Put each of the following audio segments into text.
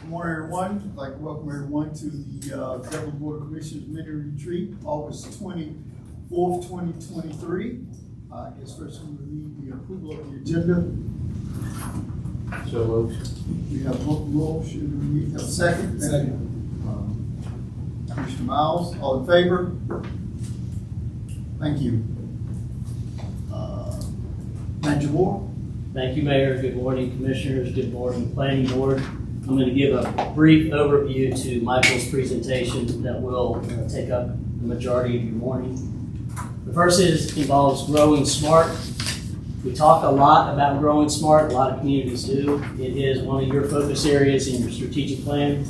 Good morning, everyone. I'd like to welcome everyone to the Zebulon Board of Commissioners Mini Retreat, August 24th, 2023. I guess first we will need the approval of the agenda. So moved. We have both motion. We need a second. Commissioner Miles, all in favor? Thank you. Manager Moore. Thank you, Mayor. Good morning, Commissioners. Good morning, Planning Board. I'm going to give a brief overview to Michael's presentation that will take up the majority of your morning. The first involves growing smart. We talk a lot about growing smart. A lot of communities do. It is one of your focus areas in your strategic plan.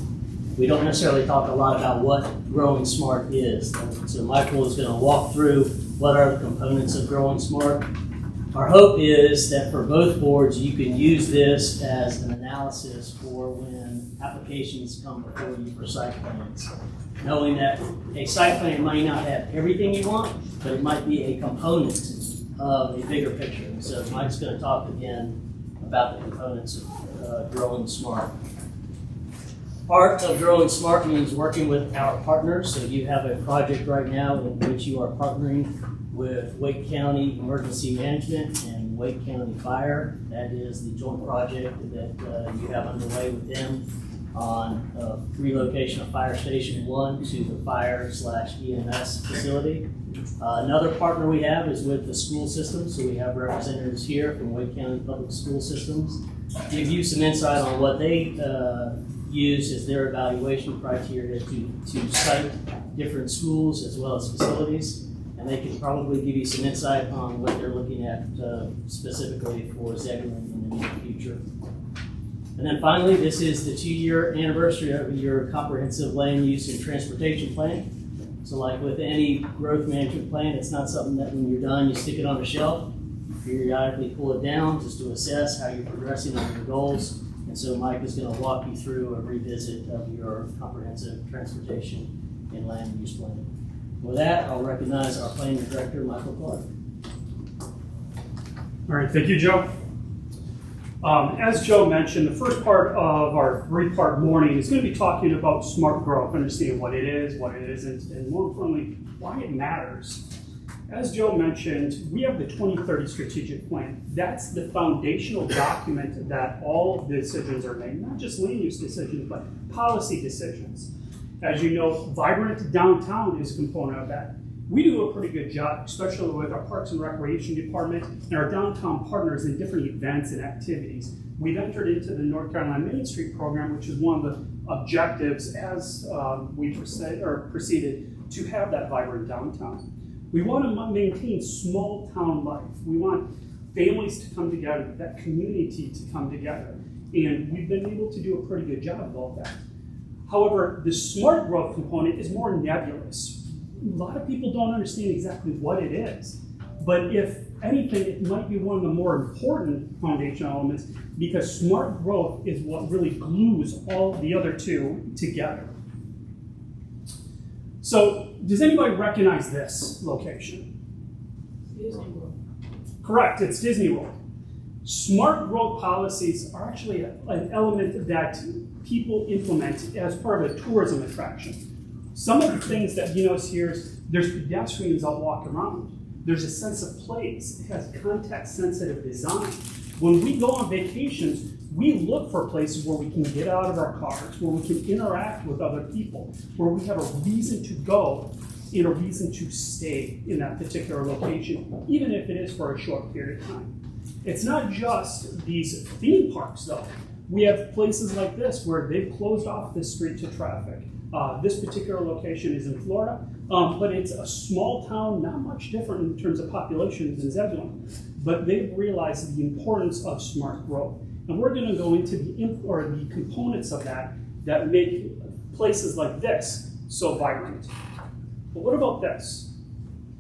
We don't necessarily talk a lot about what growing smart is. So Michael is going to walk through what are the components of growing smart. Our hope is that for both boards, you can use this as an analysis for when applications come before you for site plans. Knowing that a site plan might not have everything you want, but it might be a component of a bigger picture. So Mike's going to talk again about the components of growing smart. Part of growing smart means working with our partners. So you have a project right now in which you are partnering with Wake County Emergency Management and Wake County Fire. That is the joint project that you have underway with them on relocation of Fire Station 1 to the fire/EMS facility. Another partner we have is with the school system. So we have representatives here from Wake County Public School Systems. Give you some insight on what they use as their evaluation criteria to cite different schools as well as facilities. And they can probably give you some insight on what they're looking at specifically for Zebulon in the near future. And then finally, this is the 2-year anniversary of your comprehensive land use and transportation plan. So like with any growth management plan, it's not something that when you're done, you stick it on the shelf, periodically pull it down just to assess how you're progressing on your goals. And so Mike is going to walk you through a revisit of your comprehensive transportation and land use plan. With that, I'll recognize our planning director, Michael Clark. All right, thank you, Joe. As Joe mentioned, the first part of our three-part morning is going to be talking about smart growth, understanding what it is, what it isn't, and more importantly, why it matters. As Joe mentioned, we have the 2030 strategic plan. That's the foundational document that all of the decisions are made, not just land use decisions, but policy decisions. As you know, vibrant downtown is a component of that. We do a pretty good job, especially with our Parks and Recreation Department and our downtown partners in different events and activities. We've entered into the North Carolina Main Street program, which is one of the objectives as we proceeded to have that vibrant downtown. We want to maintain small town life. We want families to come together, that community to come together. And we've been able to do a pretty good job of all that. However, the smart growth component is more nebulous. A lot of people don't understand exactly what it is. But if anything, it might be one of the more important foundational elements because smart growth is what really glues all the other two together. So, does anybody recognize this location? Disney World. Correct, it's Disney World. Smart growth policies are actually an element that people implement as part of a tourism attraction. Some of the things that you notice here is there's pedestrians that walk around. There's a sense of place. It has context-sensitive design. When we go on vacations, we look for places where we can get out of our cars, where we can interact with other people, where we have a reason to go and a reason to stay in that particular location, even if it is for a short period of time. It's not just these theme parks, though. We have places like this where they've closed off this street to traffic. This particular location is in Florida, but it's a small town, not much different in terms of population than Zebulon. But they've realized the importance of smart growth. And we're going to go into the components of that make places like this so vibrant. But what about this?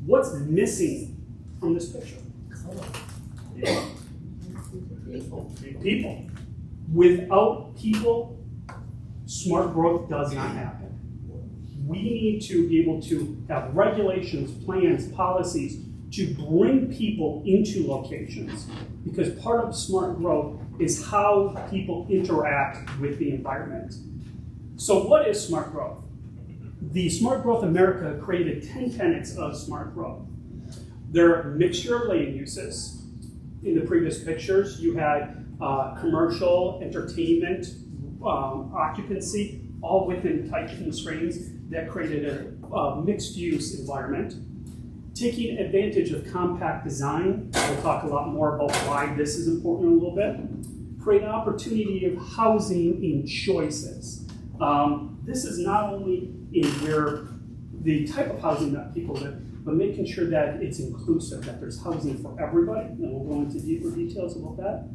What's missing from this picture? People. Without people, smart growth does not happen. We need to be able to have regulations, plans, policies to bring people into locations, because part of smart growth is how people interact with the environment. So what is smart growth? The Smart Growth America created 10 tenets of smart growth. They're a mixture of land uses. In the previous pictures, you had commercial, entertainment, occupancy, all within tight constraints that created a mixed-use environment. Taking advantage of compact design, we'll talk a lot more about why this is important in a little bit. Create an opportunity of housing in choices. This is not only in where the type of housing that people live, but making sure that it's inclusive, that there's housing for everybody, and we'll go into deeper details about that.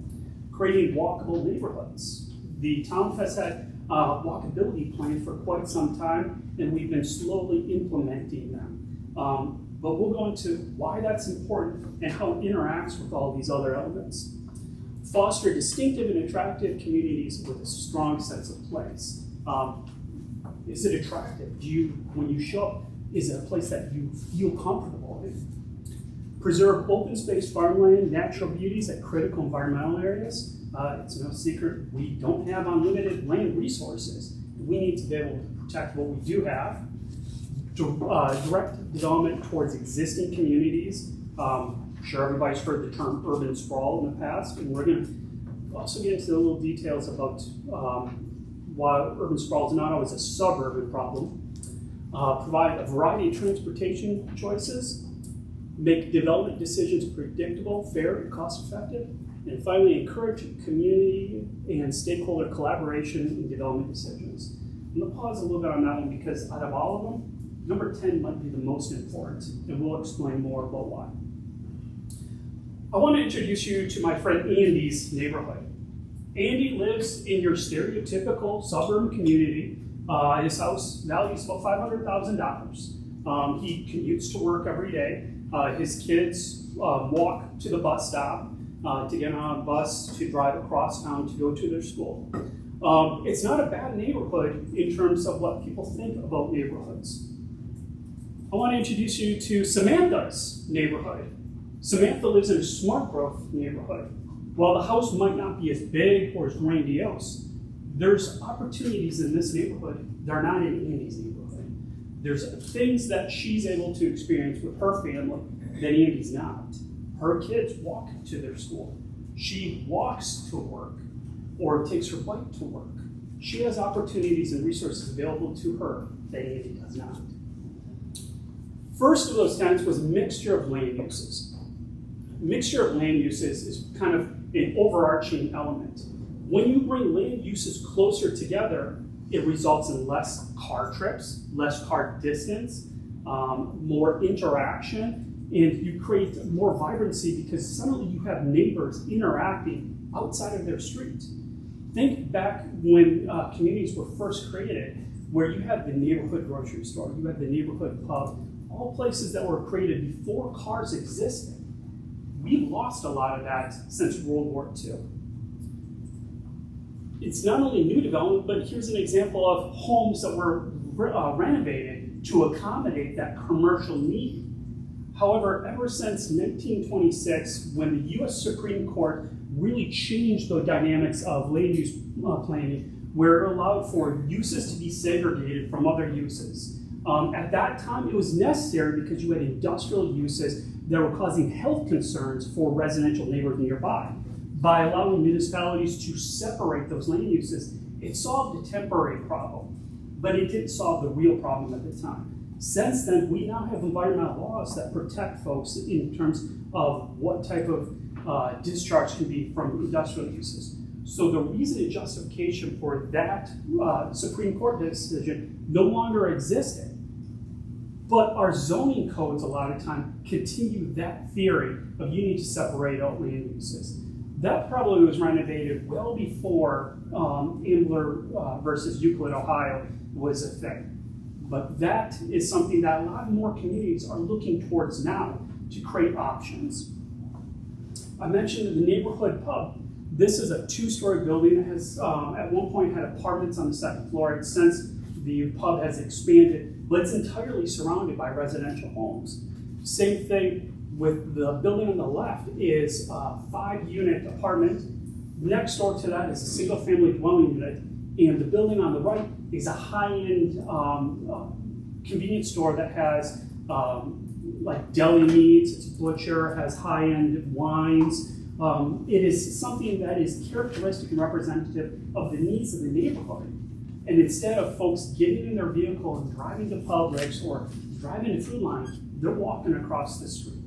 Creating walkable neighborhoods. The town has had a walkability plan for quite some time, and we've been slowly implementing them. But we'll go into why that's important and how it interacts with all these other elements. Foster distinctive and attractive communities with a strong sense of place. Is it attractive? When you show up, is it a place that you feel comfortable in? Preserve open space farmland, natural beauties at critical environmental areas. It's no secret we don't have unlimited land resources. We need to be able to protect what we do have. Direct development towards existing communities. I'm sure everybody's heard the term urban sprawl in the past, and we're going to also get into the little details about why urban sprawl is not always a suburban problem. Provide a variety of transportation choices. Make development decisions predictable, fair, and cost-effective. And finally, encourage community and stakeholder collaboration in development decisions. I'm going to pause a little bit on that one because out of all of them, number 10 might be the most important, and we'll explain more about why. I want to introduce you to my friend Andy's neighborhood. Andy lives in your stereotypical suburban community. His house value is about $500,000. He commutes to work every day. His kids walk to the bus stop to get on a bus to drive across town to go to their school. It's not a bad neighborhood in terms of what people think about neighborhoods. I want to introduce you to Samantha's neighborhood. Samantha lives in a smart growth neighborhood. While the house might not be as big or as grandiose, there's opportunities in this neighborhood that are not in Andy's neighborhood. There's things that she's able to experience with her family that Andy's not. Her kids walk to their school. She walks to work or takes her bike to work. She has opportunities and resources available to her that Andy does not. First of those tenets was a mixture of land uses. Mixture of land uses is kind of an overarching element. When you bring land uses closer together, it results in less car trips, less car distance, more interaction, and you create more vibrancy because suddenly you have neighbors interacting outside of their street. Think back when communities were first created, where you had the neighborhood grocery store, you had the neighborhood pub, all places that were created before cars existed. We've lost a lot of that since World War II. It's not only new development, but here's an example of homes that were renovated to accommodate that commercial need. However, ever since 1926, when the US Supreme Court really changed the dynamics of land use planning, where it allowed for uses to be segregated from other uses. At that time, it was necessary because you had industrial uses that were causing health concerns for residential neighbors nearby. By allowing municipalities to separate those land uses, it solved a temporary problem, but it didn't solve the real problem at the time. Since then, we now have environmental laws that protect folks in terms of what type of discharge can be from industrial uses. So the reason and justification for that Supreme Court decision no longer existed. But our zoning codes a lot of time continue that theory of you need to separate out land uses. That probably was renovated well before Ambler versus Euclid, Ohio was a thing. But that is something that a lot more communities are looking towards now to create options. I mentioned the neighborhood pub. This is a two-story building that has at one point had apartments on the second floor. And since the pub has expanded, but it's entirely surrounded by residential homes. Same thing with the building on the left is a 5-unit apartment. Next door to that is a single-family dwelling unit, and the building on the right is a high-end convenience store that has like deli meats, it's a butcher, has high-end wines. It is something that is characteristic and representative of the needs of the neighborhood. And instead of folks getting in their vehicle and driving to Publix or driving to Food Line, they're walking across the street.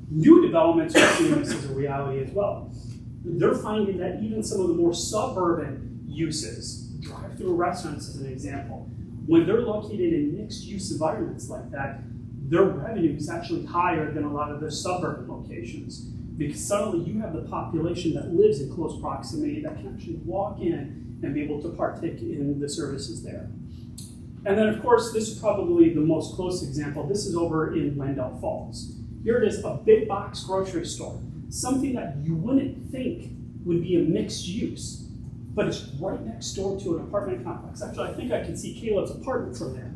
New developments are seeing this as a reality as well. They're finding that even some of the more suburban uses, drive-through restaurants as an example, when they're located in mixed-use environments like that, their revenue is actually higher than a lot of the suburban locations. Because suddenly you have the population that lives in close proximity that can actually walk in and be able to partake in the services there. And then, of course, this is probably the most close example. This is over in Wendell Falls. Here it is, a big box grocery store, something that you wouldn't think would be a mixed use, but it's right next door to an apartment complex. Actually, I think I can see Caleb's apartment from there.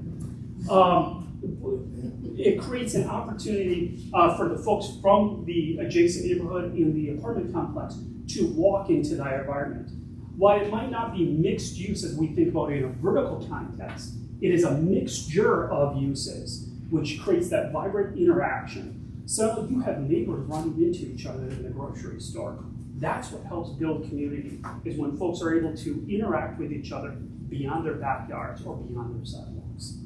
It creates an opportunity for the folks from the adjacent neighborhood in the apartment complex to walk into that environment. While it might not be mixed use as we think about it in a vertical context, it is a mixture of uses, which creates that vibrant interaction. So you have neighbors running into each other in the grocery store. That's what helps build community, is when folks are able to interact with each other beyond their backyards or beyond their sidewalks.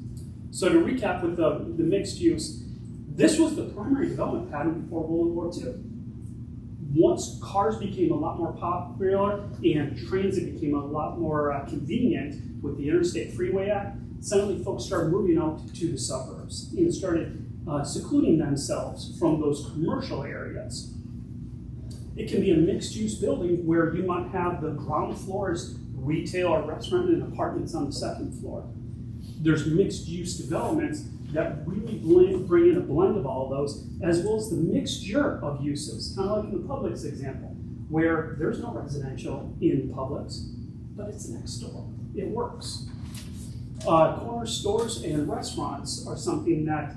So to recap with the mixed use, this was the primary development pattern before World War II. Once cars became a lot more popular and transit became a lot more convenient with the Interstate Freeway Act, suddenly folks started moving out to the suburbs and started secluding themselves from those commercial areas. It can be a mixed-use building where you might have the ground floors retail or restaurant and apartments on the second floor. There's mixed-use developments that really bring in a blend of all of those, as well as the mixture of uses, kind of like in the Publix example, where there's no residential in Publix, but it's next door. It works. Corner stores and restaurants are something that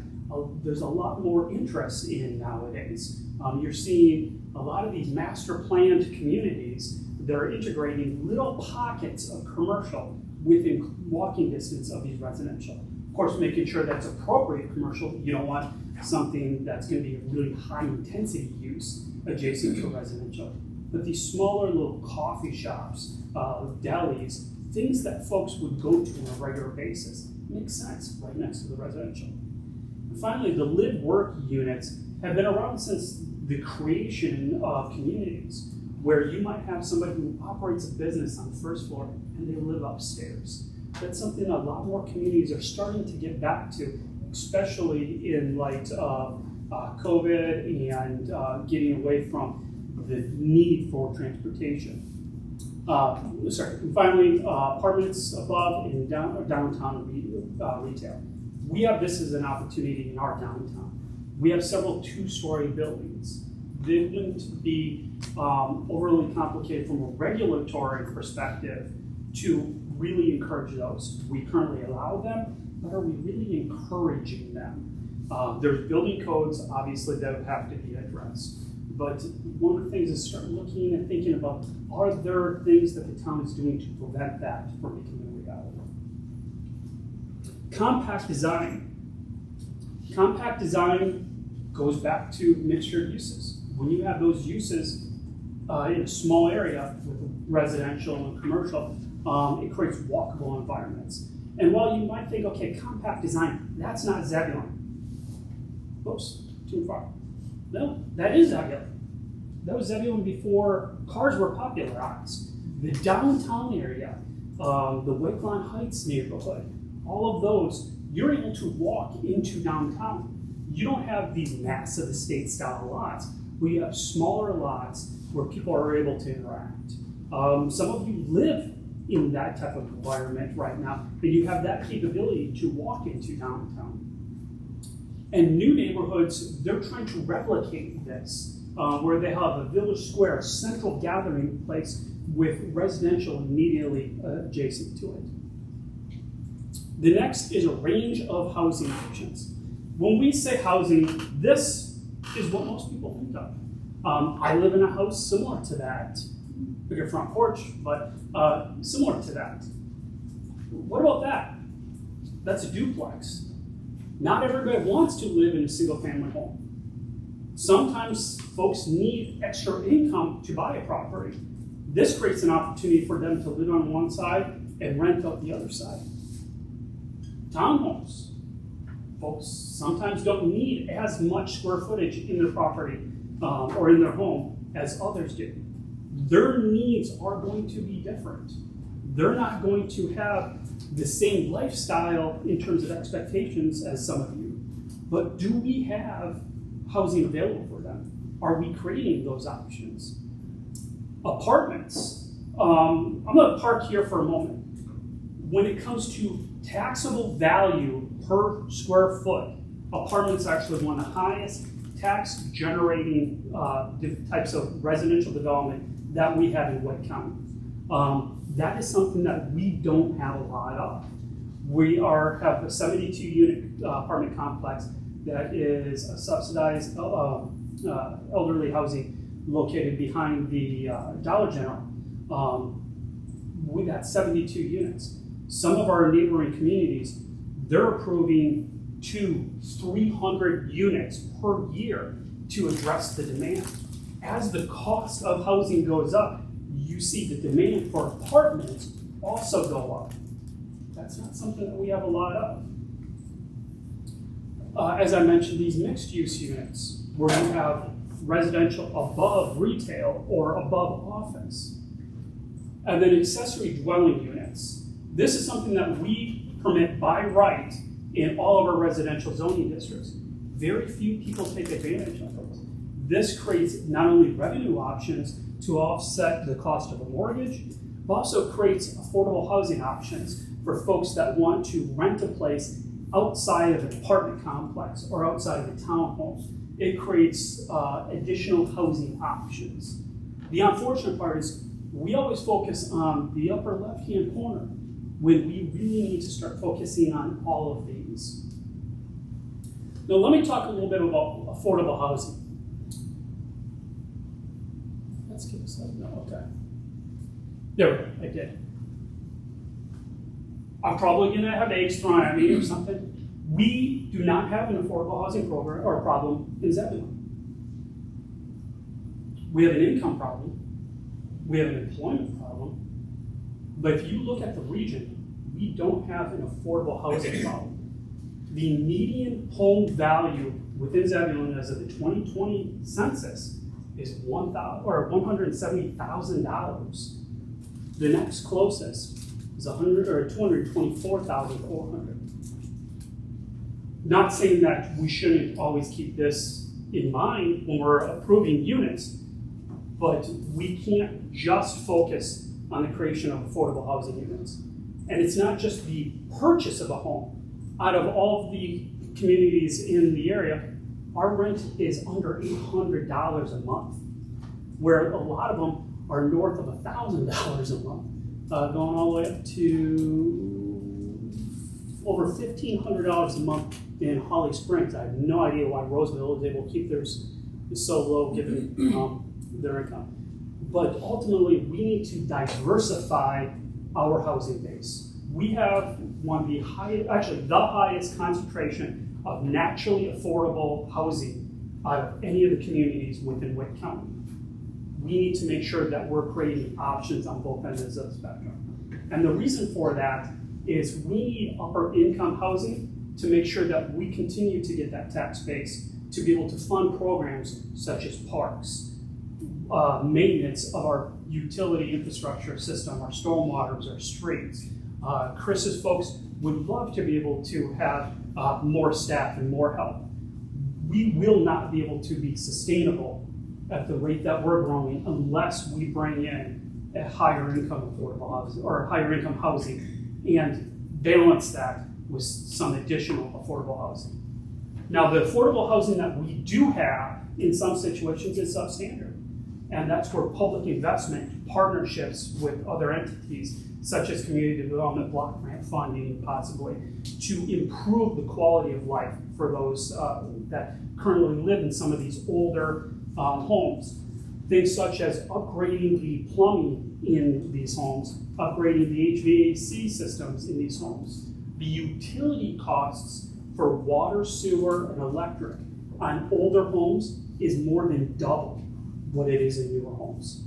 there's a lot more interest in nowadays. You're seeing a lot of these master planned communities that are integrating little pockets of commercial within walking distance of these residential. Of course, making sure that's appropriate commercial. You don't want something that's going to be a really high intensity use adjacent to residential. But these smaller little coffee shops, delis, things that folks would go to on a regular basis, makes sense right next to the residential. And finally, the live-work units have been around since the creation of communities, where you might have somebody who operates a business on the first floor and they live upstairs. That's something a lot more communities are starting to get back to, especially in light of COVID and getting away from the need for transportation. And finally, apartments above in downtown retail. We have this as an opportunity in our downtown. We have several two-story buildings. They wouldn't be overly complicated from a regulatory perspective to really encourage those. We currently allow them, but are we really encouraging them? There's building codes, obviously, that would have to be addressed. But one of the things is start looking and thinking about, are there things that the town is doing to prevent that from becoming a reality? Compact design. Compact design goes back to mixture uses. When you have those uses in a small area with residential and commercial, it creates walkable environments. And while you might think, okay, compact design, that's not Zebulon. Oops, too far. No, that is Zebulon. That was Zebulon before cars were popularized. The downtown area, the Wakeline Heights neighborhood, all of those, you're able to walk into downtown. You don't have these massive estate-style lots. We have smaller lots where people are able to interact. Some of you live in that type of environment right now, and you have that capability to walk into downtown. And new neighborhoods, they're trying to replicate this, where they have a village square, a central gathering place with residential immediately adjacent to it. The next is a range of housing options. When we say housing, this is what most people think of. I live in a house similar to that, bigger front porch, but similar to that. What about that? That's a duplex. Not everybody wants to live in a single family home. Sometimes folks need extra income to buy a property. This creates an opportunity for them to live on one side and rent out the other side. Townhomes. Folks sometimes don't need as much square footage in their property or in their home as others do. Their needs are going to be different. They're not going to have the same lifestyle in terms of expectations as some of you. But do we have housing available for them? Are we creating those options? Apartments. I'm going to park here for a moment. When it comes to taxable value per square foot, apartments are actually one of the highest tax generating types of residential development that we have in White County. That is something that we don't have a lot of. We have a 72 unit apartment complex that is a subsidized elderly housing located behind the Dollar General. We got 72 units. Some of our neighboring communities, they're approving 200-300 units per year to address the demand. As the cost of housing goes up, you see the demand for apartments also go up. That's not something that we have a lot of. As I mentioned, these mixed-use units, where you have residential above retail or above office. And then accessory dwelling units. This is something that we permit by right in all of our residential zoning districts. Very few people take advantage of those. This creates not only revenue options to offset the cost of a mortgage, but also creates affordable housing options for folks that want to rent a place outside of an apartment complex or outside of a townhome. It creates additional housing options. The unfortunate part is we always focus on the upper left-hand corner when we really need to start focusing on all of these. Now let me talk a little bit about affordable housing. Let's give us that. No, okay. There we go, I did. I'm probably gonna have eggs thrown at me or something. We do not have an affordable housing program or problem in Zebulon. We have an income problem. We have an employment problem. But if you look at the region, we don't have an affordable housing problem. The median home value within Zebulon as of the 2020 census is $170,000. The next closest is $224,400. Not saying that we shouldn't always keep this in mind when we're approving units, but we can't just focus on the creation of affordable housing units. And it's not just the purchase of a home. Out of all of the communities in the area, our rent is under $800 a month, where a lot of them are north of $1,000 a month, going all the way up to over $1,500 a month in Holly Springs. I have no idea why Roseville is able to keep theirs so low given their income. But ultimately, we need to diversify our housing base. We have one of the highest, actually the highest concentration of naturally affordable housing out of any of the communities within Wake County. We need to make sure that we're creating options on both ends of the spectrum. And the reason for that is we need upper income housing to make sure that we continue to get that tax base to be able to fund programs such as parks, maintenance of our utility infrastructure system, our stormwaters, our streets. Chris's folks would love to be able to have more staff and more help. We will not be able to be sustainable at the rate that we're growing unless we bring in a higher income affordable housing or higher income housing and balance that with some additional affordable housing. Now, the affordable housing that we do have in some situations is substandard. And that's where public investment, partnerships with other entities, such as community development block grant funding, possibly, to improve the quality of life for those that currently live in some of these older homes. Things such as upgrading the plumbing in these homes, upgrading the HVAC systems in these homes. The utility costs for water, sewer, and electric on older homes is more than double what it is in newer homes.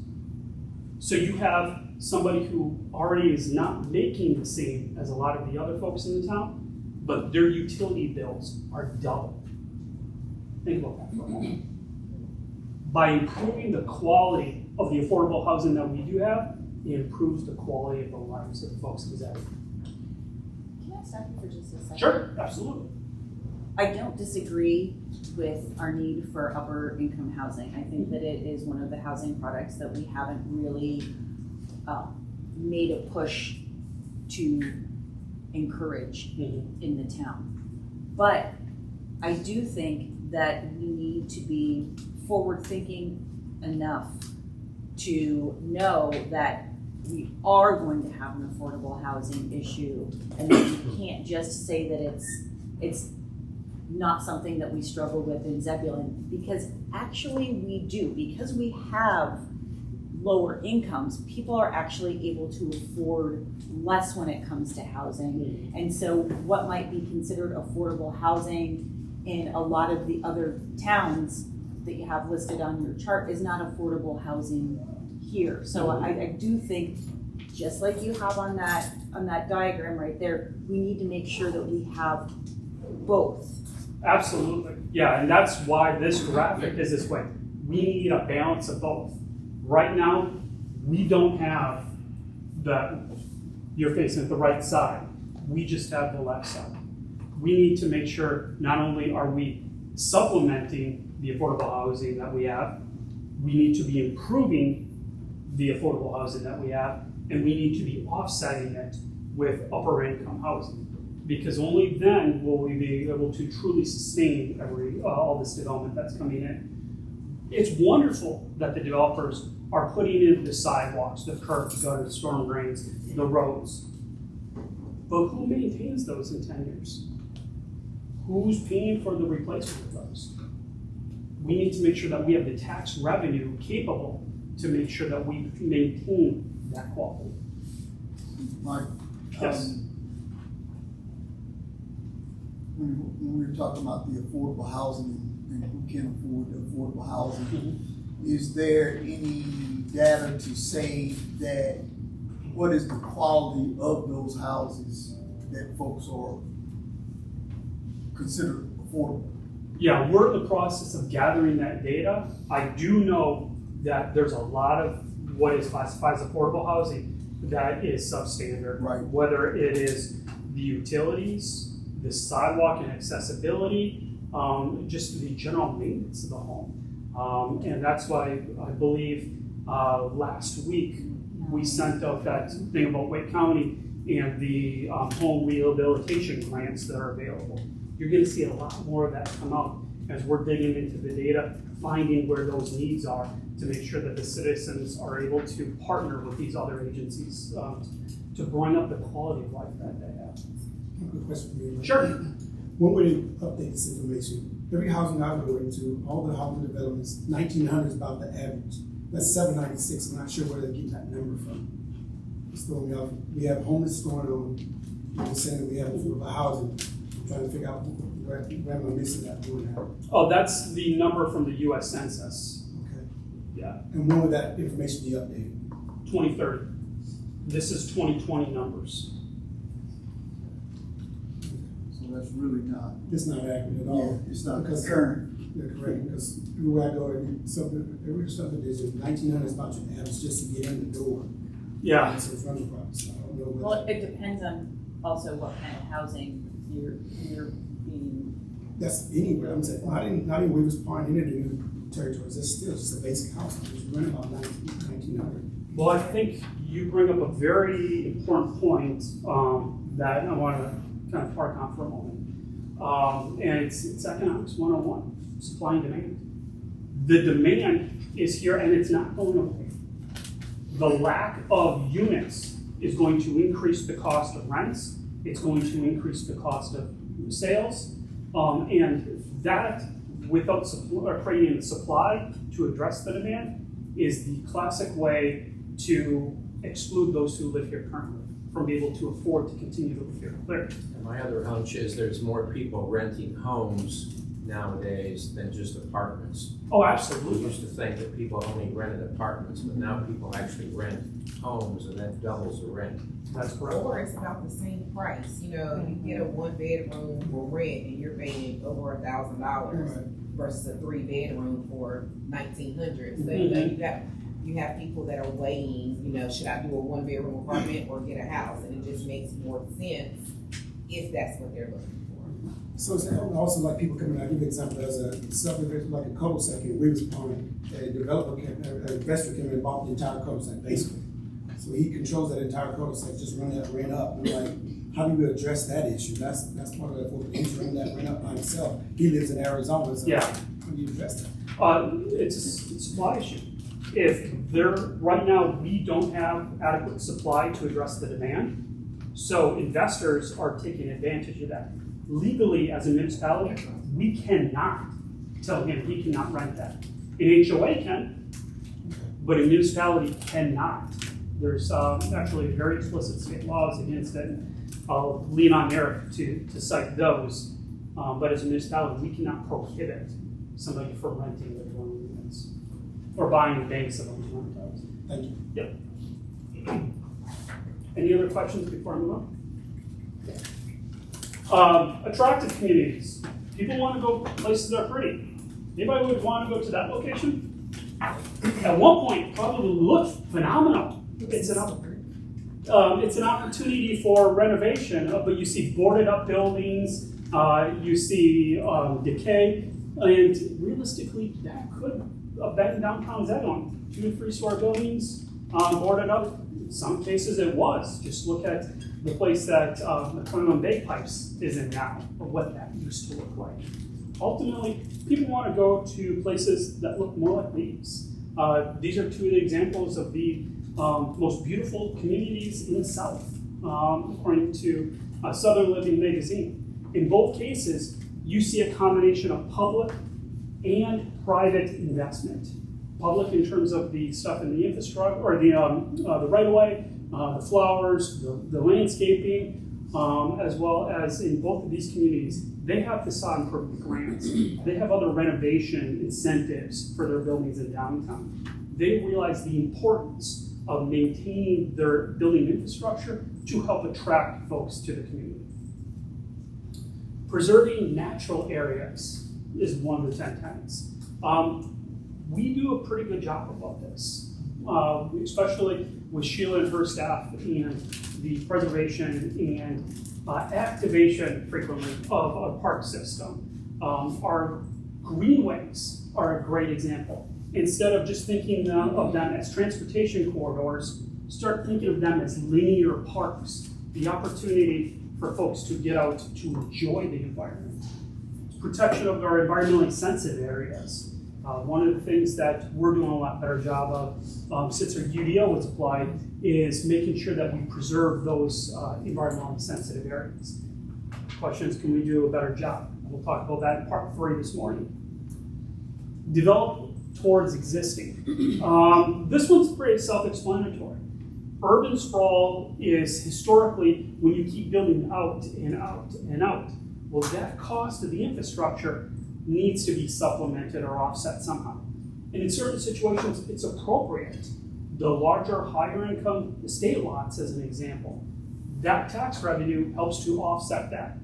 So you have somebody who already is not making the same as a lot of the other folks in the town, but their utility bills are double. Think about that for a moment. By improving the quality of the affordable housing that we do have, it improves the quality of the lives of the folks in this area. Can I stop you for just a second? Sure, absolutely. I don't disagree with our need for upper income housing. I think that it is one of the housing products that we haven't really made a push to encourage in the town. But I do think that we need to be forward thinking enough to know that we are going to have an affordable housing issue, and that we can't just say that it's not something that we struggle with in Zebulon, because actually we do. Because we have lower incomes, people are actually able to afford less when it comes to housing. And so what might be considered affordable housing in a lot of the other towns that you have listed on your chart is not affordable housing here. So I do think, just like you have on that diagram right there, we need to make sure that we have both. Absolutely. Yeah, and that's why this graphic is this way. We need a balance of both. Right now, we don't have you're facing at the right side. We just have the left side. We need to make sure not only are we supplementing the affordable housing that we have, we need to be improving the affordable housing that we have, and we need to be offsetting it with upper income housing. Because only then will we be able to truly sustain all this development that's coming in. It's wonderful that the developers are putting in the sidewalks, the curbs, gutters, storm drains, the roads. But who maintains those in 10 years? Who's paying for the replacement of those? We need to make sure that we have the tax revenue capable to make sure that we maintain that quality. Mike? Yes. When we were talking about the affordable housing and who can afford the affordable housing, is there any data to say that what is the quality of those houses that folks are considered affordable? Yeah, we're in the process of gathering that data. I do know that there's a lot of what is classified as affordable housing that is substandard. Right. Whether it is the utilities, the sidewalk and accessibility, just the general maintenance of the home. And that's why I believe last week we sent out that thing about Wake County and the home rehabilitation grants that are available. You're going to see a lot more of that come out as we're digging into the data, finding where those needs are to make sure that the citizens are able to partner with these other agencies to bring up the quality of life that they have. Quick question for you. Sure. When will you update this information? Every housing I've been into, all the housing developments, 1900 is about the average. That's 796. I'm not sure where they're getting that number from. It's throwing me off. We have homeless going on. You're saying that we have affordable housing. I'm trying to figure out where am I missing that doing that. Oh, that's the number from the U.S. Census. Okay. Yeah, And when will that information be updated? 2030. This is 2020 numbers. So that's really not, It's not accurate at all. it's not Because- current. Yeah, correct. Because everywhere I go, every subdivision, 1900 is about your average just to get in the door. Yeah. So it's running problems. So I don't know Well, what. it depends on also what kind of housing you're being. That's anywhere. I'm saying, not in Weaver's Pond, any of the new territories. That's still just a basic house. It's running about 1900. Well, I think you bring up a very important point that I want to kind of park on for a moment. And it's economics 101, supply and demand. The demand is here and it's not going away. The lack of units is going to increase the cost of rents. It's going to increase the cost of sales. And that, without creating the supply to address the demand, is the classic way to exclude those who live here currently from being able to afford to continue to live here. Clear? And my other hunch is there's more people renting homes nowadays than just apartments. Oh, We absolutely. used to think that people only rented apartments, but now people actually rent homes, and that doubles the rent. That's correct. Or it's about the same price, you know, you get a 1-bedroom for rent and you're paying over $1,000 versus a 3-bedroom for $1,900. So you know, you have people that are weighing, you know, should I do a 1-bedroom apartment or get a house? And it just makes more sense if that's what they're looking for. So it's also like people coming, I'll give you an example, as a subdivision, like a cul-de-sac in Weaver's Pond, a developer came, an investor came and bought the entire cul-de-sac basically. So he controls that entire cul-de-sac, just run that rent up. And we're like, how do you address that issue? That's part of that, he's running that rent up by himself. He lives in Arizona, so Yeah. how do you address that? It's a supply issue. If right now, we don't have adequate supply to address the demand, so investors are taking advantage of that. Legally, as a municipality, we cannot tell him he cannot rent that. An HOA can, but a municipality cannot. There's actually very explicit state laws against it. I'll lean on Eric to cite those. But as a municipality, we cannot prohibit somebody from renting their dwelling units or buying the base of them. Thank you. Yep. Any other questions before I move on? Attractive communities. People want to go places that are pretty. Anybody would want to go to that location? At one point, it probably looked phenomenal. It's an opportunity for renovation, but you see boarded up buildings, you see decay, and realistically, that could have been downtown Zebulon. 2- to 3-story buildings, boarded up. In some cases, it was. Just look at the place that the 21 Bay Pipes is in now, or what that used to look like. Ultimately, people want to go to places that look more like these. These are 2 of the examples of the most beautiful communities in the South, according to Southern Living magazine. In both cases, you see a combination of public and private investment. Public in terms of the stuff in the infrastructure, or the right-of-way, the flowers, the landscaping, as well as in both of these communities, they have facade improvement grants. They have other renovation incentives for their buildings in downtown. They realize the importance of maintaining their building infrastructure to help attract folks to the community. Preserving natural areas is one of the 10 tenets. We do a pretty good job about this, especially with Sheila and her staff and the preservation and activation frequently of a park system. Our greenways are a great example. Instead of just thinking of them as transportation corridors, start thinking of them as linear parks, the opportunity for folks to get out to enjoy the environment. Protection of our environmentally sensitive areas. One of the things that we're doing a lot better job of since our UDO was applied is making sure that we preserve those environmentally sensitive areas. Question is, can we do a better job? We'll talk about that in part 3 this morning. Develop towards existing. This one's pretty self-explanatory. Urban sprawl is historically when you keep building out and out and out. Well, that cost of the infrastructure needs to be supplemented or offset somehow. And in certain situations, it's appropriate. The larger, higher income estate lots, as an example, that tax revenue helps to offset that.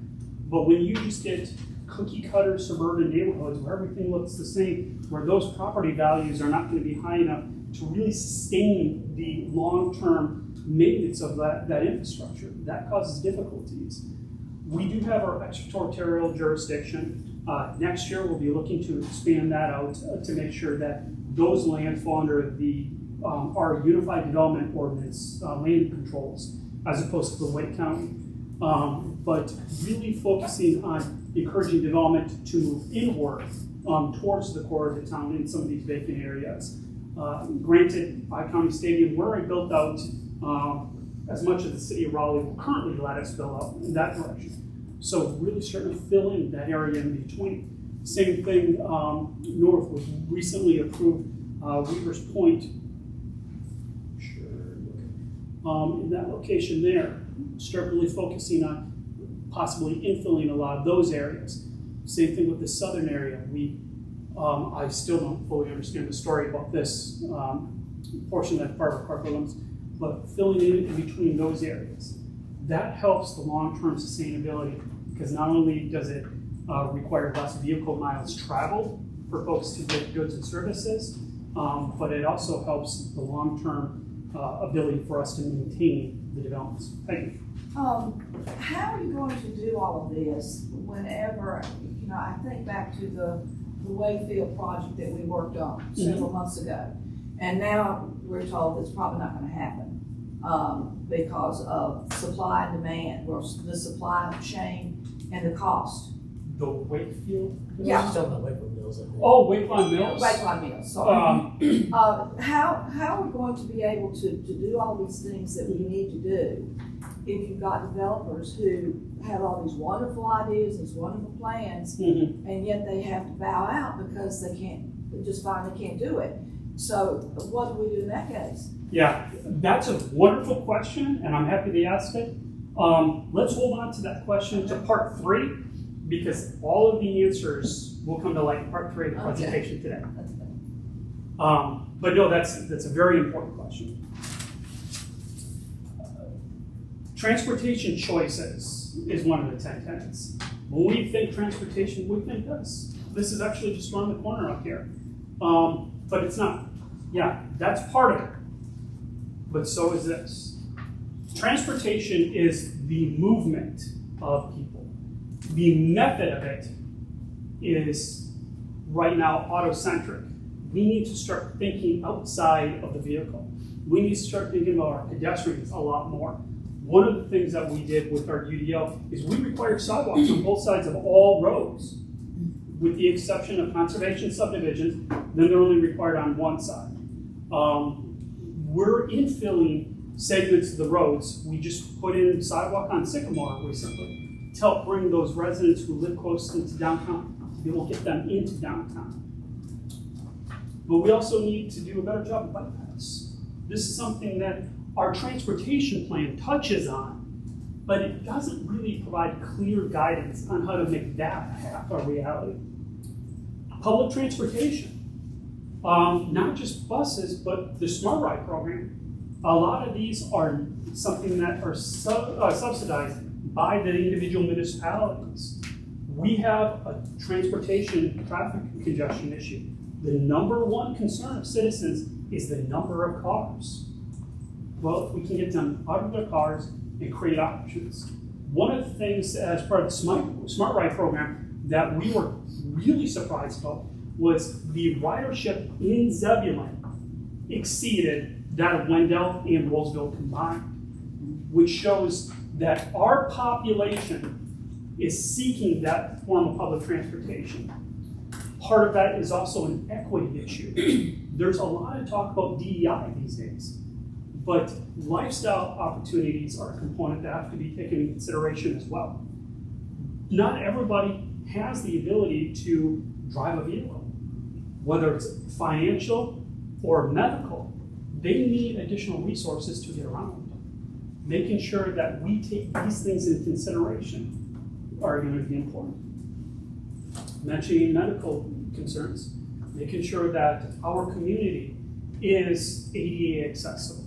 But when you just get cookie cutter suburban neighborhoods where everything looks the same, where those property values are not going to be high enough to really sustain the long-term maintenance of that infrastructure, that causes difficulties. We do have our extraterritorial jurisdiction. Next year, we'll be looking to expand that out to make sure that those lands fall under our Unified Development Ordinance land controls, as opposed to the Wake County. But really focusing on encouraging development to move inward towards the core of the town in some of these vacant areas. Granted, County Stadium, we're already built out as much as the city of Raleigh will currently let us build out in that direction. So really starting to fill in that area in between. Same thing north was recently approved Weaver's Point. In that location there, start really focusing on possibly infilling a lot of those areas. Same thing with the southern area. I still don't fully understand the story about this portion that's part of Park Williams, but filling in between those areas. That helps the long-term sustainability because not only does it require less vehicle miles traveled for folks to get goods and services, but it also helps the long-term ability for us to maintain the developments. Thank you. How are you going to do all of this whenever, I think back to the Wayfield project that we worked on several months ago. And now we're told it's probably not going to happen because of supply and demand, or the supply chain and the cost. The Wakefield? Yeah. Still the Wakefield Mills, I think. Oh, Wakefield Mills? Wakefield Mills, sorry. How are we going to be able to do all these things that we need to do if you've got developers who have all these wonderful ideas, these wonderful plans, and yet they have to bow out because they can't do it. So what do we do in that case? Yeah, that's a wonderful question, and I'm happy they asked it. Let's hold on to that question to part 3, because all of the answers will come to light in part 3 of the presentation today. But no, that's a very important question. Transportation choices is one of the 10 tenets. When we think transportation, we think this. This is actually just around the corner up here. But it's not. Yeah, that's part of it. But so is this. Transportation is the movement of people. The method of it is right now auto-centric. We need to start thinking outside of the vehicle. We need to start thinking about our pedestrians a lot more. One of the things that we did with our UDL is we required sidewalks on both sides of all roads, with the exception of conservation subdivisions. Then they're only required on one side. We're infilling segments of the roads. We just put in sidewalk on Sycamore recently to help bring those residents who live close to downtown, to be able to get them into downtown. But we also need to do a better job of bike paths. This is something that our transportation plan touches on, but it doesn't really provide clear guidance on how to make that path a reality. Public transportation. Not just buses, but the Smart Ride program. A lot of these are something that are subsidized by the individual municipalities. We have a transportation traffic congestion issue. The number one concern of citizens is the number of cars. Well, if we can get them out of their cars and create options. One of the things as part of the Smart Ride program that we were really surprised about was the ridership in Zebulon exceeded that of Wendell and Roseville combined, which shows that our population is seeking that form of public transportation. Part of that is also an equity issue. There's a lot of talk about DEI these days, but lifestyle opportunities are a component that have to be taken into consideration as well. Not everybody has the ability to drive a vehicle, whether it's financial or medical. They need additional resources to get around. Making sure that we take these things into consideration are going to be important. Mentioning medical concerns, making sure that our community is ADA accessible.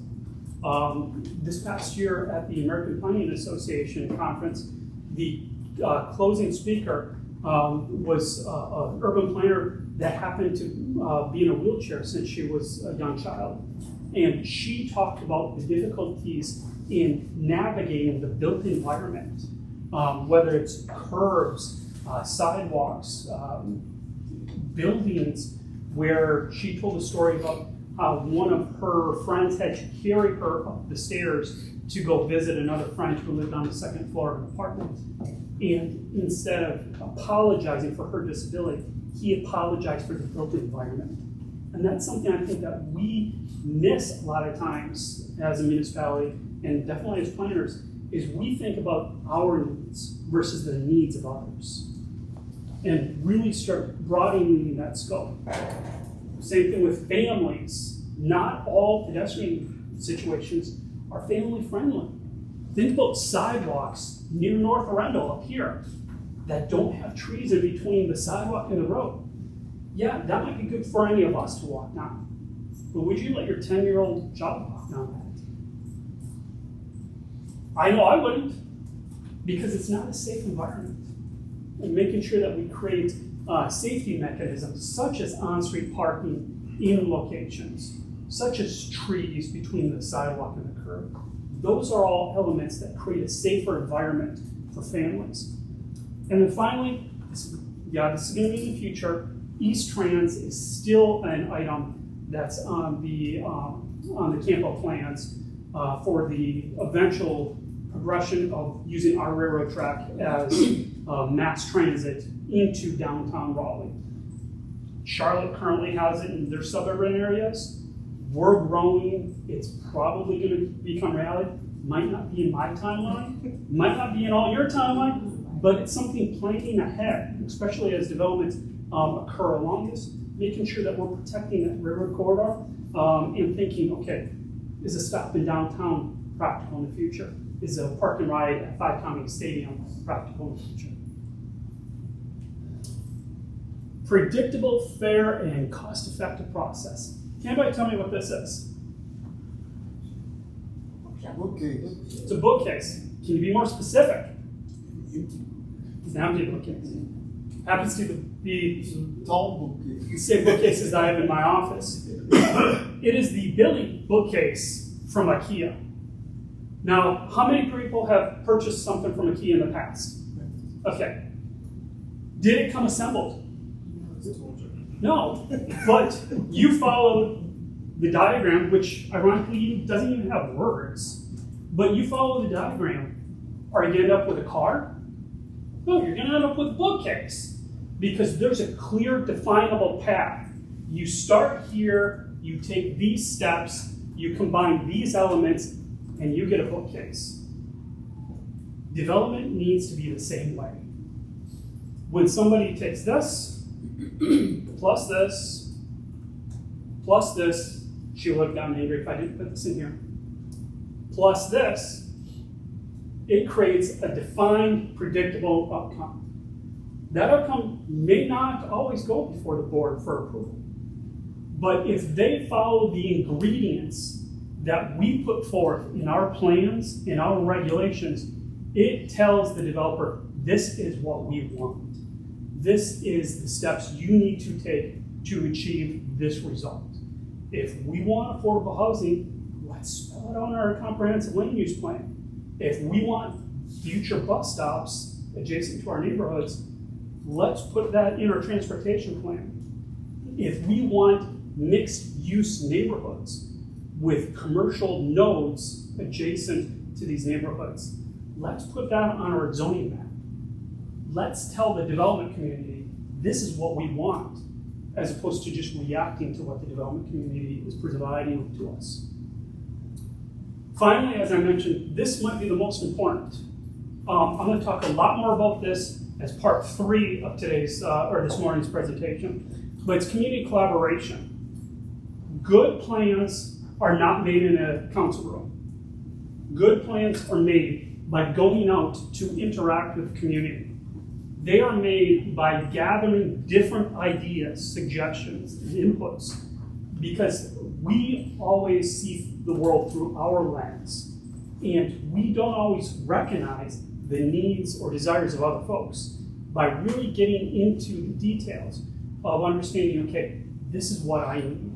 This past year at the American Planning Association conference, the closing speaker was an urban planner that happened to be in a wheelchair since she was a young child. And she talked about the difficulties in navigating the built environment, whether it's curbs, sidewalks, buildings, where she told a story about how one of her friends had to carry her up the stairs to go visit another friend who lived on the second floor of an apartment. And instead of apologizing for her disability, he apologized for the built environment. And that's something I think that we miss a lot of times as a municipality, and definitely as planners, is we think about our needs versus the needs of others. And really start broadening that scope. Same thing with families. Not all pedestrian situations are family friendly. Think about sidewalks near North Arundel up here that don't have trees in between the sidewalk and the road. Yeah, that might be good for any of us to walk down. But would you let your 10-year-old child walk down that? I know I wouldn't, because it's not a safe environment. And making sure that we create safety mechanisms such as on-street parking in locations, such as trees between the sidewalk and the curb. Those are all elements that create a safer environment for families. And then finally, this is going to be in the future. East Trans is still an item that's on the Campo plans for the eventual progression of using our railroad track as mass transit into downtown Raleigh. Charlotte currently has it in their suburban areas. We're growing. It's probably going to become reality. Might not be in my timeline, might not be in all your timeline, but it's something planning ahead, especially as developments occur along this, making sure that we're protecting that railroad corridor and thinking, okay, is a stop in downtown practical in the future? Is a park and ride at Five County Stadium practical in the future? Predictable, fair, and cost-effective process. Can anybody tell me what this is? Okay. It's a bookcase. Can you be more specific? It's an empty bookcase. Happens to be Tall bookcase. the same bookcases I have in my office. It is the Billy bookcase from IKEA. Now, how many people have purchased something from IKEA in the past? Okay. Did it come assembled? No, but you followed the diagram, which ironically doesn't even have words, but you follow the diagram. Are you going to end up with a car? No, you're going to end up with a bookcase because there's a clear, definable path. You start here, you take these steps, you combine these elements, and you get a bookcase. Development needs to be the same way. When somebody takes this, plus this, she would have gotten angry if I didn't put this in here, plus this, it creates a defined, predictable outcome. That outcome may not always go before the board for approval. But if they follow the ingredients that we put forth in our plans, in our regulations, it tells the developer, this is what we want. This is the steps you need to take to achieve this result. If we want affordable housing, let's spell it on our comprehensive land use plan. If we want future bus stops adjacent to our neighborhoods, let's put that in our transportation plan. If we want mixed use neighborhoods with commercial nodes adjacent to these neighborhoods, let's put that on our zoning map. Let's tell the development community, this is what we want, as opposed to just reacting to what the development community is providing to us. Finally, as I mentioned, this might be the most important. I'm going to talk a lot more about this as part 3 of today's, or this morning's presentation, but it's community collaboration. Good plans are not made in a council room. Good plans are made by going out to interact with the community. They are made by gathering different ideas, suggestions, and inputs, because we always see the world through our lens, and we don't always recognize the needs or desires of other folks. By really getting into the details of understanding, okay, this is what I need,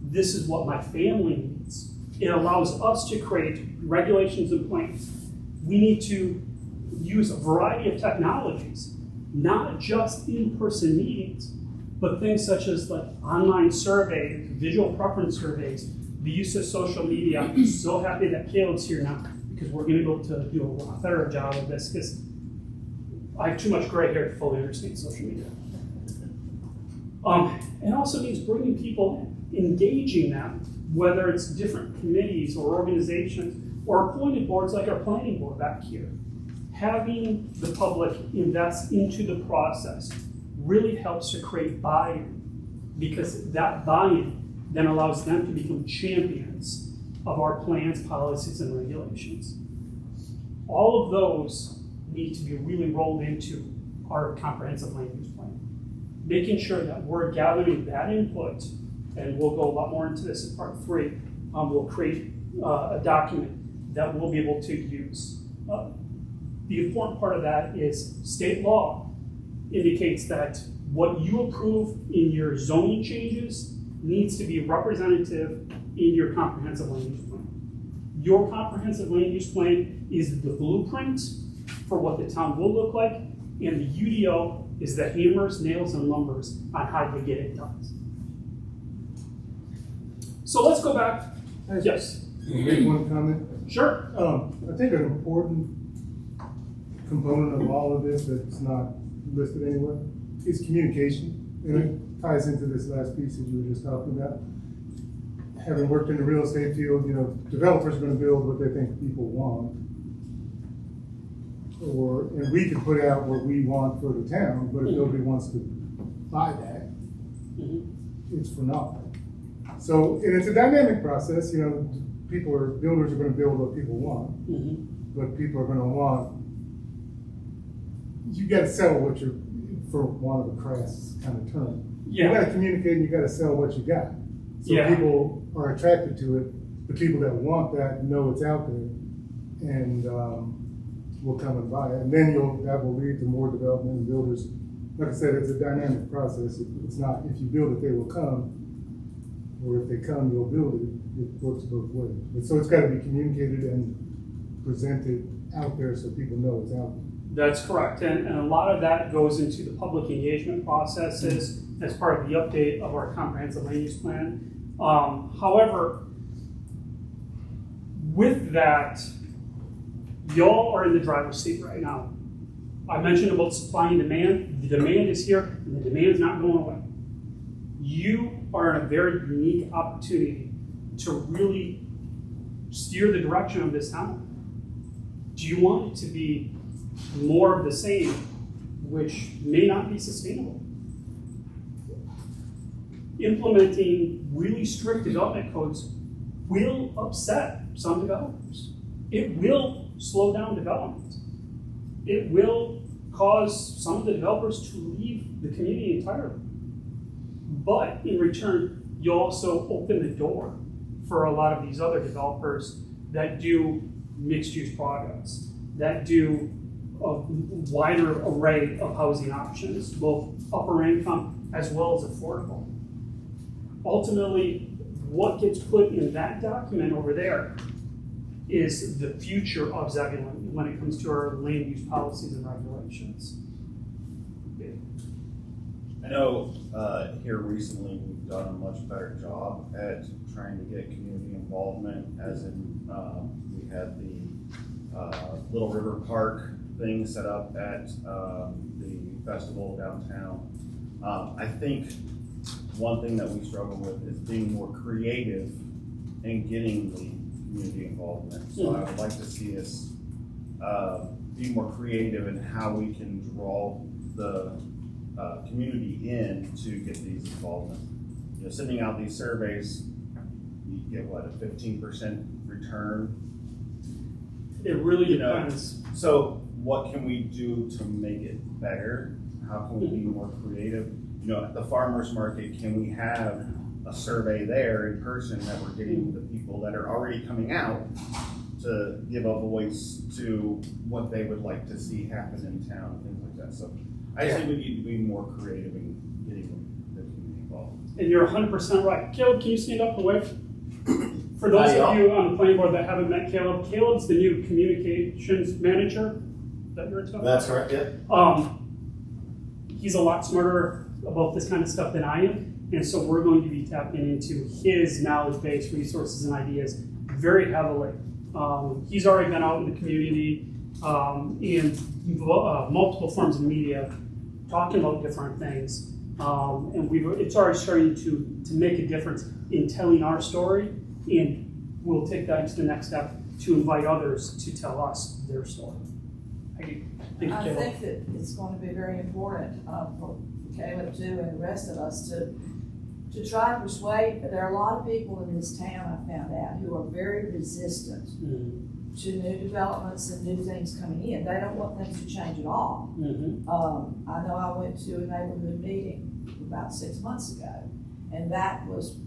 this is what my family needs. It allows us to create regulations and plans. We need to use a variety of technologies, not just in-person meetings, but things such as like online surveys, visual preference surveys, the use of social media. I'm so happy that Caleb's here now because we're going to be able to do a lot better job of this because I have too much gray hair to fully understand social media. It also means bringing people in, engaging them, whether it's different committees or organizations or appointed boards like our planning board back here. Having the public invest into the process really helps to create buy-in, because that buy-in then allows them to become champions of our plans, policies, and regulations. All of those need to be really rolled into our comprehensive land use plan. Making sure that we're gathering that input, and we'll go a lot more into this in part 3. We'll create a document that we'll be able to use. The important part of that is state law indicates that what you approve in your zoning changes needs to be representative in your comprehensive land use plan. Your comprehensive land use plan is the blueprint for what the town will look like, and the UDO is the hammers, nails, and lumbers on how to get it done. So let's go back. Yes. Can I make one comment? Sure. I think an important component of all of this that's not listed anywhere is communication. And it ties into this last piece that you were just talking about. Having worked in the real estate field, developers are going to build what they think people want. And we can put out what we want for the town, but if nobody wants to buy that, it's for naught. So, and it's a dynamic process, builders are going to build what people want, but people are going to want, you got to sell what you're, for want of a crass kind of term. Yeah. You got to communicate and you got to sell what you got. So people are attracted to it. The people that want that know it's out there and will come and buy it. And then that will lead to more development and builders. Like I said, it's a dynamic process. It's not, if you build it, they will come. Or if they come, you'll build it. It works both ways. But so it's got to be communicated and presented out there so people know it's out there. That's correct, and a lot of that goes into the public engagement processes as part of the update of our comprehensive land use plan. However, with that, y'all are in the driver's seat right now. I mentioned about supply and demand. The demand is here, and the demand is not going away. You are in a very unique opportunity to really steer the direction of this town. Do you want it to be more of the same, which may not be sustainable? Implementing really strict development codes will upset some developers. It will slow down development. It will cause some of the developers to leave the community entirely. But in return, you also open the door for a lot of these other developers that do mixed-use projects, that do a wider array of housing options, both upper income as well as affordable. Ultimately, what gets put in that document over there is the future of Zebulon when it comes to our land use policies and regulations. I know here recently we've done a much better job at trying to get community involvement, as in we had the Little River Park thing set up at the festival downtown. I think one thing that we struggle with is being more creative in getting the community involvement. So I would like to see us be more creative in how we can draw the community in to get these involvement. Sending out these surveys, you get what, a 15% return? It really depends. So what can we do to make it better? How can we be more creative? At the farmer's market, can we have a survey there in person that we're getting the people that are already coming out to give a voice to what they would like to see happen in town, things like that. So I just think we need to be more creative in getting the community involved. And you're 100% right. Caleb, can you stand up and wave? For those of you on the planning board that haven't met Caleb, Caleb's the new communications manager that you're talking about. That's right, yeah. He's a lot smarter about this kind of stuff than I am, and so we're going to be tapping into his knowledge-based resources and ideas very heavily. He's already been out in the community in multiple forms of media talking about different things. And it's already starting to make a difference in telling our story, and we'll take that to the next step to invite others to tell us their story. I think that it's going to be very important for Caleb too and the rest of us to try to persuade. There are a lot of people in this town, I found out, who are very resistant to new developments and new things coming in. They don't want things to change at all. I know I went to a neighborhood meeting about 6 months ago, and that was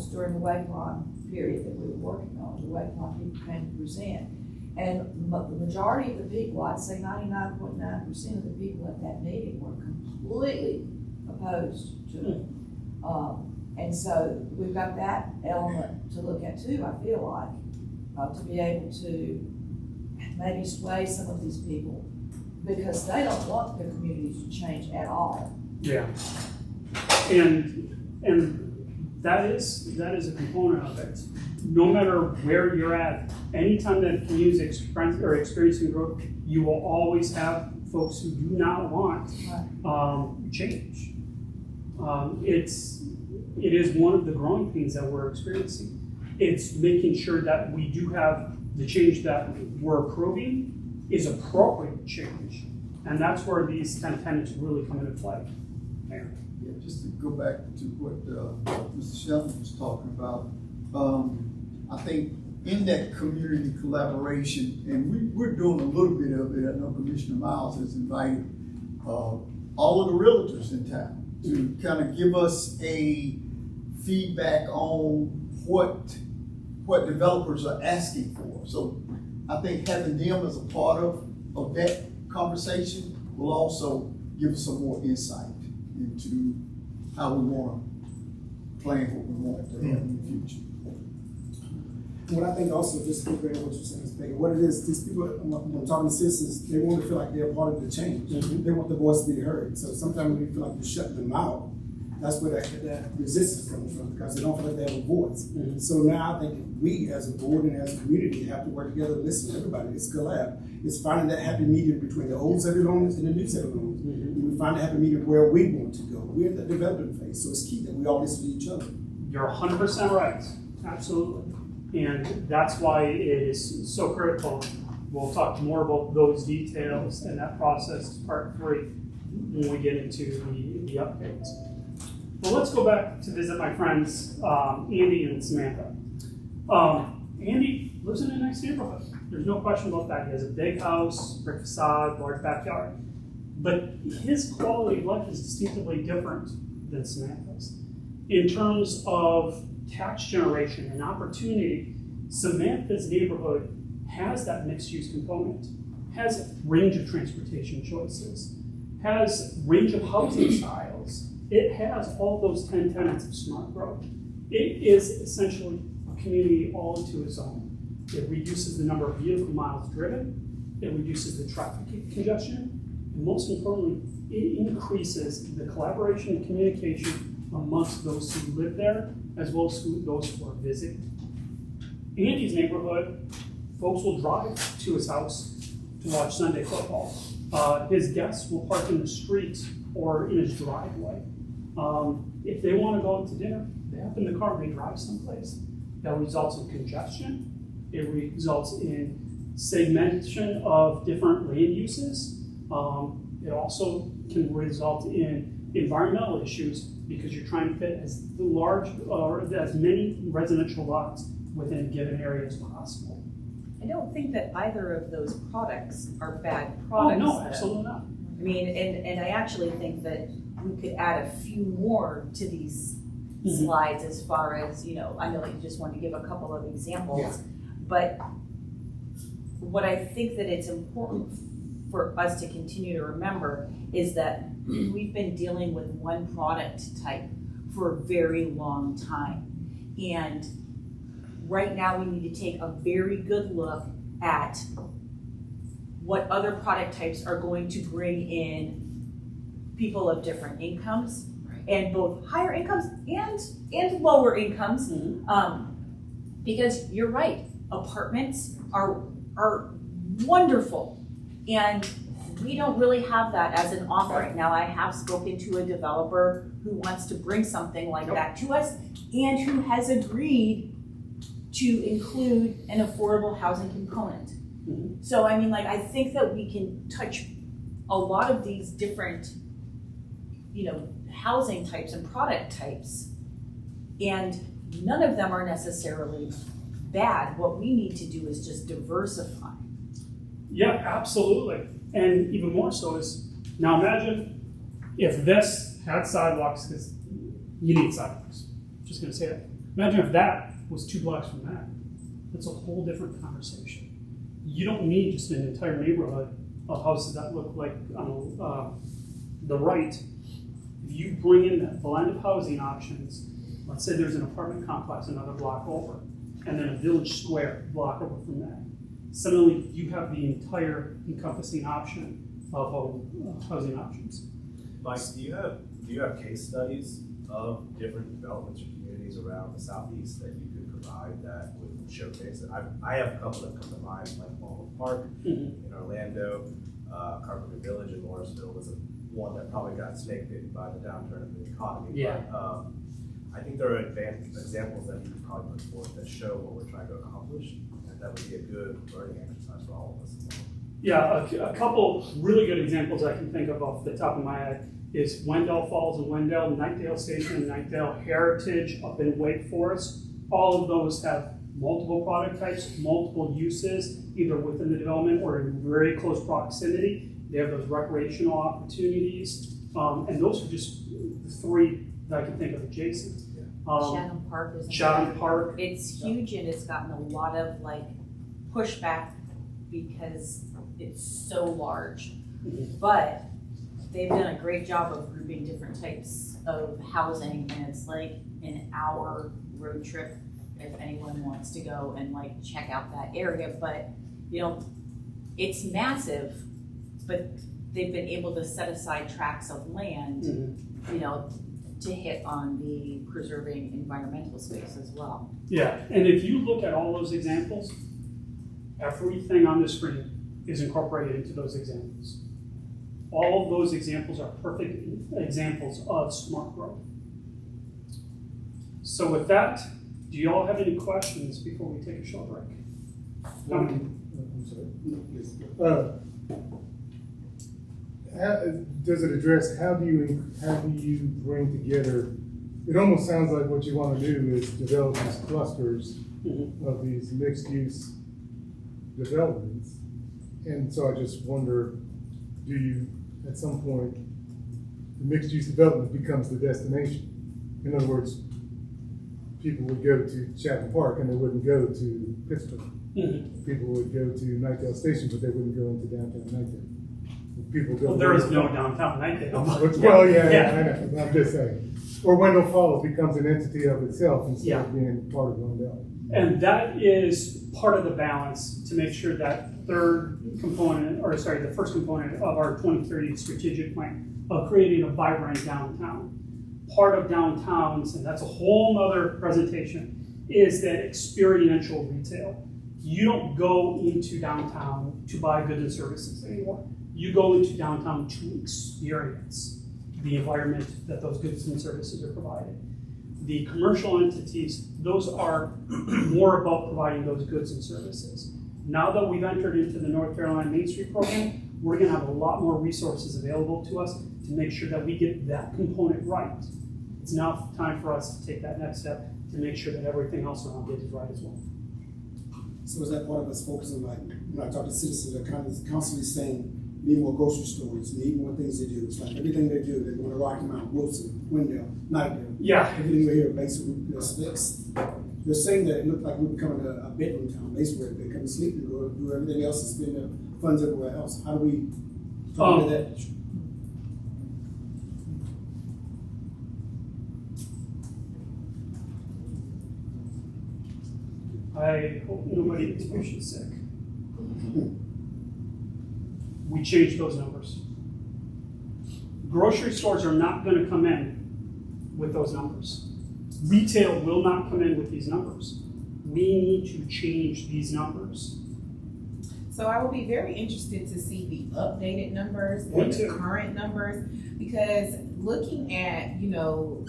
during the Waycon period that we were working on. The Waycon people came to present. And the majority of the people, I'd say 99.9% of the people at that meeting were completely opposed to it. And so we've got that element to look at too, I feel like, to be able to maybe sway some of these people because they don't want their communities to change at all. Yeah. And that is a component of it. No matter where you're at, anytime that a community is experiencing growth, you will always have folks who do not want change. It is one of the growing pains that we're experiencing. It's making sure that we do have the change that we're approving is appropriate change. And that's where these 10 tenets really come into play. Yeah, just to go back to what Mr. Sheldon was talking about, I think in that community collaboration, and we're doing a little bit of it. I know Commissioner Miles has invited all of the realtors in town to kind of give us a feedback on what developers are asking for. So I think having them as a part of that conversation will also give us some more insight into how we want to plan what we want to have in the future. What I think also, just to agree what you're saying, is what it is, these people, when talking to citizens, they want to feel like they're part of the change. They want the voice to be heard. So sometimes when you feel like you're shutting them out, that's where that resistance comes from, because they don't feel like they have a voice. So now I think we as a board and as a community have to work together and listen to everybody. It's collab. It's finding that happy medium between the old Zebulons and the new Zebulons. And we find a happy medium where we want to go. We're in the development phase, so it's key that we all listen to each other. You're 100% right. Absolutely. And that's why it is so critical. We'll talk more about those details and that process, part 3, when we get into the updates. But let's go back to visit my friends, Andy and Samantha. Andy lives in a nice neighborhood. There's no question about that. He has a big house, brick facade, large backyard. But his quality of life is distinctively different than Samantha's. In terms of tax generation and opportunity, Samantha's neighborhood has that mixed-use component, has range of transportation choices, has range of housing styles. It has all those 10 tenets of smart growth. It is essentially a community all into its own. It reduces the number of vehicle miles driven, it reduces the traffic congestion, and most importantly, it increases the collaboration and communication amongst those who live there, as well as those who are visiting. Andy's neighborhood, folks will drive to his house to watch Sunday football. His guests will park in the street or in his driveway. If they want to go out to dinner, they hop in the car and they drive someplace. That results in congestion. It results in segmentation of different land uses. It also can result in environmental issues because you're trying to fit as large or as many residential lots within a given area as possible. I don't think that either of those products are bad products. Oh, no, absolutely not. I mean, and I actually think that we could add a few more to these slides as far as, I know that you just wanted to give a couple of examples, but what I think that it's important for us to continue to remember is that we've been dealing with one product type for a very long time. And right now we need to take a very good look at what other product types are going to bring in people of different incomes, and both higher incomes and lower incomes. Because you're right, apartments are wonderful, and we don't really have that as an offering. Now, I have spoken to a developer who wants to bring something like that to us and who has agreed to include an affordable housing component. So I mean, like, I think that we can touch a lot of these different, housing types and product types, and none of them are necessarily bad. What we need to do is just diversify. Yeah, absolutely. And even more so is, now imagine if this had sidewalks, because you need sidewalks. Just gonna say that. Imagine if that was 2 blocks from that. That's a whole different conversation. You don't need just an entire neighborhood of houses that look like on the right. If you bring in that blend of housing options, let's say there's an apartment complex another block over, and then a village square block over from that. Suddenly, you have the entire encompassing option of housing options. Mike, do you have case studies of different developments or communities around the southeast that you could provide that would showcase it? I have a couple that come to mind, like Walnut Park in Orlando, Carpenter Village in Morrisville was one that probably got snake bitten by the downturn of the economy. Yeah. But, I think there are examples that you could probably put forth that show what we're trying to accomplish, and that would be a good learning exercise for all of us. Yeah, a couple really good examples I can think of off the top of my head is Wendell Falls and Wendell, Nightdale Station and Nightdale Heritage up in Wake Forest. All of those have multiple product types, multiple uses, either within the development or in very close proximity. They have those recreational opportunities, and those are just the 3 that I can think of adjacent. Chatham Park is Chatham Park. It's huge, and it's gotten a lot of pushback because it's so large. But they've done a great job of grouping different types of housing, and it's like an hour road trip if anyone wants to go and check out that area. But it's massive, but they've been able to set aside tracts of land, to hit on the preserving environmental space as well. Yeah, and if you look at all those examples, everything on the screen is incorporated into those examples. All of those examples are perfect examples of smart growth. So with that, do you all have any questions before we take a short break? I'm sorry. No, please. Does it address how do you bring together? It almost sounds like what you want to do is develop these clusters of these mixed-use developments, and so I just wonder, do you at some point the mixed-use development becomes the destination? In other words, people would go to Chatham Park and they wouldn't go to Pittsburgh. People would go to Nightdale Station, but they wouldn't go into downtown Nightdale. People go. Well, there is no downtown Nightdale. Well, yeah, I know. I'm just saying. Or Wendell Falls becomes an entity of itself instead of being part of Wendell. And that is part of the balance to make sure that the first component of our 2030 strategic plan of creating a vibrant downtown. Part of downtowns, and that's a whole other presentation, is that experiential retail. You don't go into downtown to buy goods and services anymore. You go into downtown to experience the environment that those goods and services are provided. The commercial entities, those are more about providing those goods and services. Now that we've entered into the North Carolina Main Street program, we're gonna have a lot more resources available to us to make sure that we get that component right. It's now time for us to take that next step to make sure that everything else around it is right as well. So is that part of us focusing, when I talk to citizens, they're kind of constantly saying, need more grocery stores, need more things to do. It's like everything they do, they want to Rocky Mount, Wilson, Wendell, Nightdale. Yeah. Everything we hear, basically, they're saying that it looked like we're becoming a bedroom town, basically, they come to sleep and go do everything else and spend their funds everywhere else. How do we talk to that? I hope nobody gets motion sick. We changed those numbers. Grocery stores are not going to come in with those numbers. Retail will not come in with these numbers. We need to change these numbers. So I will be very interested to see the updated numbers Me and the too. current numbers, because looking at, you know,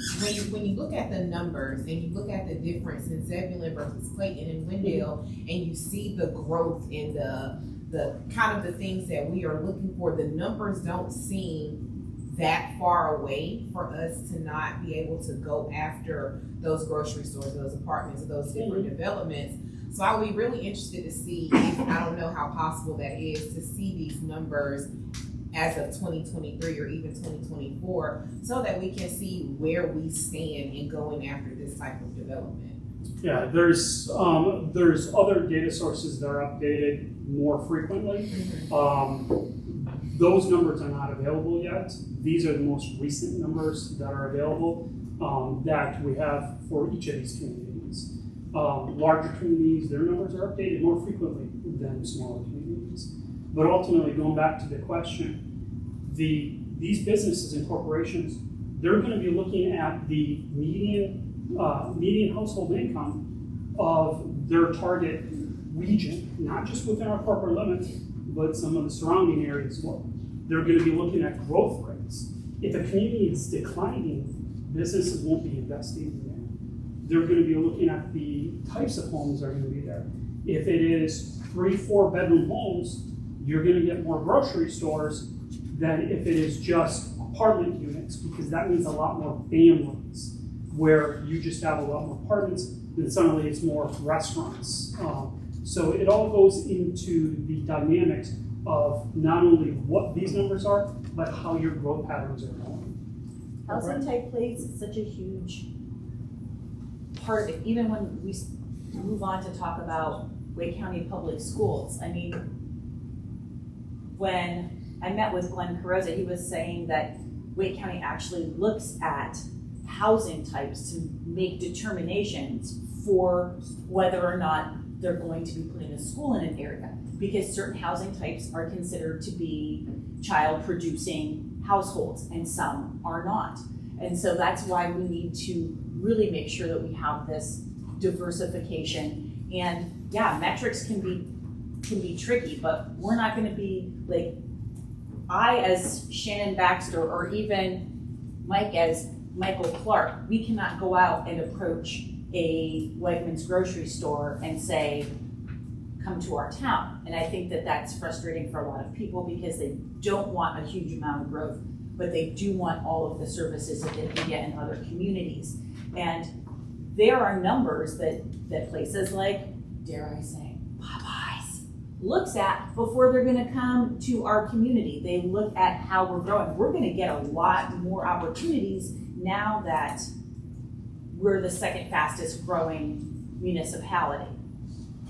when you look at the numbers and you look at the difference in Zebulon versus Clayton and Wendell, and you see the growth in the kind of the things that we are looking for, the numbers don't seem that far away for us to not be able to go after those grocery stores, those apartments, those different developments. So I would be really interested to see if, I don't know how possible that is, to see these numbers as of 2023 or even 2024, so that we can see where we stand in going after this type of development. Yeah, there's other data sources that are updated more frequently. Those numbers are not available yet. These are the most recent numbers that are available that we have for each of these communities. Larger communities, their numbers are updated more frequently than smaller communities. But ultimately, going back to the question, these businesses and corporations, they're going to be looking at the median household income of their target region, not just within our corporate limits, but some of the surrounding areas as well. They're going to be looking at growth rates. If a community is declining, businesses won't be investing there. They're going to be looking at the types of homes that are going to be there. If it is 3-4 bedroom homes, you're going to get more grocery stores than if it is just apartment units, because that means a lot more families, where you just have a lot more apartments, then suddenly it's more restaurants. So it all goes into the dynamics of not only what these numbers are, but how your growth patterns are going. Housing type plays such a huge part of it, even when we move on to talk about Wake County Public Schools. I mean, when I met with Glenn Carrozza, he was saying that Wake County actually looks at housing types to make determinations for whether or not they're going to be putting a school in an area, because certain housing types are considered to be child producing households and some are not. And so that's why we need to really make sure that we have this diversification. And yeah, metrics can be tricky, but we're not going to be like, I as Shannon Baxter or even Mike as Michael Clark, we cannot go out and approach a Wegmans grocery store and say, come to our town. And I think that that's frustrating for a lot of people, because they don't want a huge amount of growth, but they do want all of the services that they can get in other communities. And there are numbers that places like, dare I say, Popeyes looks at before they're gonna come to our community. They look at how we're growing. We're gonna get a lot more opportunities now that we're the second fastest growing municipality.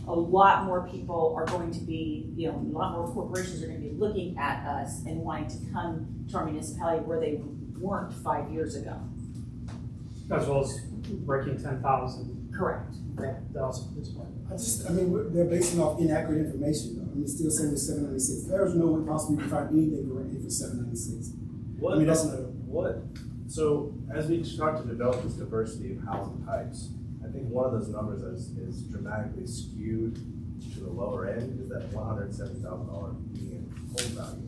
A lot more people are going to be, a lot more corporations are going to be looking at us and wanting to come to our municipality where they weren't 5 years ago. As well as breaking 10,000. Correct. That also plays part. They're basing off inaccurate information though. I mean, still saying it's 796. There's no way possibly you can find anything correctly for 796. That's not So as we start to develop this diversity of housing types, I think one of those numbers is dramatically skewed to the lower end is that $170,000 median home value.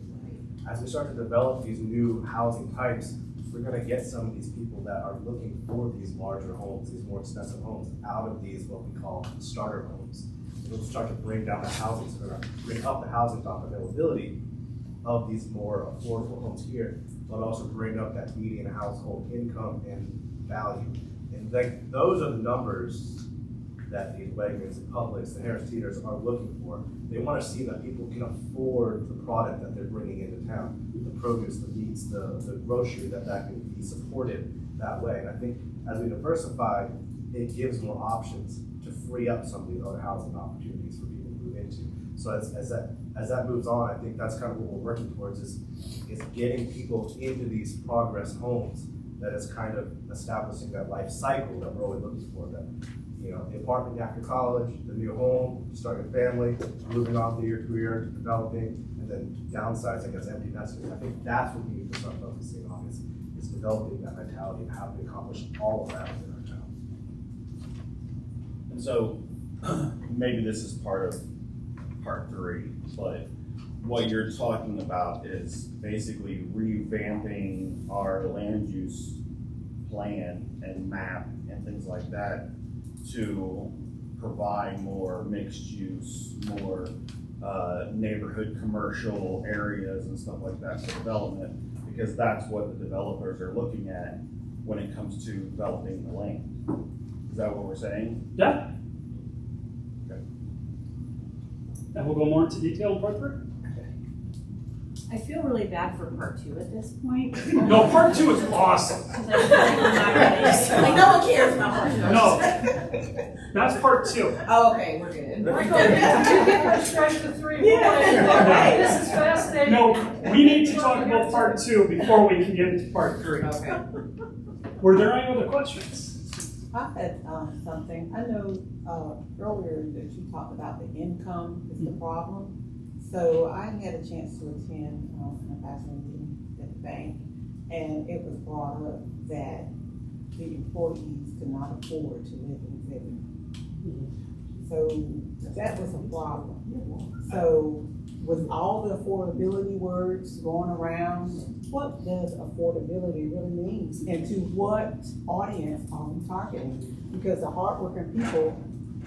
As we start to develop these new housing types, we're going to get some of these people that are looking for these larger homes, these more expensive homes, out of these what we call starter homes. It'll start to bring down the housing, so we're going to bring up the housing stock availability of these more affordable homes here, but also bring up that median household income and value. And those are the numbers that these Wegmans and Publix, the Harris Teeters are looking for. They want to see that people can afford the product that they're bringing into town, the produce, the meats, the grocery, that can be supported that way. And I think as we diversify, it gives more options to free up some of these other housing opportunities for people to move into. So as that moves on, I think that's kind of what we're working towards is getting people into these progress homes that is kind of establishing that life cycle that we're always looking for. That, the apartment after college, the new home, starting a family, moving on through your career, developing, and then downsizing as empty nesters. I think that's what we need to start focusing on is developing that mentality of how to accomplish all of that within our town. And so maybe this is part of part 3, but what you're talking about is basically revamping our land use plan and map and things like that to provide more mixed use, more neighborhood commercial areas and stuff like that for development, because that's what the developers are looking at when it comes to developing the land. Is that what we're saying? Yeah. Okay. And we'll go more into detail in part 3. I feel really bad for part 2 at this point. No, part 2 is awesome. Because I feel like we're not really- Like, no one cares about part 2. No, that's part 2. Oh, okay, we're good. We're going to get her straight to 3. Yeah. This is fascinating. No, we need to talk about part 2 before we can get into part 3. Okay. Were there any other questions? I had something. I know earlier that you talked about the income is the problem. So I had a chance to attend an advisory meeting at the bank, and it was brought up that the employees could not afford to live in Zebulon. So that was a problem. So with all the affordability words going around, what does affordability really mean? And to what audience are we targeting? Because the hardworking people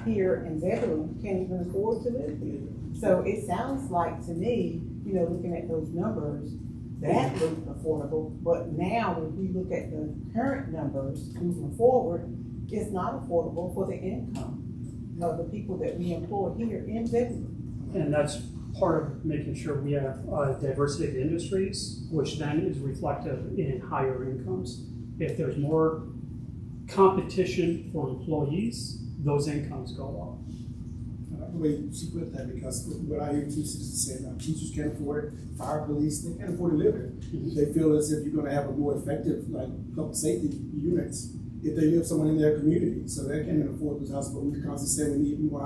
here in Zebulon can't even afford to live here. So it sounds like to me, you know, looking at those numbers, that looked affordable. But now if we look at the current numbers moving forward, it's not affordable for the income of the people that we employ here in Zebulon. And that's part of making sure we have diversity of industries, which then is reflective in higher incomes. If there's more competition for employees, those incomes go up. The way she put that, because what I hear two citizens saying, teachers can't afford it, fire police, they can't afford to live here. They feel as if you're gonna have a more effective, like, public safety units if they live someone in their community. So they can't even afford those houses, but we constantly say we need more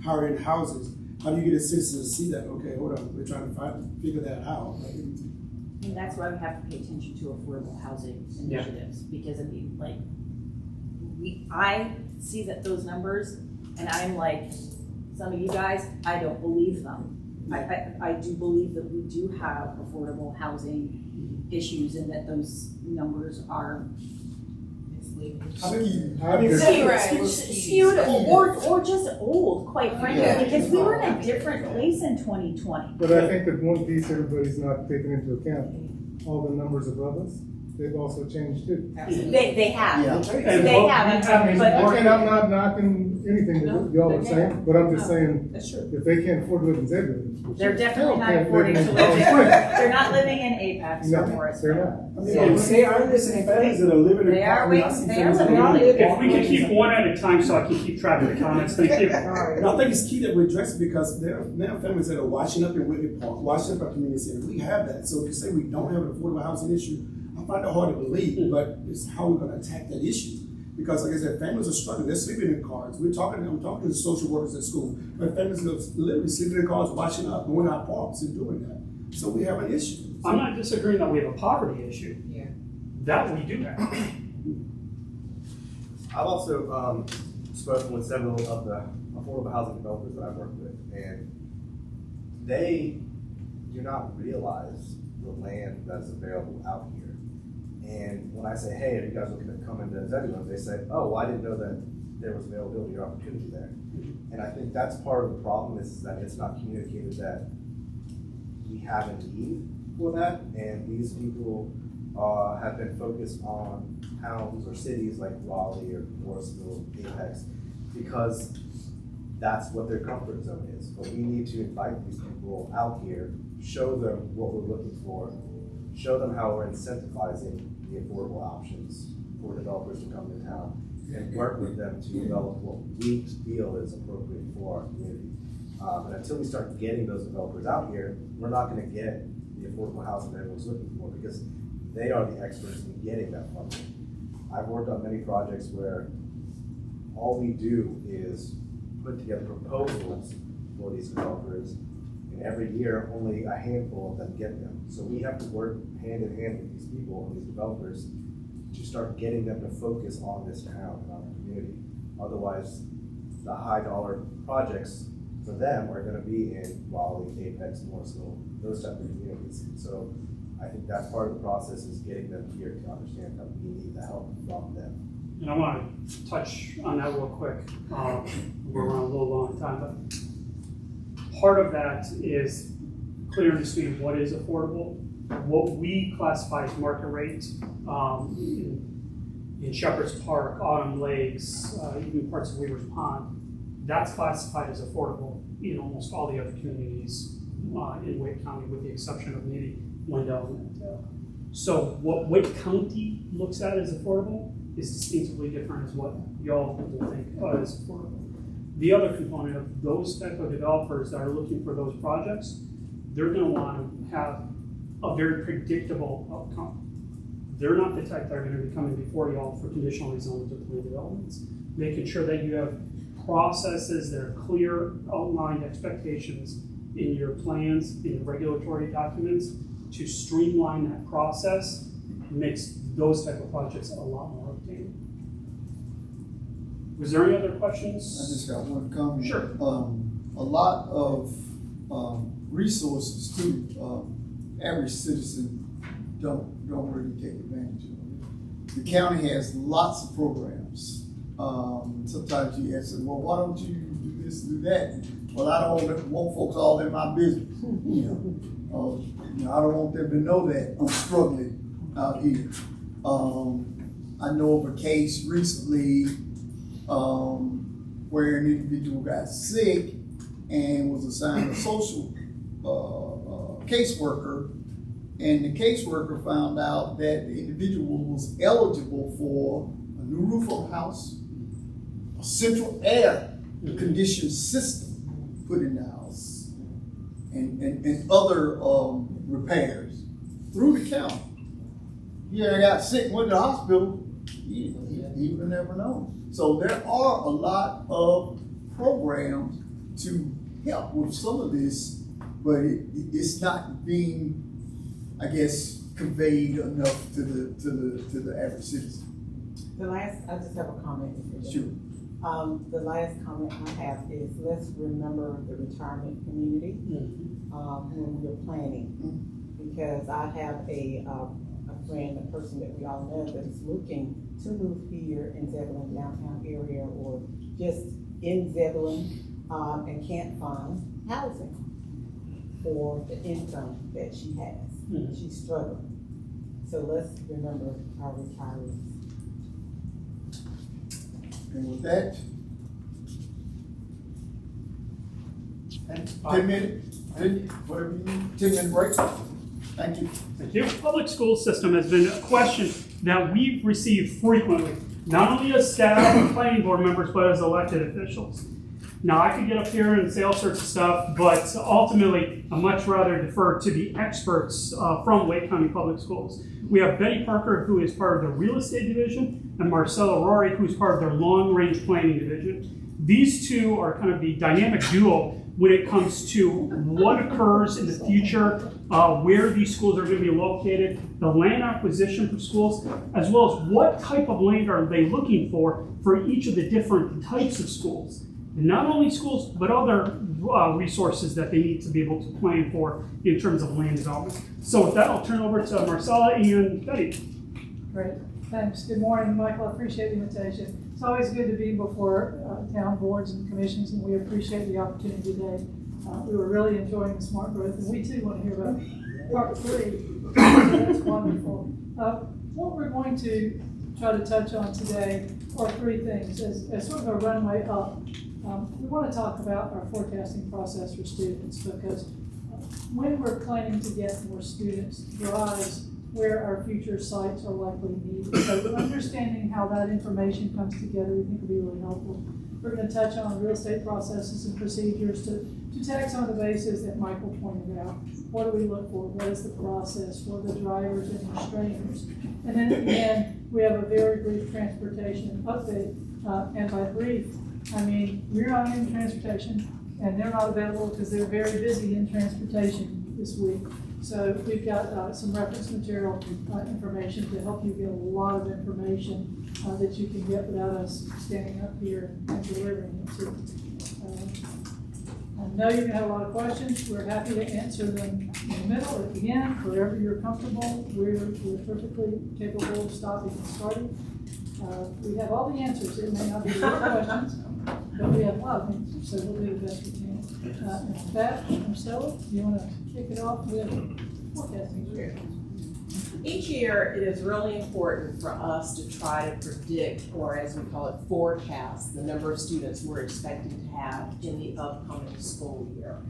higher end houses. How do you get a citizen to see that? Okay, hold on, we're trying to figure that out. Like, And that's why we have to pay attention to affordable housing initiatives, because I mean, like, I see that those numbers, and I'm like, some of you guys, I don't believe them. I do believe that we do have affordable housing issues and that those numbers are skewed or just old, quite frankly, because we were in a different place in 2020. But I think that one piece everybody's not taking into account, all the numbers above us, they've also changed too. They have. Yeah. They have, but And I'm not knocking anything that y'all are saying, but I'm just saying, That's true. if they can't afford to live in Zebulon. they're definitely not can't affording to in live Palm there. Springs. They're not living in Apex or No, Morris. they're not. I mean, they are listening families that are living in. They are apartments. I waiting- see they families are that living live in If we could keep one at a time so I can keep track of the comments, thank you. And I think it's key that we address it, because there are now families that are washing up in Whitney Park, washing up our community center. We have that. So to say we don't have an affordable housing issue, I find it hard to believe, but it's how we're gonna attack that issue. Because like I said, families are struggling. They're sleeping in cars. I'm talking to the social workers at school, but families are literally sleeping in cars, washing up, going out parks and doing that. So we have an issue. I'm not disagreeing that we have a poverty issue. Yeah. That we do have. I've also spoken with several of the affordable housing developers that I've worked with, and they do not realize the land that's available out here. And when I say, hey, are you guys looking to come into Zebulon? They say, oh, well, I didn't know that there was availability or opportunity there. And I think that's part of the problem, is that it's not communicated that we have a need for that. And these people have been focused on towns or cities like Raleigh or Morrisville, Apex, because that's what their comfort zone is. But we need to invite these people out here, show them what we're looking for, show them how we're incentivizing the affordable options for developers to come to town, and work with them to develop what we feel is appropriate for our community. But until we start getting those developers out here, we're not going to get the affordable housing that everyone's looking for, because they are the experts in getting that funding. I've worked on many projects where all we do is put together proposals for these developers, and every year only a handful of them get them. So we have to work hand in hand with these people and these developers to start getting them to focus on this town and on the community. Otherwise, the high dollar projects for them are gonna be in Wally, Apex, Morrisville, those type of communities. So I think that's part of the process, is getting them here to understand that we need the help from them. And I want to touch on that real quick. We're running a little long on time, but part of that is clear understanding what is affordable. What we classify as market rate in Shepherd's Park, Autumn Lakes, even parts of Weaver's Pond, that's classified as affordable in almost all the other communities in Wake County, with the exception of maybe Wendell and Mandel. So what Wake County looks at as affordable is distinctly different as what y'all will think is affordable. The other component of those type of developers that are looking for those projects, they're going to want to have a very predictable outcome. They're not the type that are going to be coming before y'all for conditional rezones or plan developments. Making sure that you have processes that are clear, outlined expectations in your plans, in your regulatory documents, to streamline that process makes those type of projects a lot more obtainable. Was there any other questions? I just got one comment. Sure. A lot of resources too, average citizen don't really take advantage of it. The county has lots of programs. Sometimes you ask them, well, why don't you do this, do that? Well, I don't want folks all in my business. I don't want them to know that I'm struggling out here. I know of a case recently where an individual got sick and was assigned a social caseworker, and the caseworker found out that the individual was eligible for a new roof on the house, a central air conditioning system put in the house, and other repairs through the county. He got sick, went to the hospital, he would have never known. So there are a lot of programs to help with some of this, but it's not being, I guess, conveyed enough to the average citizen. I just have a comment. Sure. The last comment I have is, let's remember the retirement community when we're planning. Because I have a friend, a person that we all know, that is looking to move here in Zebulon downtown area, or just in Zebulon, and can't find housing for the income that she has. She's struggling. So let's remember our retirees. And with that, 10 minutes, whatever you need, 10-minute break. Thank you. Thank you. Public school system has been a question that we've received frequently, not only as staff and planning board members, but as elected officials. Now, I could get up here and say all sorts of stuff, but ultimately, I'd much rather defer to the experts from Wake County Public Schools. We have Betty Parker, who is part of the real estate division, and Marcella Rory, who's part of their long-range planning division. These two are kind of the dynamic duo when it comes to what occurs in the future, where these schools are going to be located, the land acquisition for schools, as well as what type of land are they looking for each of the different types of schools. And not only schools, but other resources that they need to be able to plan for in terms of land development. So with that, I'll turn over to Marcella and Betty. Great, thanks. Good morning, Michael. I appreciate the invitation. It's always good to be before town boards and commissions, and we appreciate the opportunity today. We were really enjoying the smart growth, and we too want to hear about part 3. So that's wonderful. What we're going to try to touch on today are 3 things. As sort of a runway up, we want to talk about our forecasting process for students, because when we're planning to get more students drives where our future sites are likely needed. So understanding how that information comes together, we think will be really helpful. We're going to touch on real estate processes and procedures to tag some of the bases that Michael pointed out. What do we look for? What is the process? What are the drivers and restrainers? And then at the end, we have a very brief transportation update. And by brief, I mean we're not in transportation, and they're not available because they're very busy in transportation this week. So we've got some reference material information to help you get a lot of information that you can get without us standing up here and delivering it to you. know you're gonna have a lot of questions. We're happy to answer them in the middle, at the end, wherever you're comfortable. We're perfectly capable of stopping and starting. We have all the answers. It may not be the right questions, but we have a lot of answers, so we'll do the best we can. And Pat, Marcella, do you want to kick it off with forecasting? Each year, it is really important for us to try to predict, or as we call it, forecast, the number of students we're expecting to have in the upcoming school year.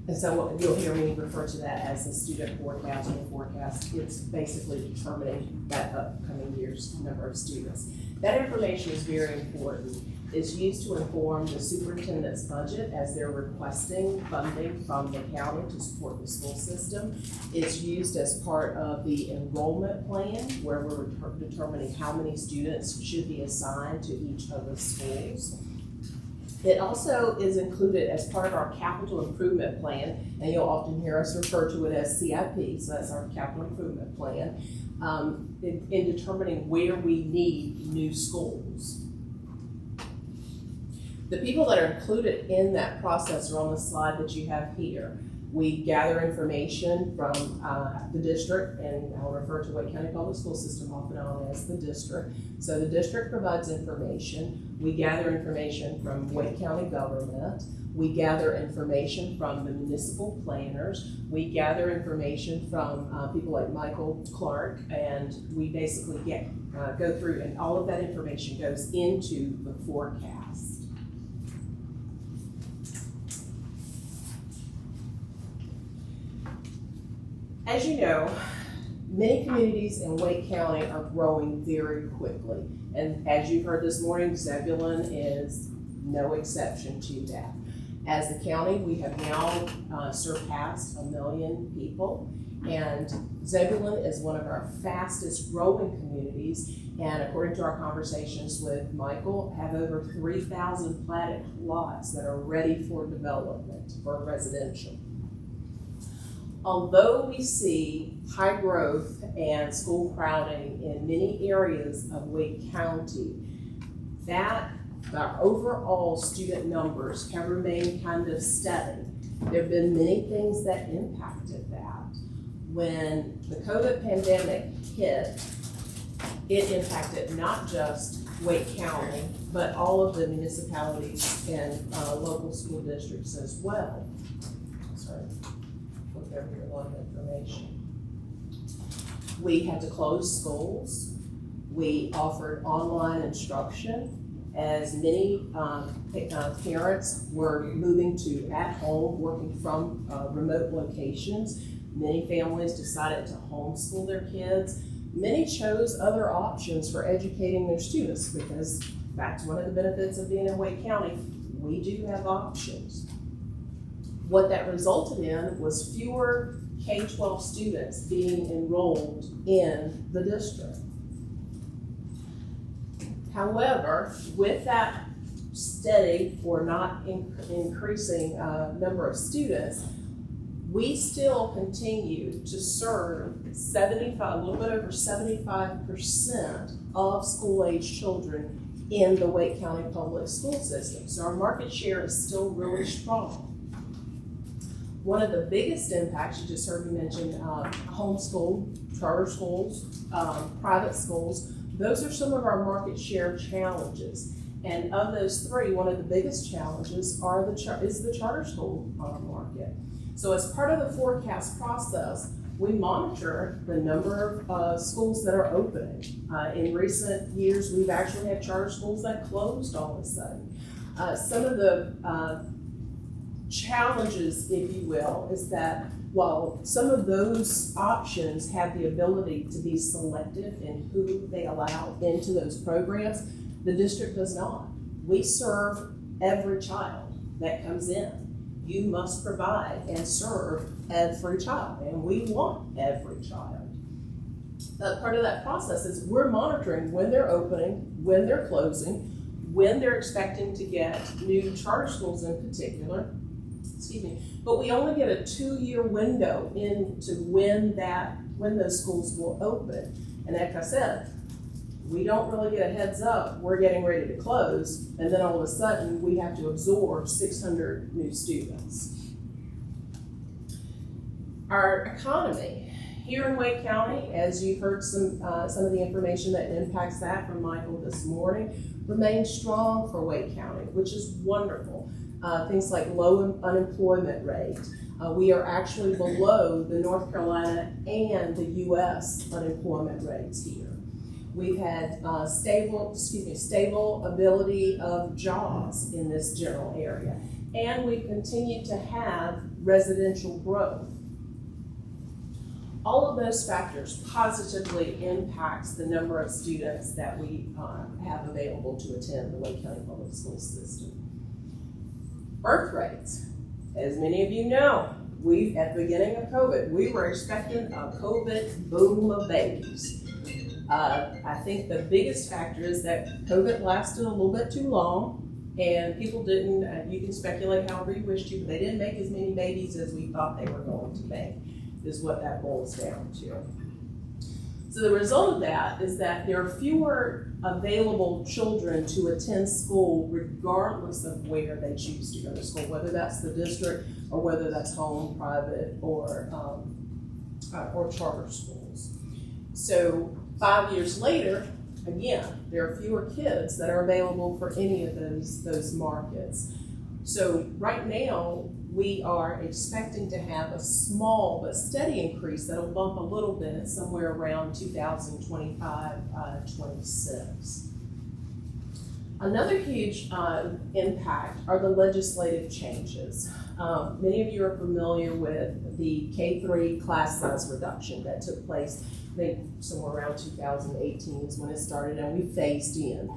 And so what you'll hear me refer to that as the student forecast or forecast. It's basically determining that upcoming year's number of students. That information is very important. It's used to inform the superintendent's budget as they're requesting funding from the county to support the school system. It's used as part of the enrollment plan where we're determining how many students should be assigned to each of the schools. It also is included as part of our capital improvement plan, and you'll often hear us refer to it as CIP, so that's our capital improvement plan, in determining where we need new schools. The people that are included in that process are on the slide that you have here. We gather information from the district, and I'll refer to Wake County Public School System off and on as the district. So the district provides information. We gather information from Wake County government. We gather information from the municipal planners. We gather information from people like Michael Clark, and we basically go through, and all of that information goes into the forecast. As you know, many communities in Wake County are growing very quickly. And as you've heard this morning, Zebulon is no exception to that. As the county, we have now surpassed 1 million people. And Zebulon is one of our fastest growing communities. And according to our conversations with Michael, have over 3,000 platted lots that are ready for development for residential. Although we see high growth and school crowding in many areas of Wake County, that our overall student numbers have remained kind of steady. There have been many things that impacted that. When the COVID pandemic hit, it impacted not just Wake County, but all of the municipalities and local school districts as well. Sorry. Here a lot of information. We had to close schools. We offered online instruction as many parents were moving to at home, working from remote locations. Many families decided to homeschool their kids. Many chose other options for educating their students because that's one of the benefits of being in Wake County. We do have options. What that resulted in was fewer K-12 students being enrolled in the district. However, with that steady or not increasing number of students, we still continue to serve a little bit over 75% of school-age children in the Wake County Public School System. So our market share is still really strong. One of the biggest impacts, you just heard me mention homeschool, charter schools, private schools. Those are some of our market share challenges. And of those three, one of the biggest challenges is the charter school market. So as part of the forecast process, we monitor the number of schools that are opening. In recent years, we've actually had charter schools that closed all of a sudden. Some of the challenges, if you will, is that while some of those options have the ability to be selective in who they allow into those programs, the district does not. We serve every child that comes in. You must provide and serve every child, and we want every child. Part of that process is we're monitoring when they're opening, when they're closing, when they're expecting to get new charter schools in particular. Excuse me, but we only get a 2-year window into when those schools will open. And like I said, we don't really get a heads up, we're getting ready to close, and then all of a sudden, we have to absorb 600 new students. Our economy here in Wake County, as you've heard some of the information that impacts that from Michael this morning, remains strong for Wake County, which is wonderful. Things like low unemployment rate. We are actually below the North Carolina and the U.S. unemployment rates here. We've had stable ability of jobs in this general area, and we continue to have residential growth. All of those factors positively impacts the number of students that we have available to attend the Wake County Public School System. Birth rates, as many of you know, at the beginning of COVID, we were expecting a COVID boom of babies. I think the biggest factor is that COVID lasted a little bit too long, and people didn't, you can speculate however you wish to, but they didn't make as many babies as we thought they were going to make, is what that boils down to. So the result of that is that there are fewer available children to attend school regardless of where they choose to go to school, whether that's the district or whether that's home, private, or charter schools. So 5 years later, again, there are fewer kids that are available for any of those markets. So right now, we are expecting to have a small but steady increase that'll bump a little bit somewhere around 2025-26. Another huge impact are the legislative changes. Many of you are familiar with the K-3 class size reduction that took place, I think somewhere around 2018 is when it started, and we phased in.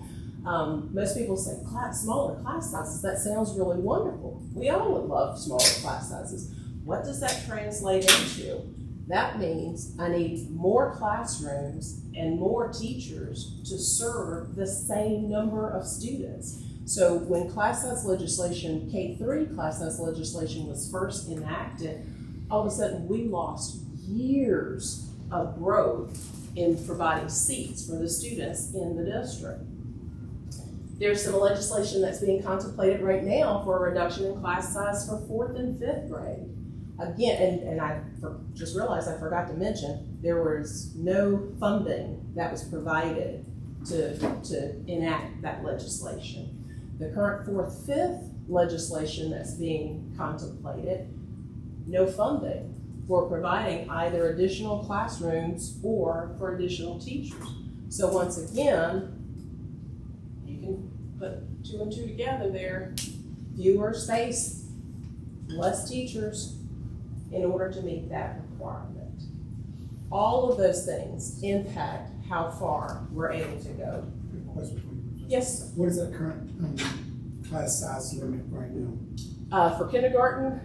Most people say, smaller class sizes, that sounds really wonderful. We all would love smaller class sizes. What does that translate into? That means I need more classrooms and more teachers to serve the same number of students. So when class size legislation, K-3 class size legislation was first enacted, all of a sudden we lost years of growth in providing seats for the students in the district. There's some legislation that's being contemplated right now for a reduction in class size for 4th and 5th grade. Again, and I just realized I forgot to mention, there was no funding that was provided to enact that legislation. The current 4th, 5th legislation that's being contemplated, no funding for providing either additional classrooms or for additional teachers. So once again, you can put 2 and 2 together there, fewer space, less teachers in order to meet that requirement. All of those things impact how far we're able to go. Question for you. Yes. What is that current class size limit right now? For kindergarten,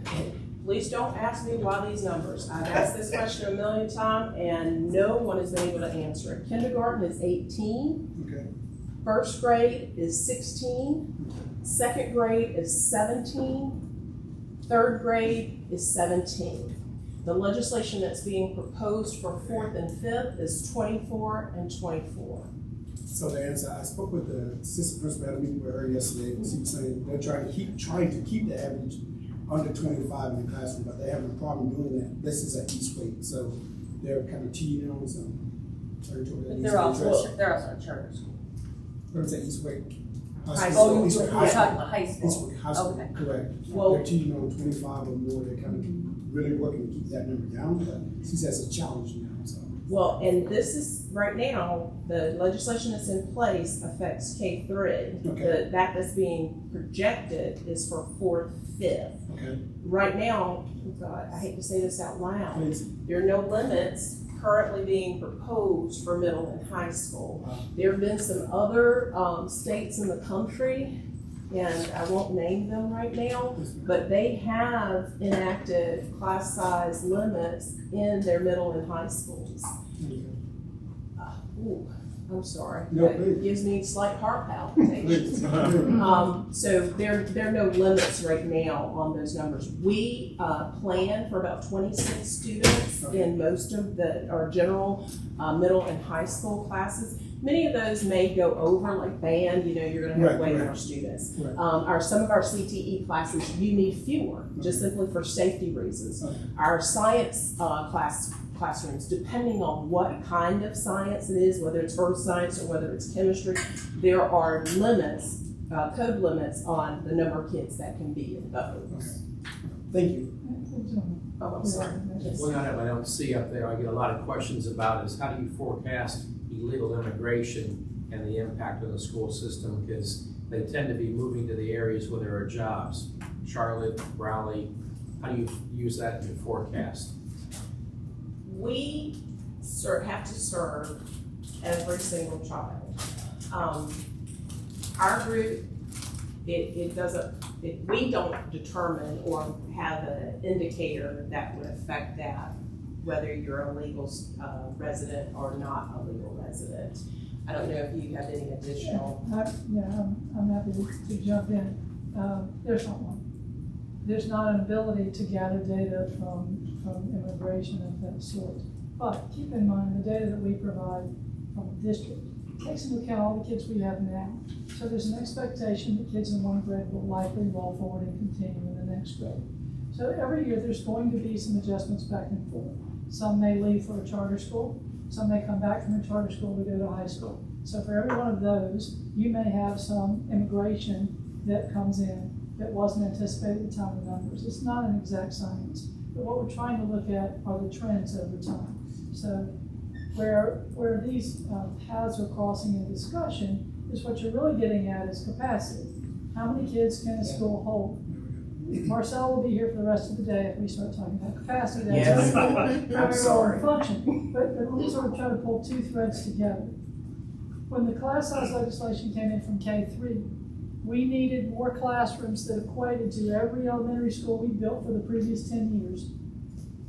please don't ask me why these numbers. I've asked this question a million times and no one has been able to answer it. Kindergarten is 18. Okay. First grade is 16. Second grade is 17. Third grade is 17. The legislation that's being proposed for 4th and 5th is 24 and 24. So the answer, I spoke with the assistant principal at a meeting with her yesterday, and she was saying they're trying to keep the average under 25 in the classroom, but they're having a problem doing that. This is at East Wake, so they're kind of cheating on some territory. But they're also a charter school. What is that, East Wake? High school. East Wake You're High talking School. about high school. East Wake High School, Okay. correct. Well, they're cheating on 25 or more. They're kind of really working to keep that number down, but she says it's a challenge now. So. well, and this is, right now, the legislation that's in place affects K-3. Okay. That's being projected is for 4th, 5th. Okay. Right now, oh God, I hate to say this out loud, Please. there are no limits currently being proposed for middle and high school. There have been some other states in the country, and I won't name them right now, but they have enacted class size limits in their middle and high schools. I'm sorry. No, That please. gives me slight heart palpitations. So there are no limits right now on those numbers. We plan for about 26 students in most of our general middle and high school classes. Many of those may go over, like band, you're gonna have way more students. Right. Some of our CTE classes, you need fewer, just simply for safety reasons. Okay. Our science classrooms, depending on what kind of science it is, whether it's earth science or whether it's chemistry, there are limits, code limits on the number of kids that can be in those. Thank you. Oh, I'm sorry. One item I don't see up there, I get a lot of questions about is how do you forecast illegal immigration and the impact on the school system? Because they tend to be moving to the areas where there are jobs. Charlotte, Raleigh, how do you use that in your forecast? We have to serve every single child. Our group, we don't determine or have an indicator that would affect that, whether you're a legal resident or not a legal resident. I don't know if you have any additional. I'm happy to jump in. There's not one. There's not an ability to gather data from immigration of that sort. But keep in mind, the data that we provide from the district takes into account all the kids we have now. So there's an expectation that kids in one grade will likely roll forward and continue in the next grade. So every year there's going to be some adjustments back and forth. Some may leave for a charter school. Some may come back from a charter school to go to high school. So for every one of those, you may have some immigration that comes in that wasn't anticipated at the time of the numbers. It's not an exact science, but what we're trying to look at are the trends over time. So where these paths are crossing in discussion is what you're really getting at is capacity. How many kids can a school hold? Marcel will be here for the rest of the day if we start talking about capacity. That's I'm sorry. Function. But we sort of try to pull two threads together. When the class size legislation came in from K-3, we needed more classrooms that equated to every elementary school we built for the previous 10 years,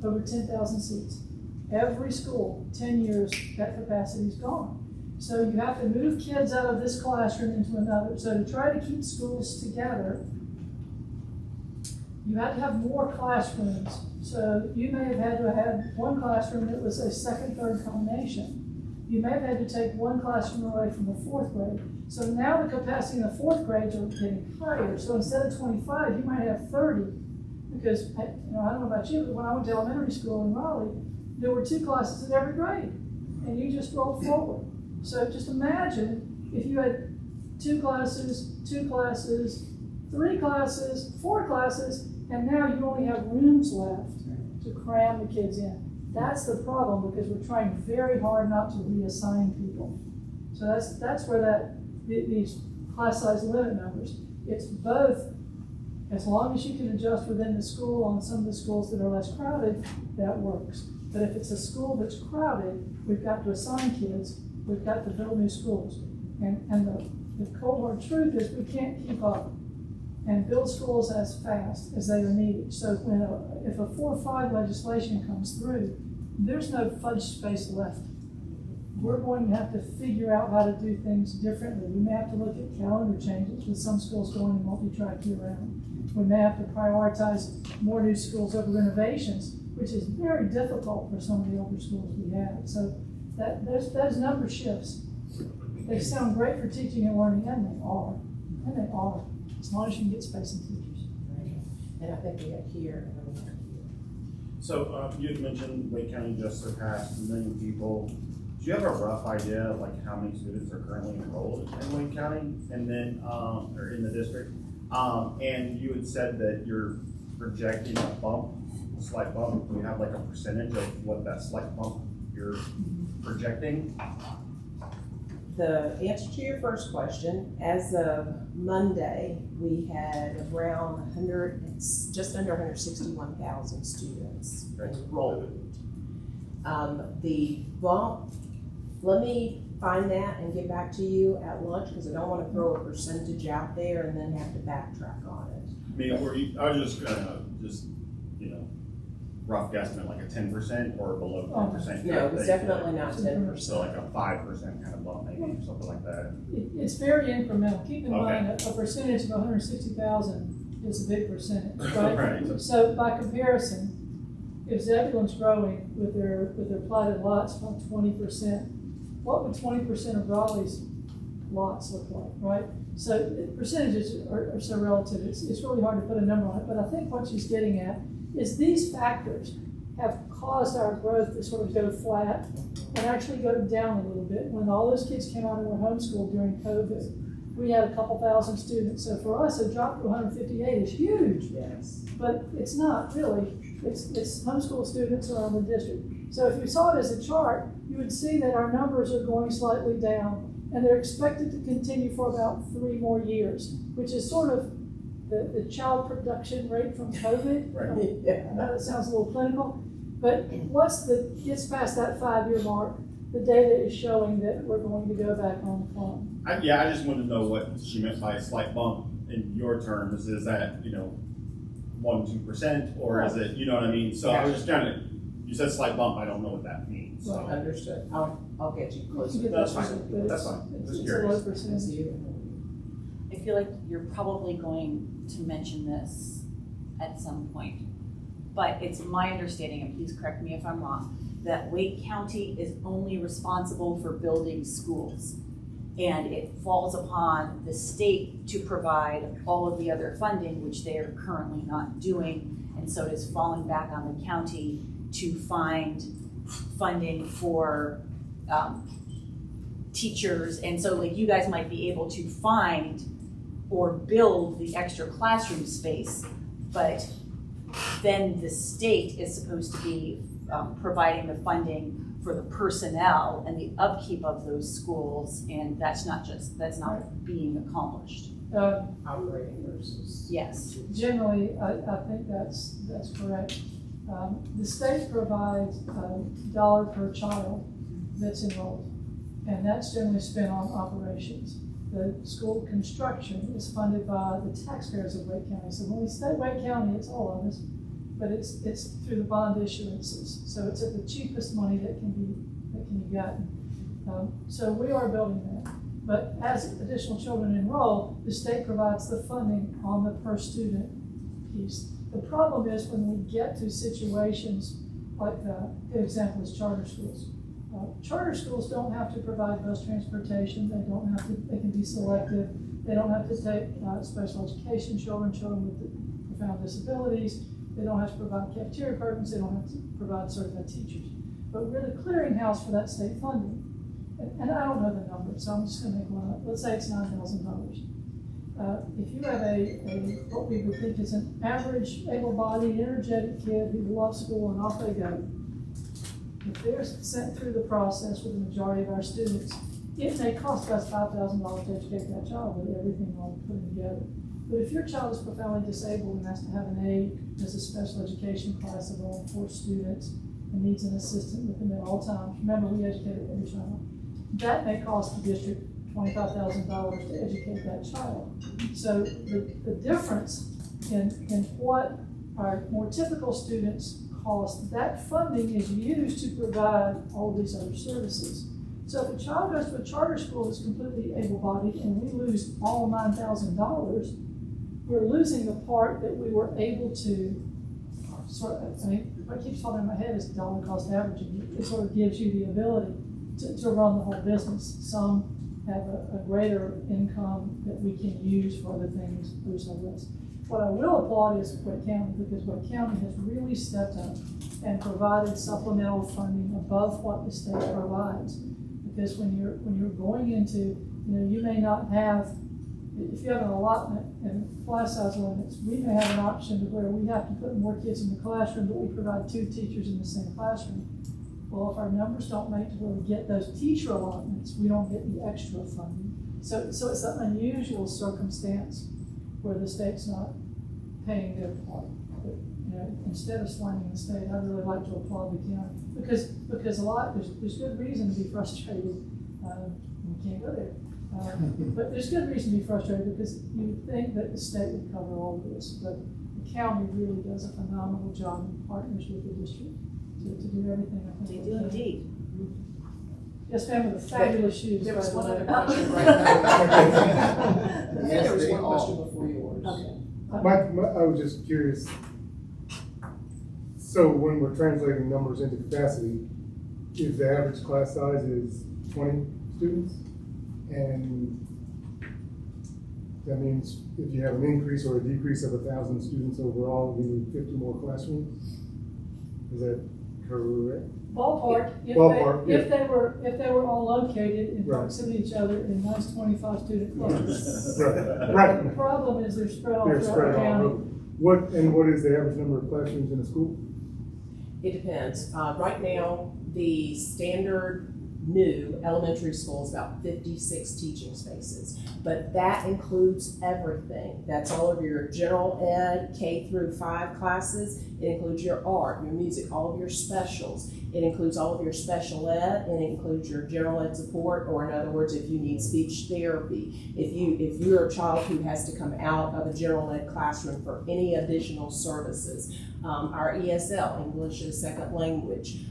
over 10,000 seats. Every school, 10 years, that capacity's gone. So you have to move kids out of this classroom into another. So to try to keep schools together, you had to have more classrooms. So you may have had to have one classroom that was a second, third combination. You may have had to take one classroom away from the fourth grade. So now the capacity in the fourth grades are getting higher. So instead of 25, you might have 30. Because, I don't know about you, but when I went to elementary school in Raleigh, there were 2 classes in every grade. And you just rolled forward. So just imagine if you had 2 classes, 3 classes, 4 classes, and now you only have rooms left to cram the kids in. That's the problem because we're trying very hard not to reassign people. So that's where these class size limit numbers, it's both, as long as you can adjust within the school on some of the schools that are less crowded, that works. But if it's a school that's crowded, we've got to assign kids, we've got to build new schools. And the cold hard truth is we can't keep up and build schools as fast as they are needed. So if a 4-5 legislation comes through, there's no fudge space left. We're going to have to figure out how to do things differently. We may have to look at calendar changes with some schools going multi-track year round. We may have to prioritize more new schools over renovations, which is very difficult for some of the older schools we have. So those number shifts, they sound great for teaching and learning, and they are, as long as you can get space and teachers. And I think we have here, and we have here. So you had mentioned Wake County just surpassed 1 million people. Do you have a rough idea of like how many students are currently enrolled in Wake County and then or in the district? And you had said that you're projecting a slight bump. Do you have like a percentage of what that slight bump you're projecting? The answer to your first question, as of Monday, we had around just under 161,000 students enrolled. The bump, let me find that and get back to you at lunch because I don't want to throw a percentage out there and then have to backtrack on it. I mean, I was just rough guesstimate, like a 10% or below 10%? No, it was definitely not 10%. So like a 5% kind of bump maybe, or something like that. It's very incremental. Keep in mind a percentage of 160,000 is a big percentage, right? Right. So by comparison, if Zebulon's growing with their platted lots by 20%, what would 20% of Raleigh's lots look like, right? So percentages are so relative, it's really hard to put a number on it, but I think what she's getting at is these factors have caused our growth to sort of go flat and actually go down a little bit. When all those kids came out and were homeschooled during COVID, we had a couple thousand students. So for us, a drop to 158 is huge. Yes. But it's not really. It's homeschool students around the district. So if you saw it as a chart, you would see that our numbers are going slightly down, and they're expected to continue for about 3 more years, which is sort of the child production rate from COVID. Right. I know it sounds a little clinical, but once it gets past that 5-year mark, the data is showing that we're going to go back on the plumb. I just wanted to know what she meant by a slight bump in your terms. Is that, 1-2%, or is it, you know what I mean? So I was just trying to, you said slight bump, I don't know what that means. So. Right. Understood. I'll get you closer. That's fine. That's fine. It's Just a curious. low percentage. I feel like you're probably going to mention this at some point, but it's my understanding, and please correct me if I'm wrong, that Wake County is only responsible for building schools. And it falls upon the state to provide all of the other funding, which they are currently not doing. And so it is falling back on the county to find funding for teachers. And so like you guys might be able to find or build the extra classroom space, but then the state is supposed to be providing the funding for the personnel and the upkeep of those schools, and that's not being accomplished. Operating versus. Yes. Generally, I think that's correct. The state provides $1 per child that's enrolled, and that's generally spent on operations. The school construction is funded by the taxpayers of Wake County. So when we say Wake County, it's all of us, but it's through the bond issuances. So it's at the cheapest money that can be gotten. So we are building that. But as additional children enroll, the state provides the funding on the per student piece. The problem is when we get to situations like a good example is charter schools. Charter schools don't have to provide bus transportation. They can be selective. They don't have to take special education children with profound disabilities. They don't have to provide cafeteria programs. They don't have to provide certified teachers. But we're the clearinghouse for that state funding. And I don't know the number, so I'm just going to make one up. Let's say it's $9,000. If you have what we would think is an average, able-bodied, energetic kid who loves school and off they go, if they're sent through the process with the majority of our students, it may cost us $5,000 to educate that child with everything all put together. But if your child is profoundly disabled and has to have an aide, there's a special education class of all 4 students and needs an assistant with them at all times. Remember, we educate every child. That may cost the district $25,000 to educate that child. So the difference in what our more typical students cost, that funding is used to provide all these other services. So if a child goes to a charter school that's completely able-bodied and we lose all $9,000, we're losing the part that we were able to what keeps falling in my head is dollar cost averaging. It sort of gives you the ability to run the whole business. Some have a greater income that we can use for other things, others have less. What I will applaud is Wake County, because Wake County has really stepped up and provided supplemental funding above what the state provides. Because when you're going into, you may not have, if you have an allotment and class size limits, we may have an option to where we have to put more kids in the classroom, but we provide 2 teachers in the same classroom. Well, if our numbers don't make to where we get those teacher allotments, we don't get the extra funding. So it's an unusual circumstance where the state's not paying their part. But, instead of slamming the state, I'd really like to applaud the county because there's good reason to be frustrated. We can't go there. But there's good reason to be frustrated because you would think that the state would cover all of this, but the county really does a phenomenal job in partners with the district to do everything. I think They do indeed. Yes, ma'am, with the fabulous shoes. There was by the one way. other question right now. There was they one question are. before yours. I was just curious. So when we're translating numbers into capacity, if the average class size is 20 students. And that means if you have an increase or a decrease of 1,000 students overall, you need 50 more classrooms. Is that correct? Ballpark, Ballpark, if they were all located in Right. proximity to each other in nice 25 student clusters. Right. The problem is they're spread all They're throughout spread the all county. over. What is the average number of classrooms in a school? It depends. Right now, the standard new elementary school is about 56 teaching spaces, but that includes everything. That's all of your general ed, K through 5 classes. It includes your art, your music, all of your specials. It includes all of your special ed, and it includes your general ed support, or in other words, if you need speech therapy, if you're a child who has to come out of a general ed classroom for any additional services, our ESL, English as Second Language.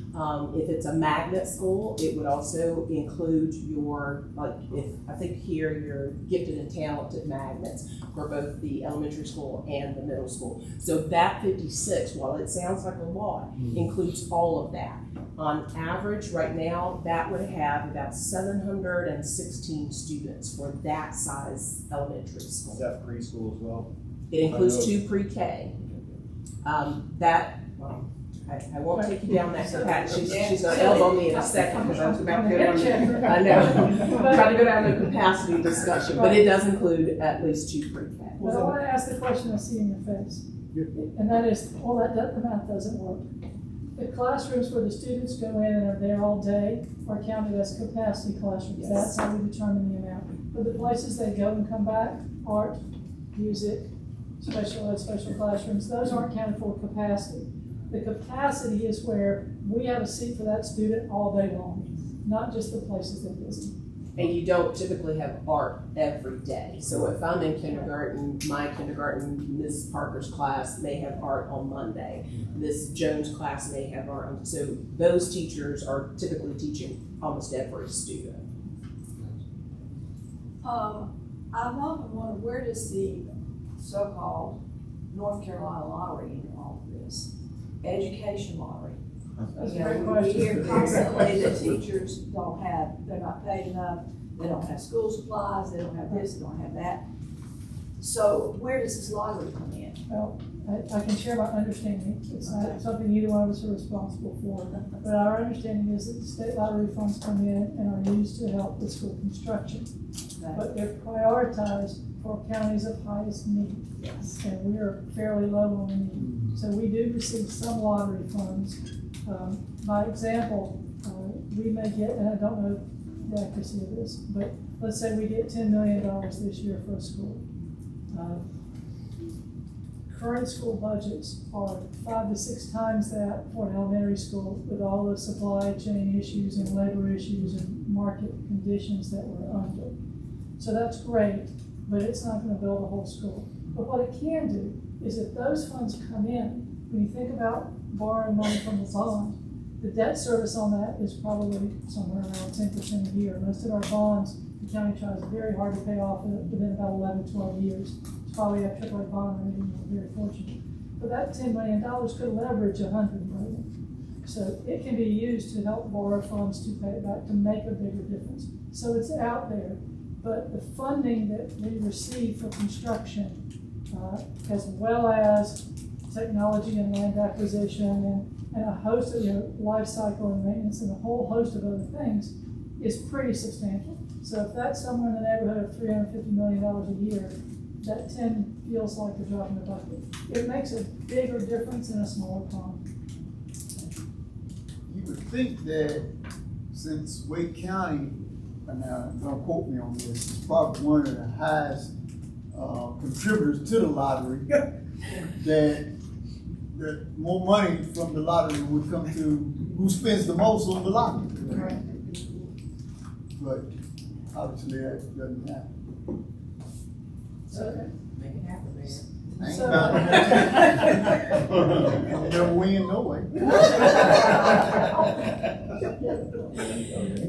If it's a magnet school, it would also include your, I think here, your gifted and talented magnets for both the elementary school and the middle school. So that 56, while it sounds like a lot, includes all of that. On average, right now, that would have about 716 students for that size elementary school. Is that preschool as well? It includes 2 pre-K. I won't take you down that capacity. She's gonna elbow me in a second because I'm about to go down. I know. Try to go down the capacity discussion, but it does include at least 2 pre-K. But I want to ask the question I see in your face, and that is, well, the math doesn't work. The classrooms where the students go in and are there all day are counted as capacity classrooms. Yes. That's how we determine the amount. But the places they go and come back, art, music, special ed, special classrooms, those aren't counted for capacity. The capacity is where we have a seat for that student all day long, not just the places they visit. And you don't typically have art every day. So if I'm in kindergarten, my kindergarten, Ms. Parker's class may have art on Monday. Ms. Jones' class may have art on, so those teachers are typically teaching almost every student. I've often wondered, where does the so-called North Carolina lottery enter all of this? Education lottery. That's a You know, great we question. hear constantly that teachers they're not paid enough, they don't have school supplies, they don't have this, they don't have that. So where does this lottery come in? Well, I can share my understanding. It's not something either one of us are responsible for. But our understanding is that the state lottery funds come in and are used to help with school construction. But they're prioritized for counties of highest need. Yes. And we are fairly low on the need. So we do receive some lottery funds. By example, we may get, and I don't know the accuracy of this, but let's say we get $10 million this year for a school. Current school budgets are 5 to 6 times that for an elementary school with all the supply chain issues and labor issues and market conditions that we're under. So that's great, but it's not going to build a whole school. But what it can do is if those funds come in, when you think about borrowing money from the bond, the debt service on that is probably somewhere around 10% a year. Most of our bonds, the county tries very hard to pay off within about 11, 12 years. It's probably a AAA bond rating, we're very fortunate. But that $10 million could leverage $100 million. So it can be used to help borrow funds to pay it back to make a bigger difference. So it's out there, but the funding that we receive for construction, as well as technology and land acquisition and a host of, life cycle and maintenance and a whole host of other things, is pretty substantial. So if that's somewhere in the neighborhood of $350 million a year, that 10 feels like a drop in the bucket. It makes a bigger difference in a smaller pond. You would think that since Wake County, and now don't quote me on this, is probably one of the highest contributors to the lottery, that more money from the lottery would come to who spends the most on the lottery. Right. But obviously that doesn't happen. So, Make it happen, man. Ain't So- I'll never win no way.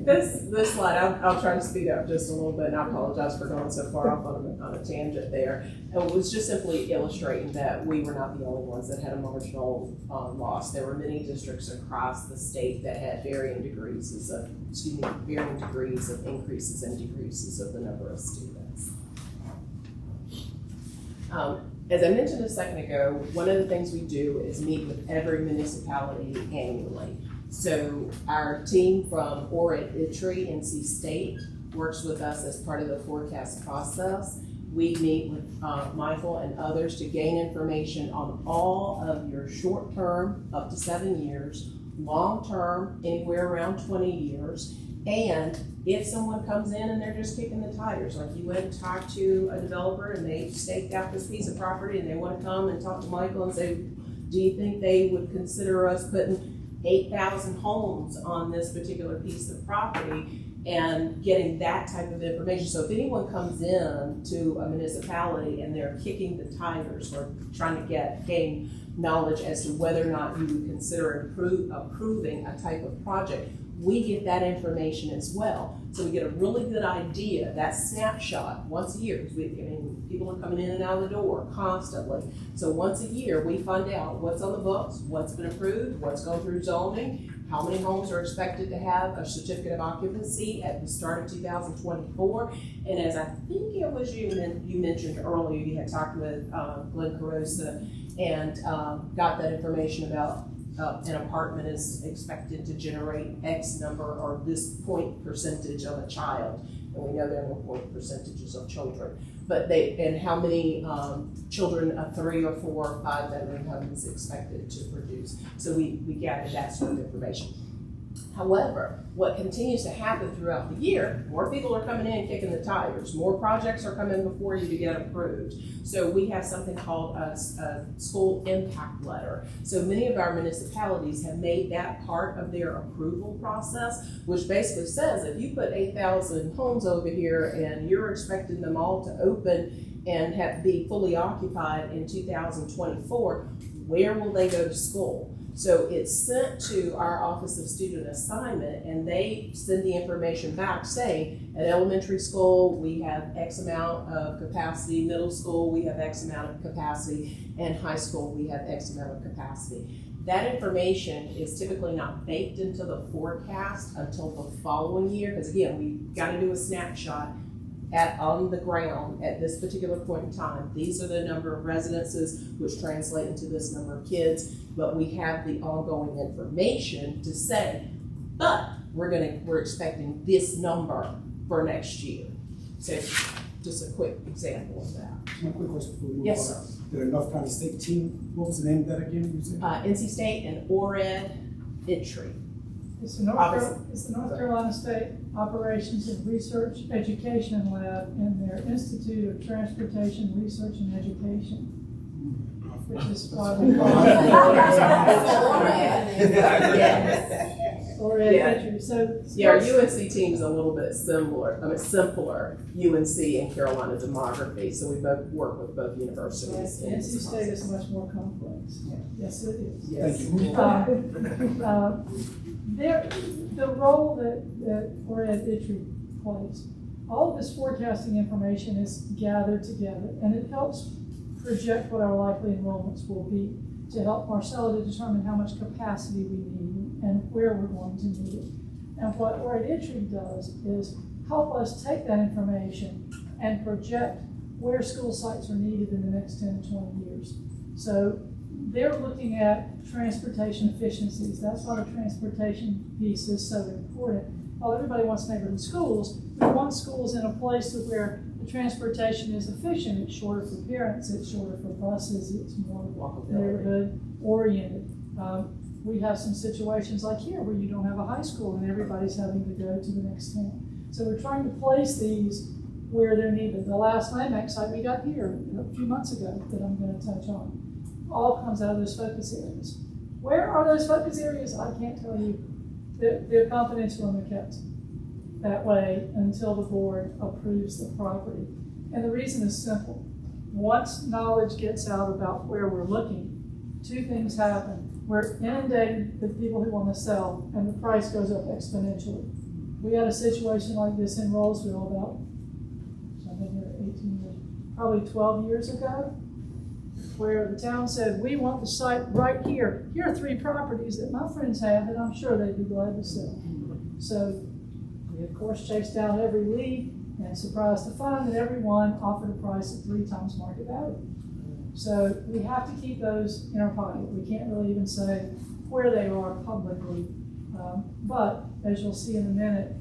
This slide, I'll try to speed up just a little bit, and I apologize for going so far off on a tangent there. It was just simply illustrating that we were not the only ones that had a marginal loss. There were many districts across the state that had varying degrees of increases and decreases of the number of students. As I mentioned a second ago, one of the things we do is meet with every municipality annually. So our team from ORED ITRI, NC State, works with us as part of the forecast process. We meet with Michael and others to gain information on all of your short-term, up to 7 years, long-term, anywhere around 20 years, and if someone comes in and they're just kicking the tires, like you went and talked to a developer and they staked out this piece of property and they want to come and talk to Michael and say, do you think they would consider us putting 8,000 homes on this particular piece of property, and getting that type of information. So if anyone comes in to a municipality and they're kicking the tires or trying to gain knowledge as to whether or not you would consider approving a type of project, we get that information as well. So we get a really good idea, that snapshot once a year, because people are coming in and out of the door constantly. So once a year, we find out what's on the books, what's been approved, what's going through zoning, how many homes are expected to have a certificate of occupancy at the start of 2024. And as I think it was you mentioned earlier, you had talked with Glenn Carosa and got that information about an apartment is expected to generate X number or this point percentage of a child. And we know there are no point percentages of children. But and how many children a 3 or 4 or 5 bedroom home is expected to produce. So we gather that sort of information. However, what continues to happen throughout the year, more people are coming in kicking the tires, more projects are coming before you to get approved. So we have something called a school impact letter. So many of our municipalities have made that part of their approval process, which basically says if you put 8,000 homes over here and you're expecting them all to open and be fully occupied in 2024, where will they go to school? So it's sent to our Office of Student Assignment, and they send the information back saying, at elementary school, we have X amount of capacity, middle school, we have X amount of capacity, and high school, we have X amount of capacity. That information is typically not baked into the forecast until the following year, because again, we've got to do a snapshot on the ground at this particular point in time. These are the number of residences, which translate into this number of kids, but we have the ongoing information to say, but we're expecting this number for next year. So just a quick example of that. One quick question for you. Yes, sir. The North County State team, what was the name of that again? You said? NC State and ORED ITRI. It's the North Carolina State Operations and Research Education Lab in their Institute of Transportation Research and Education, which is why we call it ORED. So yeah, our UNC team is a little bit simpler. UNC and Carolina demography, so we both work with both universities. NC State is much more complex. Yeah. Yes, it is. Yes. The role that ORED ITRI plays, all of this forecasting information is gathered together, and it helps project what our likely enrollments will be to help Marcella to determine how much capacity we need and where we're going to need it. And what ORED ITRI does is help us take that information and project where school sites are needed in the next 10 to 20 years. So they're looking at transportation efficiencies. That's why the transportation piece is so important. While everybody wants neighborhood schools, we want schools in a place where the transportation is efficient. It's shorter for parents, it's shorter for buses, it's more neighborhood oriented. We have some situations like here where you don't have a high school and everybody's having to go to the next town. So we're trying to place these where they're needed. The last landmark site we got here a few months ago that I'm going to touch on all comes out of those focus areas. Where are those focus areas? I can't tell you. They're confidential and they're kept that way until the board approves the property. And the reason is simple. Once knowledge gets out about where we're looking, 2 things happen. We're inundated with people who want to sell and the price goes up exponentially. We had a situation like this in Rollsville about, I've been here 18 years, probably 12 years ago, where the town said, we want the site right here. Here are 3 properties that my friends have that I'm sure they'd be glad to sell. So we, of course, chased down every lead and surprised to find that everyone offered a price of 3 times market value. So we have to keep those in our pocket. We can't really even say where they are publicly. But as you'll see in a minute,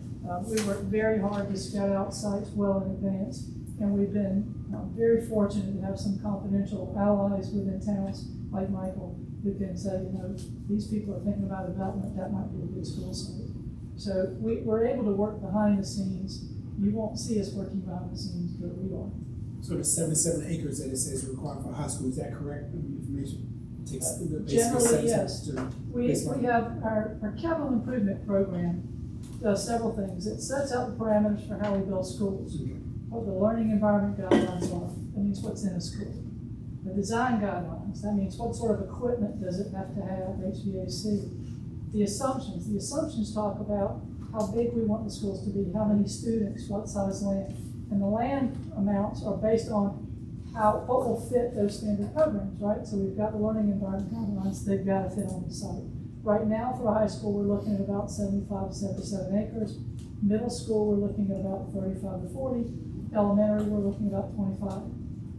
we worked very hard to scout out sites well in advance. And we've been very fortunate to have some confidential allies within towns like Michael who can say, you know, these people are thinking about development, that might be a good school site. So we're able to work behind the scenes. You won't see us working behind the scenes, but we are. So the 77 acres that it says is required for high school, is that correct? Information takes basically Generally, yes. to We have our capital improvement program does several things. It sets out the parameters for how we build schools. What the learning environment guidelines are, that means what's in a school. The design guidelines, that means what sort of equipment does it have to have, HVAC. The assumptions talk about how big we want the schools to be, how many students, what size land. And the land amounts are based on what will fit those standard programs, right? So we've got the learning environment guidelines, they've got to fit on the site. Right now for high school, we're looking at about 75 to 77 acres. Middle school, we're looking at about 35 to 40. Elementary, we're looking at about 25.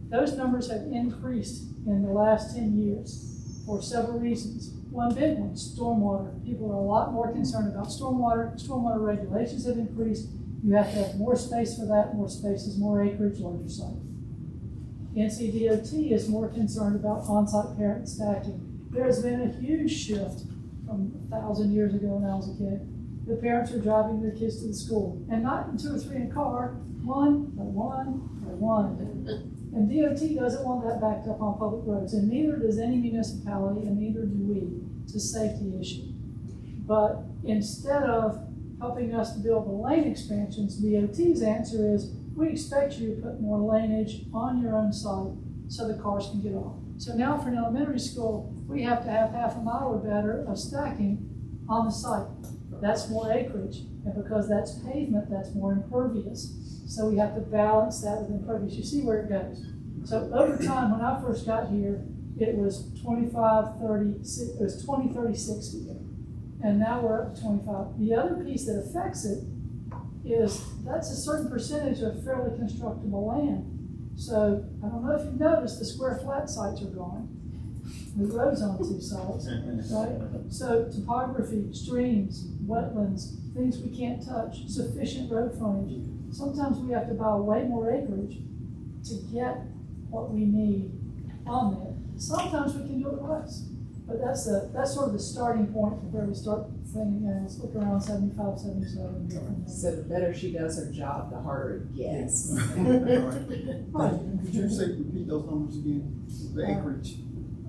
Those numbers have increased in the last 10 years for several reasons. One big one, stormwater. People are a lot more concerned about stormwater. Stormwater regulations have increased. You have to have more space for that. More space is more acreage, larger site. NCDOT is more concerned about on-site parent stacking. There has been a huge shift from 1,000 years ago when I was a kid. The parents are driving their kids to the school, and not in 2 or 3 in a car, one by one. And DOT doesn't want that backed up on public roads, and neither does any municipality, and neither do we. It's a safety issue. But instead of helping us to build the lane expansions, DOT's answer is, we expect you to put more laneage on your own site so the cars can get off. So now for an elementary school, we have to have half a mile or better of stacking on the site. That's more acreage, and because that's pavement, that's more impervious. So we have to balance that with impervious. You see where it goes. So over time, when I first got here, it was 25, 30, it was 20, 30, 60. And now we're up to 25. The other piece that affects it is that's a certain percentage of fairly constructible land. So I don't know if you've noticed, the square flat sites are gone. The road's on 2 sides, right? So topography, streams, wetlands, things we can't touch, sufficient road frontage. Sometimes we have to buy way more acreage to get what we need on there. Sometimes we can do it less. But that's sort of the starting point for where we start thinking, let's look around 75, 77. So the better she does her job, the harder it gets. Right. Could you repeat those numbers again? The acreage.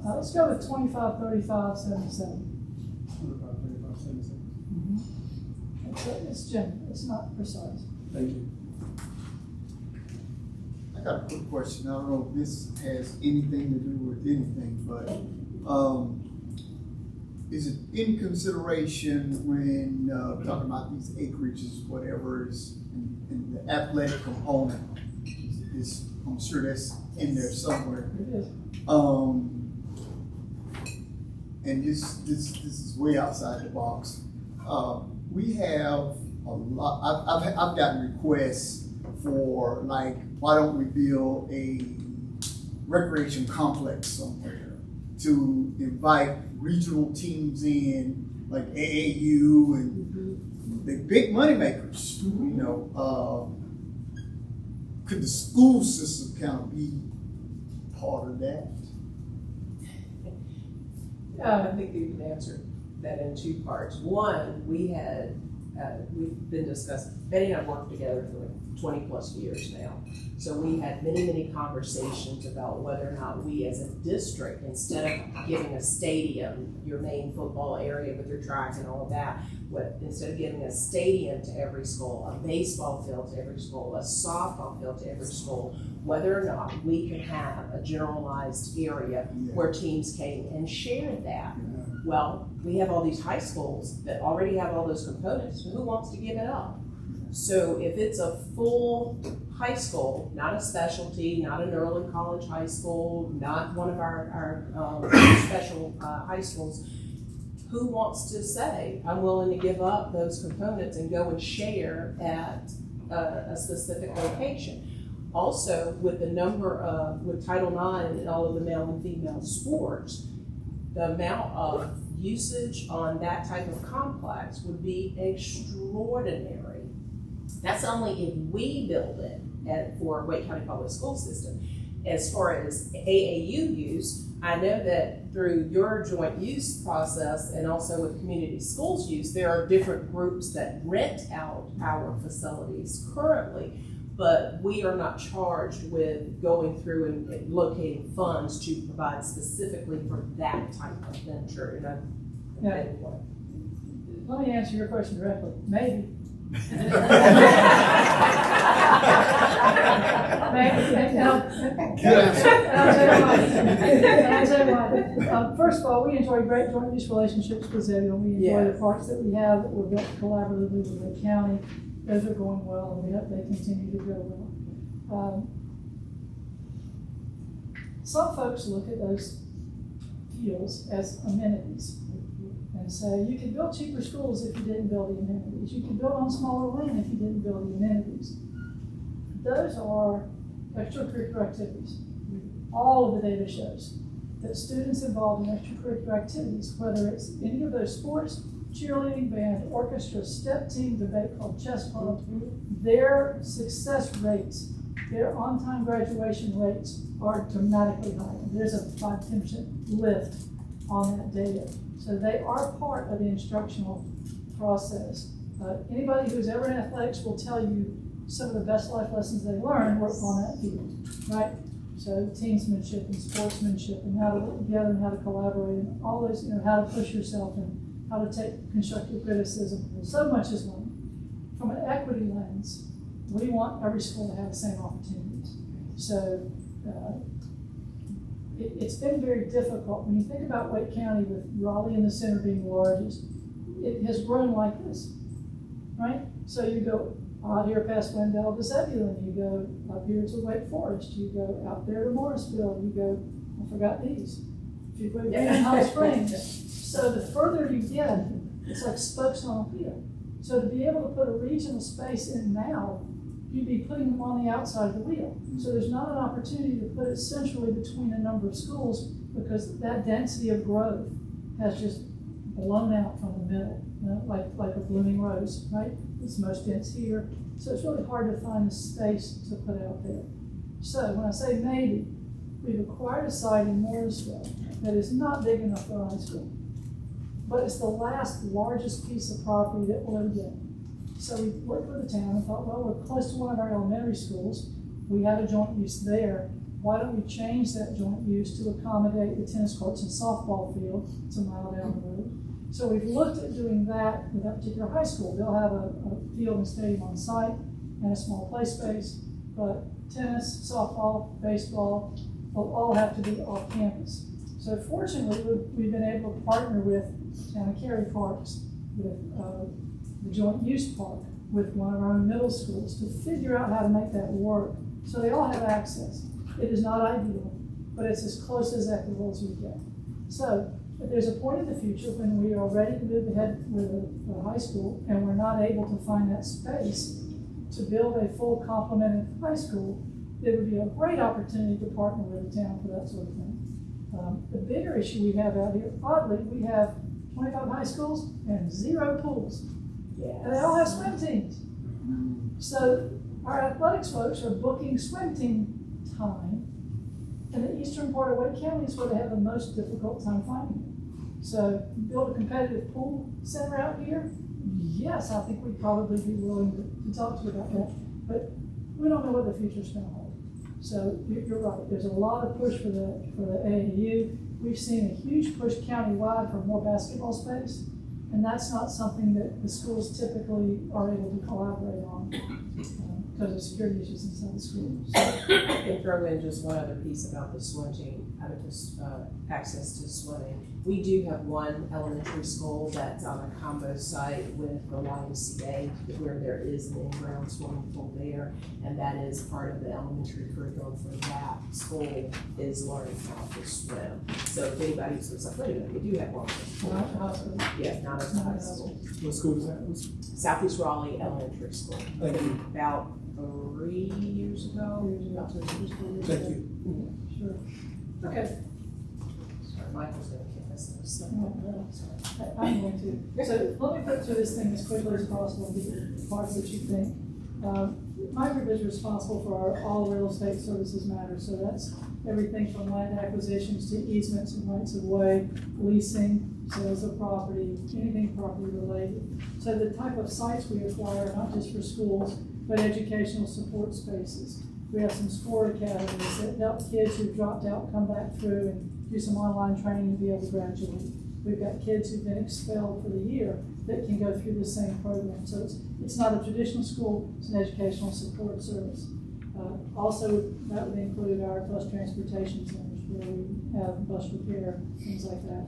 Let's go with 25, 35, 77. 25, 35, 77. Mm-hmm. It's general, it's not precise. Thank you. I got a quick question. I don't know if this has anything to do with anything, but is it in consideration when talking about these acreages, whatever is in the athletic component? I'm sure that's in there somewhere. It is. And this is way outside the box. We have a lot. I've gotten requests for, like, why don't we build a recreation complex somewhere to invite regional teams in, like AAU and the big money makers. You know, could the school system kind of be part of that? I think you can answer that in 2 parts. One, we've been discussing, Betty and I worked together for like 20 plus years now. So we had many conversations about whether or not we as a district, instead of giving a stadium, your main football area with your track and all of that, instead of giving a stadium to every school, a baseball field to every school, a softball field to every school, whether or not we can have a generalized area where teams came and shared that. Well, we have all these high schools that already have all those components, who wants to give it up? So if it's a full high school, not a specialty, not an early college high school, not one of our special high schools, who wants to say, I'm willing to give up those components and go and share at a specific location? Also, with the number of, with Title IX and all of the male and female sports, the amount of usage on that type of complex would be extraordinary. That's only if we build it for Wake County Public School System. As far as AAU use, I know that through your joint use process and also with community schools use, there are different groups that rent out our facilities currently, but we are not charged with going through and locating funds to provide specifically for that type of venture. Let me answer your question directly. Maybe. First of all, we enjoy great joint use relationships with Zebulon. We enjoy the parks that we have that were built collaboratively with Lake County. Those are going well, and we hope they continue to go well. Some folks look at those fields as amenities and say, you could build cheaper schools if you didn't build the amenities. You could build on smaller land if you didn't build the amenities. Those are extracurricular activities. All of the data shows that students involved in extracurricular activities, whether it's any of those sports, cheerleading, band, orchestra, step team, debate club, chess club, their success rates, their on-time graduation rates are dramatically higher. There's a 5-10% lift on that data. So they are part of the instructional process. Anybody who's ever in athletics will tell you some of the best life lessons they learn were on that field, right? So teamsmanship and sportsmanship and how to work together and how to collaborate and all those, how to push yourself and how to take constructive criticism. So much is learned. From an equity lens, we want every school to have the same opportunities. So it's been very difficult. When you think about Wake County with Raleigh in the center being the largest, it has grown like this, right? So you go out here past Wendell to Zebulon, you go up here to Wake Forest, you go out there to Morrisville, you go, I forgot these, you go to Hot Springs. So the further you get, it's like spokes on a wheel. So to be able to put a regional space in now, you'd be putting them on the outside of the wheel. So there's not an opportunity to put it centrally between a number of schools because that density of growth has just blown out from the middle, like a blooming rose, right? It's most dense here. So it's really hard to find the space to put out there. So when I say maybe, we've acquired a site in Morrisville that is not big enough for a high school, but it's the last largest piece of property that we'll ever get. So we worked with the town and thought, well, we're close to one of our elementary schools. We have a joint use there. Why don't we change that joint use to accommodate the tennis courts and softball field? It's a mile down the road. So we've looked at doing that with that particular high school. They'll have a field and stadium on site and a small play space, but tennis, softball, baseball will all have to be off campus. So fortunately, we've been able to partner with Town of Cary Parks, with the joint use park, with one of our own middle schools to figure out how to make that work so they all have access. It is not ideal, but it's as close as equitable as we get. So if there's a point in the future when we are ready to move ahead with a high school and we're not able to find that space to build a full complemented high school, it would be a great opportunity to partner with the town for that sort of thing. The bigger issue we have out here, oddly, we have 25 high schools and 0 pools. Yes. And they all have swim teams. So our athletics folks are booking swim team time, and the eastern part of Wake County is where they have the most difficult time finding it. So build a competitive pool center out here, yes, I think we'd probably be willing to talk to you about that, but we don't know what the future's going to hold. So you're right, there's a lot of push for the AAU. We've seen a huge push countywide for more basketball space, and that's not something that the schools typically are able to collaborate on because of security issues inside the schools. I can throw in just one other piece about the swim team. access to swimming. We do have one elementary school that's on a combo site with the YMCA where there is an in-ground swimming pool there, and that is part of the elementary curriculum for that school is learning how to swim. So if anybody was like, wait a minute, we do have one. Not at the hospital. Yeah, not at the high school. What school is that? Southeast Raleigh Elementary School. Thank you. About 3 years ago. About 3 years ago. Thank you. Sure. Okay. Sorry, Michael's gonna kick us in the stomach. Sorry. I'm going to. So let me put through this thing as quickly as possible and get part of what you think. My group is responsible for our all real estate services matters. So that's everything from land acquisitions to easements and rights of way, leasing, sales of property, anything property related. So the type of sites we acquire, not just for schools, but educational support spaces. We have some sport academies that help kids who've dropped out come back through and do some online training to be able to graduate. We've got kids who've been expelled for the year that can go through the same program. So it's not a traditional school, it's an educational support service. Also, that would include our bus transportation centers where we have bus repair, things like that.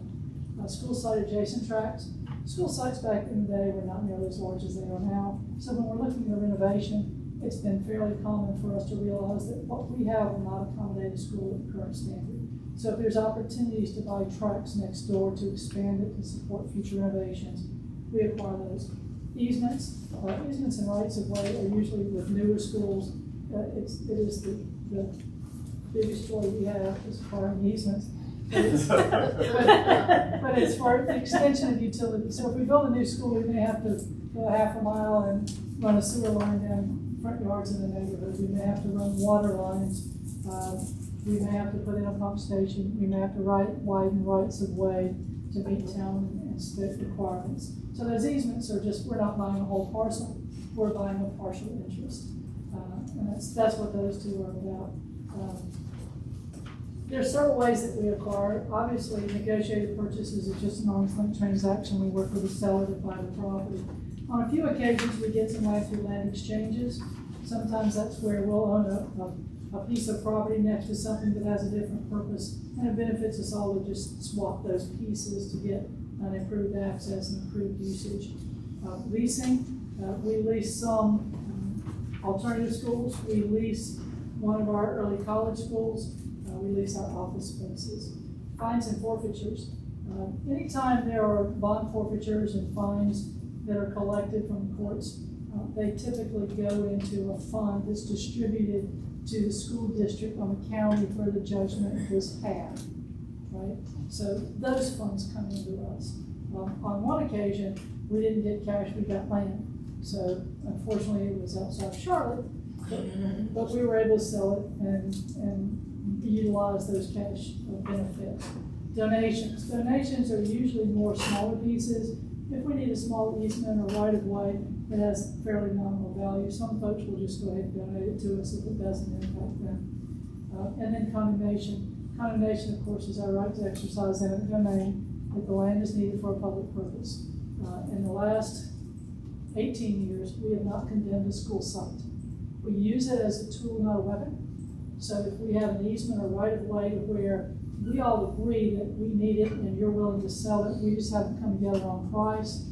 School site adjacent tracts. School sites back in the day were not nearly as large as they are now. So when we're looking at renovation, it's been fairly common for us to realize that what we have will not accommodate a school at the current standard. So if there's opportunities to buy tracts next door to expand it to support future renovations, we acquire those. Easements and rights of way are usually with newer schools. It is the biggest joy we have is acquiring easements. But it's for the extension of utility. So if we build a new school, we may have to go a half a mile and run a sewer line down front yards in the neighborhood. We may have to run water lines. We may have to put in a pump station. We may have to widen rights of way to meet town and state requirements. So those easements are just, we're not buying a whole parcel. We're buying a partial interest. And that's what those two are about. There are several ways that we acquire. Obviously, negotiated purchases is just an arm's length transaction. We work with the seller to buy the property. On a few occasions, we get some land through land exchanges. Sometimes that's where we'll own a piece of property next to something that has a different purpose, and it benefits us all to just swap those pieces to get an improved access and improved usage. Leasing, we lease some alternative schools. We lease one of our early college schools. We lease our office spaces. Fines and forfeitures. Anytime there are bond forfeitures and fines that are collected from the courts, they typically go into a fund that's distributed to the school district on the county where the judgment was had, right? So those funds come into us. On one occasion, we didn't get cash, we got land. So unfortunately, it was outside of Charlotte, but we were able to sell it and utilize those cash benefits. Donations are usually more smaller pieces. If we need a small easement or right of way that has fairly nominal value, some folks will just go ahead and donate it to us if it doesn't impact them. And then condemnation. Condemnation, of course, is our right to exercise eminent domain if the land is needed for a public purpose. In the last 18 years, we have not condemned a school site. We use it as a tool, not a weapon. So if we have an easement or right of way where we all agree that we need it and you're willing to sell it, we just haven't come together on price.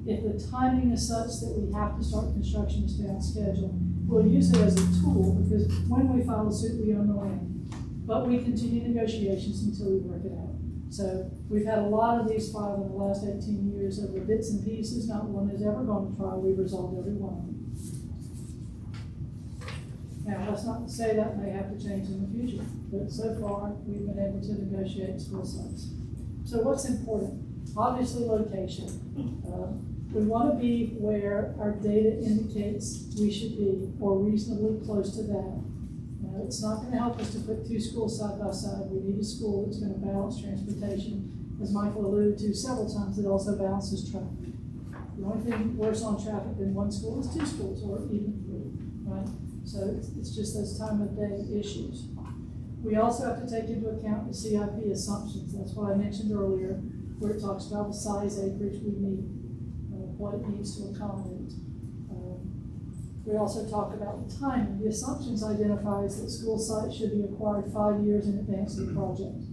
If the timing is such that we have to start construction to stay on schedule, we'll use it as a tool because when we file a suit, we own the land. But we continue negotiations until we work it out. So we've had a lot of these filed in the last 18 years over bits and pieces. Not one has ever gone to trial. We've resolved every one of them. Now, that's not to say that may have to change in the future, but so far, we've been able to negotiate school sites. So what's important? Obviously, location. We want to be where our data indicates we should be, or reasonably close to that. It's not going to help us to put two schools side by side. We need a school that's going to balance transportation. As Michael alluded to several times, it also balances traffic. The only thing worse on traffic than one school is two schools, or even three, right? So it's just those time of day issues. We also have to take into account the CIP assumptions. That's what I mentioned earlier, where it talks about the size acreage we need, what it needs to accommodate. We also talk about the timing. The assumptions identifies that school sites should be acquired 5 years in advance of the project.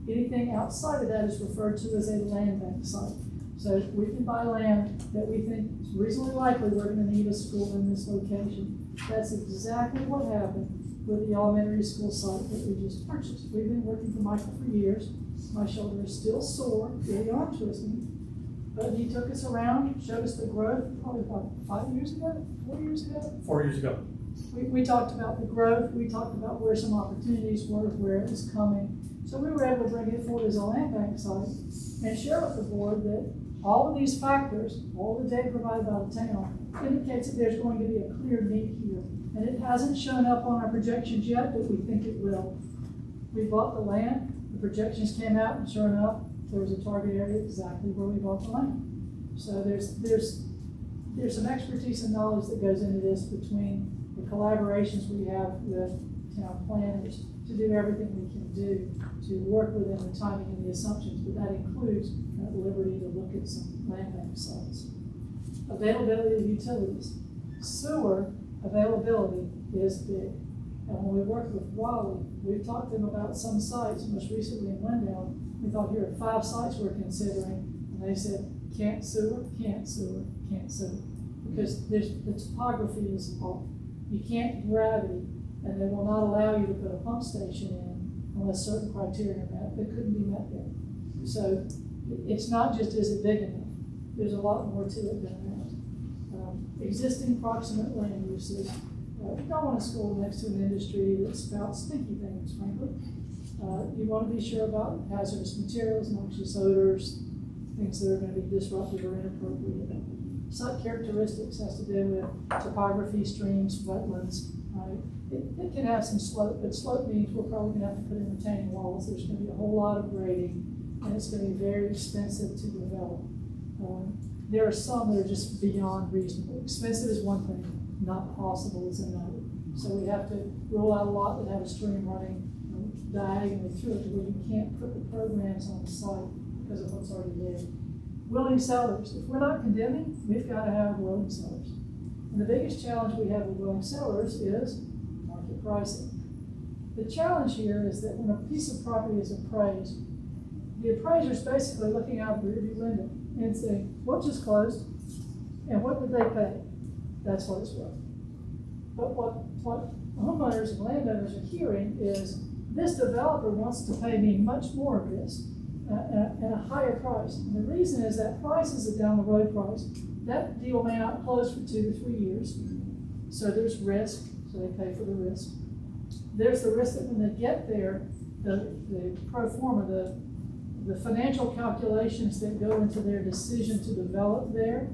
Anything outside of that is referred to as a land bank site. So if we can buy land that we think is reasonably likely we're gonna need a school in this location. That's exactly what happened with the elementary school site that we just purchased. We've been working for Michael for years. My shoulder is still sore, really arm twisting. But he took us around, showed us the growth, probably about 5 years ago, 4 years ago. 4 years ago. We talked about the growth, we talked about where some opportunities were, where it was coming. So we were able to bring it forward as a land bank site and share with the board that all of these factors, all the data provided by the town, indicates that there's going to be a clear need here. And it hasn't shown up on our projections yet, but we think it will. We bought the land, the projections came out, and sure enough, there was a target area exactly where we bought the land. So there's some expertise and knowledge that goes into this between the collaborations we have with town planners to do everything we can do to work within the timing and the assumptions, but that includes the liberty to look at some land bank sites. Availability of utilities. Sewer availability is big. And when we work with Wally, we've talked to them about some sites, most recently in Lindale. We thought here are 5 sites we're considering, and they said, can't sewer, can't sewer, can't sewer. Because the topography is off. You can't do gravity, and they will not allow you to put a pump station in unless certain criteria are met that couldn't be met there. So it's not just is it big enough. There's a lot more to it than that. Existing proximate land uses. You don't want a school next to an industry that spouts stinky things, frankly. You want to be sure about hazardous materials, noxious odors, things that are going to be disruptive or inappropriate. Site characteristics has to do with topography, streams, wetlands, right? It can have some slope, but slope means we're probably going to have to put in retaining walls. There's going to be a whole lot of grading, and it's going to be very expensive to develop. There are some that are just beyond reasonable. Expensive is one thing, not possible is another. So we have to rule out a lot that have a stream running diagonally through it to where you can't put the programs on the site because of what's already there. Willing sellers. If we're not condemning, we've got to have willing sellers. And the biggest challenge we have with willing sellers is market pricing. The challenge here is that when a piece of property is appraised, the appraiser is basically looking out the rearview window and saying, what just closed? And what did they pay? That's what it's worth. But what homeowners and landowners are hearing is this developer wants to pay me much more of this at a higher price. And the reason is that price is a down the road price. That deal may not close for 2 to 3 years. So there's risk, so they pay for the risk. There's the risk that when they get there, the pro forma, the financial calculations that go into their decision to develop there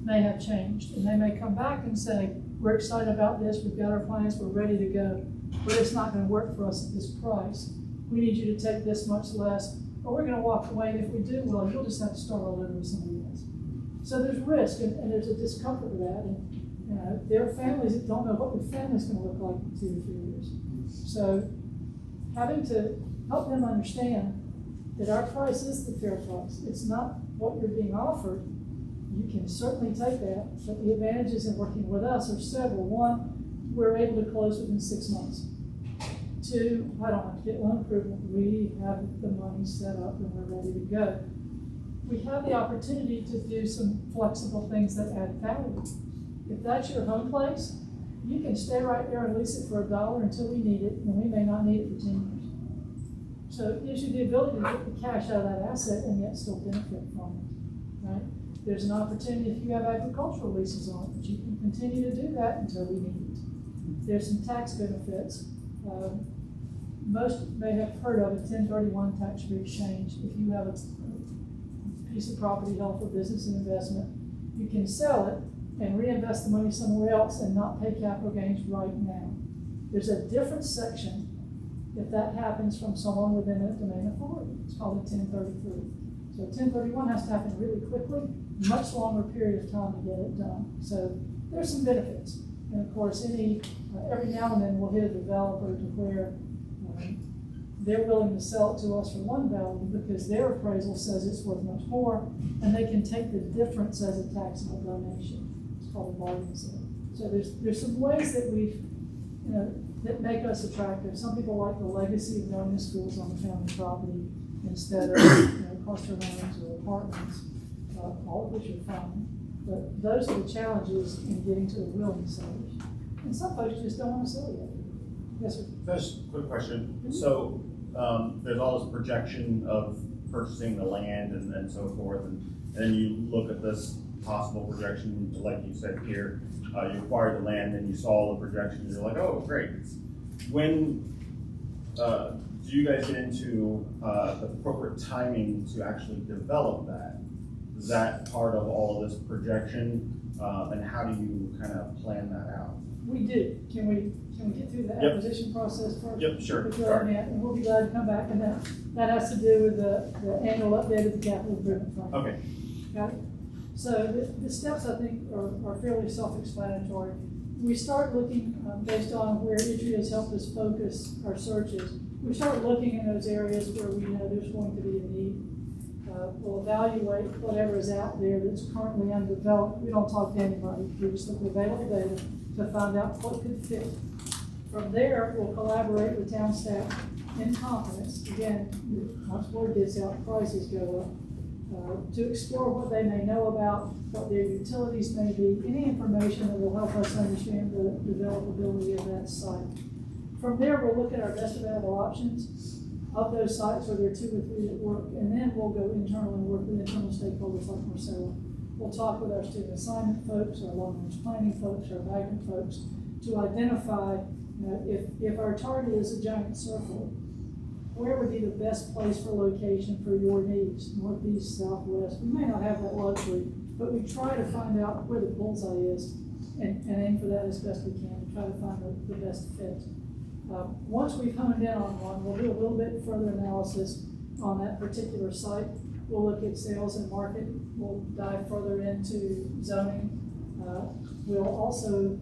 may have changed. And they may come back and say, we're excited about this, we've got our plans, we're ready to go, but it's not going to work for us at this price. We need you to take this much less, or we're going to walk away, and if we do, well, you'll just have to start all over with somebody else. So there's risk, and there's a discomfort with that. And there are families that don't know what their family's going to look like in 2 or 3 years. So having to help them understand that our price is the fair price. It's not what you're being offered. You can certainly take that, but the advantages in working with us are several. One, we're able to close within 6 months. 2, I don't have to get loan approval. We have the money set up and we're ready to go. We have the opportunity to do some flexible things that add value. If that's your home place, you can stay right there and lease it for $1 until we need it, and we may not need it for 10 years. So it gives you the ability to get the cash out of that asset and yet still benefit from it, right? There's an opportunity if you have agricultural leases on it, that you can continue to do that until we need it. There's some tax benefits. Most may have heard of a 1031 tax-free exchange. If you have a piece of property held for business and investment, you can sell it and reinvest the money somewhere else and not pay capital gains right now. There's a different section if that happens from someone within a domain authority. It's called a 1033. So 1031 has to happen really quickly, much longer period of time to get it done. So there's some benefits. And of course, every now and then we'll hit a developer to where they're willing to sell it to us for one value because their appraisal says it's worth much more, and they can take the difference as a taxable donation. It's called a bargain sale. So there's some ways that we've, that make us attractive. Some people like the legacy of knowing the schools on the family property instead of, cluster homes or apartments, all of which are fine. But those are the challenges in getting to the willing stage. And some folks just don't want to sell yet. Yes, sir. Just a quick question. So, there's all this projection of purchasing the land and so forth, and then you look at this possible projection, like you said here, you acquired the land and you saw the projections, you're like, oh, great. When do you guys get into the appropriate timing to actually develop that? Is that part of all of this projection, and how do you kind of plan that out? We do. Can we get through the acquisition process first? Yep, sure. And we'll be glad to come back, and that has to do with the annual update of the capital improvement fund. Okay. Got it? So the steps, I think, are fairly self-explanatory. We start looking, based on where Idria has helped us focus our searches, we start looking in those areas where we know there's going to be a need. We'll evaluate whatever is out there that's currently undeveloped. We don't talk to anybody. We just look at available data to find out what could fit. From there, we'll collaborate with town staff in confidence. Again, once word gets out, prices go up. To explore what they may know about, what their utilities may be, any information that will help us understand the developability of that site. From there, we'll look at our best available options of those sites, where there are 2 or 3 that work, and then we'll go internal and work with internal stakeholders like Marcella. We'll talk with our student assignment folks, our long-range planning folks, our magnet folks, to identify, if our target is a giant circle, where would be the best place for location for your needs, northeast, southwest. We may not have that luxury, but we try to find out where the bullseye is and aim for that as best we can, and try to find the best fit. Once we've honed in on one, we'll do a little bit further analysis on that particular site. We'll look at sales and market. We'll dive further into zoning. We'll also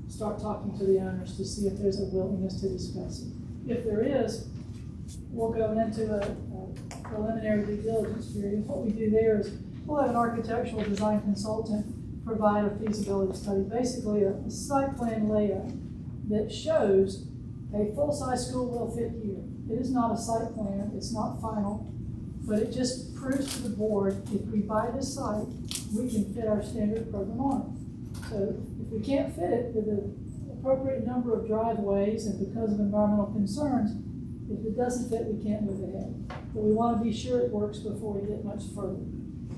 start talking to the owners to see if there's a willingness to discuss it. If there is, we'll go into a preliminary due diligence period. What we do there is we'll have an architectural design consultant provide a feasibility study, basically a site plan layout that shows a full-size school will fit here. It is not a site plan, it's not final, but it just proves to the board, if we buy this site, we can fit our standard program on it. So if we can't fit it with the appropriate number of driveways and because of environmental concerns, if it doesn't fit, we can't move ahead. But we want to be sure it works before we get much further.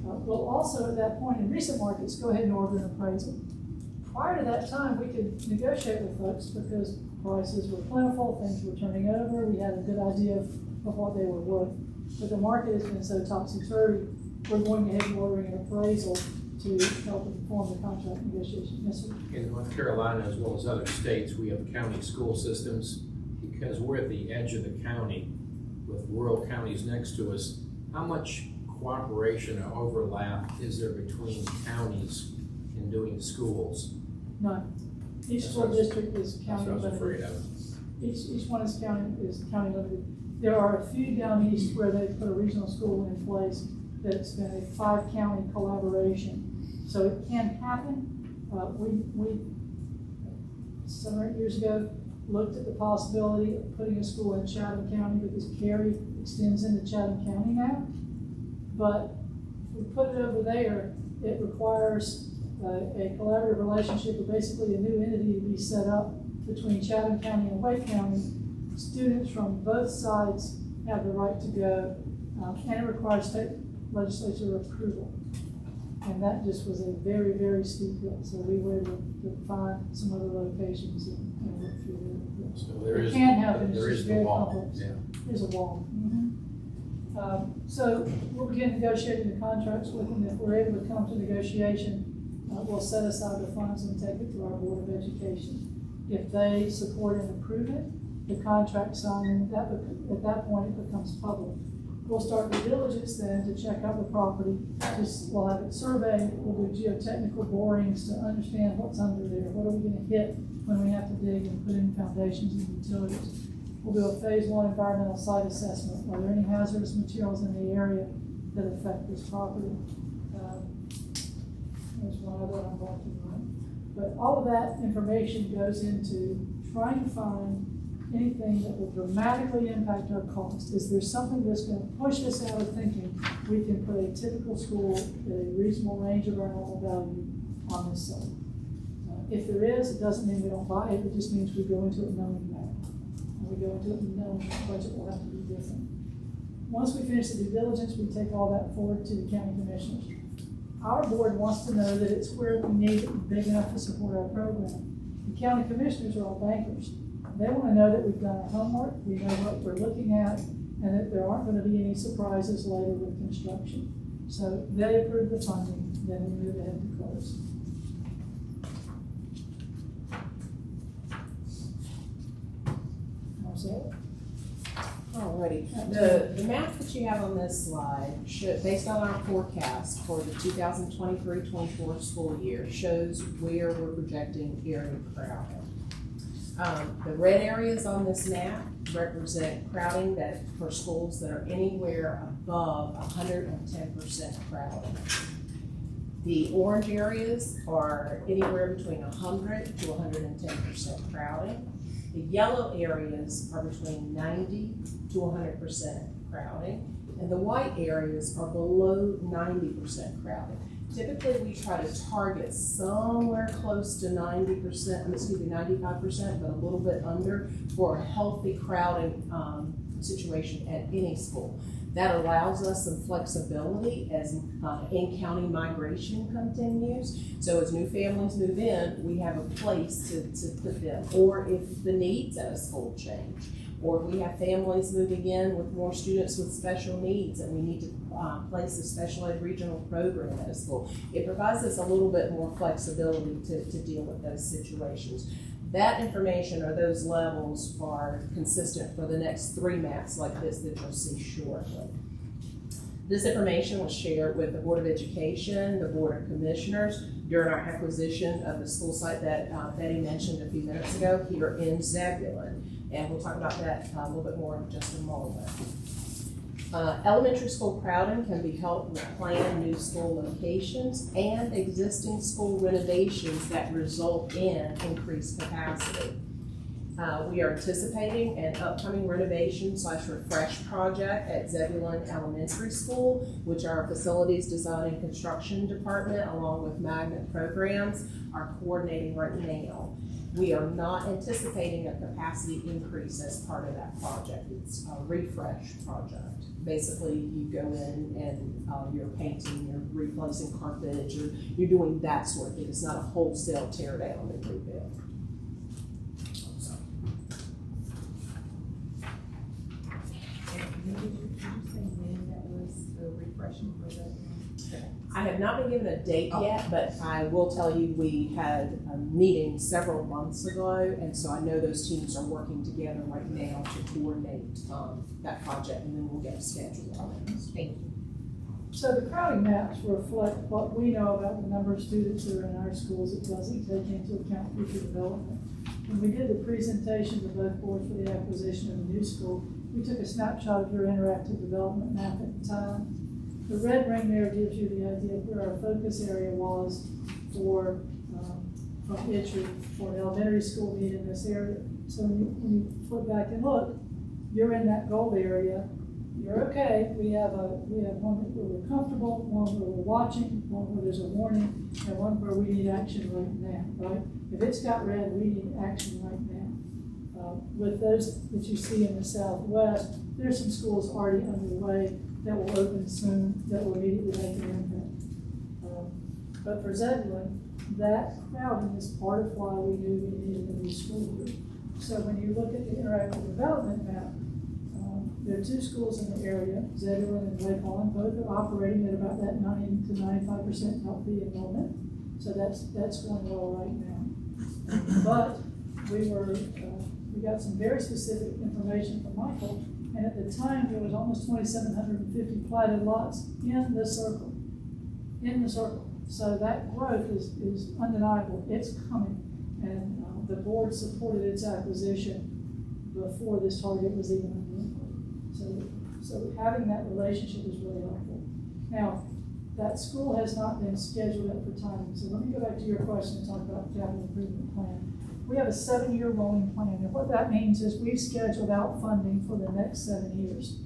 We'll also, at that point in recent markets, go ahead and order an appraisal. Prior to that time, we could negotiate with folks because prices were plentiful, things were turning over, we had a good idea of what they were worth. But the market has been so topsy-turvy, we're going ahead and ordering an appraisal to help inform the contract negotiation. Yes, sir? In North Carolina, as well as other states, we have county school systems. Because we're at the edge of the county with rural counties next to us, how much cooperation or overlap is there between counties in doing schools? None. Each school district is county limited. That's what I was afraid of. Each one is county limited. There are a few down east where they put a regional school in place that's been a 5-county collaboration. So it can happen. We 7 or 8 years ago looked at the possibility of putting a school in Chatham County because Cary extends into Chatham County now. But if we put it over there, it requires a collaborative relationship with basically a new entity to be set up between Chatham County and Wake County. Students from both sides have the right to go, and it requires state legislature approval. And that just was a very, very steep hill. So we were able to find some other locations and work through there. So there it is, can happen. there It's is just the very wall. complex. Yeah. There's a wall. So we'll begin negotiating the contracts with them. If we're able to come to negotiation, we'll set aside the funds and take it to our Board of Education. If they support and approve it, the contract signing, at that point it becomes public. We'll start due diligence then to check out the property. We'll have it surveyed. We'll do geotechnical borings to understand what's under there. What are we going to hit when we have to dig and put in foundations and utilities? We'll do a phase 1 environmental site assessment. Are there any hazardous materials in the area that affect this property? There's one other I'm going to run. But all of that information goes into trying to find anything that will dramatically impact our cost. Is there something that's going to push us out of thinking we can put a typical school at a reasonable range of our normal value on this site? If there is, it doesn't mean we don't buy it, it just means we go into it knowing that. And we go into it knowing the budget will have to be different. Once we finish the due diligence, we take all that forward to the county commissioners. Our board wants to know that it's where we need it big enough to support our program. The county commissioners are all bankers. They want to know that we've done our homework, we know what we're looking at, and that there aren't going to be any surprises later with construction. So they approve the funding, then we move ahead to close. Alrighty, the map that you have on this slide should, based on our forecast for the 2023-24 school year, shows where we're projecting area crowding. The red areas on this map represent crowding that for schools that are anywhere above 110% crowding. The orange areas are anywhere between 100 to 110% crowding. The yellow areas are between 90 to 100% crowding, and the white areas are below 90% crowding. Typically, we try to target somewhere close to 95%, but a little bit under for a healthy crowding situation at any school. That allows us some flexibility as in-county migration continues. So as new families move in, we have a place to put them. Or if the needs at a school change, or we have families moving in with more students with special needs and we need to place a special ed regional program at a school. It provides us a little bit more flexibility to deal with those situations. That information or those levels are consistent for the next 3 maps like this that you'll see shortly. This information was shared with the Board of Education, the Board of Commissioners during our acquisition of the school site that Betty mentioned a few minutes ago here in Zebulon. And we'll talk about that a little bit more in just a moment. Elementary school crowding can be helped with planned new school locations and existing school renovations that result in increased capacity. We are anticipating an upcoming renovation/refresh project at Zebulon Elementary School, which our Facilities Design and Construction Department, along with Magnet Programs, are coordinating right now. We are not anticipating a capacity increase as part of that project. It's a refresh project. Basically, you go in and you're painting, you're replacing carpet, you're doing that sort of thing. It's not a wholesale tear down and rebuild. Did you say when that was the refreshing for that? I have not been given a date yet, but I will tell you we had a meeting several months ago, and so I know those teams are working together right now to coordinate that project, and then we'll get a schedule on it. Thank you. So the crowding maps reflect what we know about the number of students that are in our schools. It doesn't take into account future development. When we did the presentation to both boards for the acquisition of the new school, we took a snapshot of your interactive development map at the time. The red ring there gives you the idea of where our focus area was for from Itchy for an elementary school need in this area. So when you flip back and look, you're in that gold area. You're okay. We have one where we're comfortable, one where we're watching, one where there's a warning, and one where we need action right now, right? If it's got red, we need action right now. With those that you see in the southwest, there's some schools already underway that will open soon, that will immediately make an impact. But for Zebulon, that crowding is part of why we knew we needed a new school year. So when you look at the interactive development map, there are 2 schools in the area, Zebulon and Lake Holland. Both are operating at about that 90 to 95% healthy enrollment. So that's going well right now. But we got some very specific information from Michael, and at the time there was almost 2,750 platted lots in the circle. So that growth is undeniable. It's coming, and the board supported its acquisition before this target was even identified. So having that relationship is really helpful. Now, That school has not been scheduled up for timing. So let me go back to your question and talk about the capital improvement plan. We have a 7-year rolling plan, and what that means is we've scheduled out funding for the next 7 years.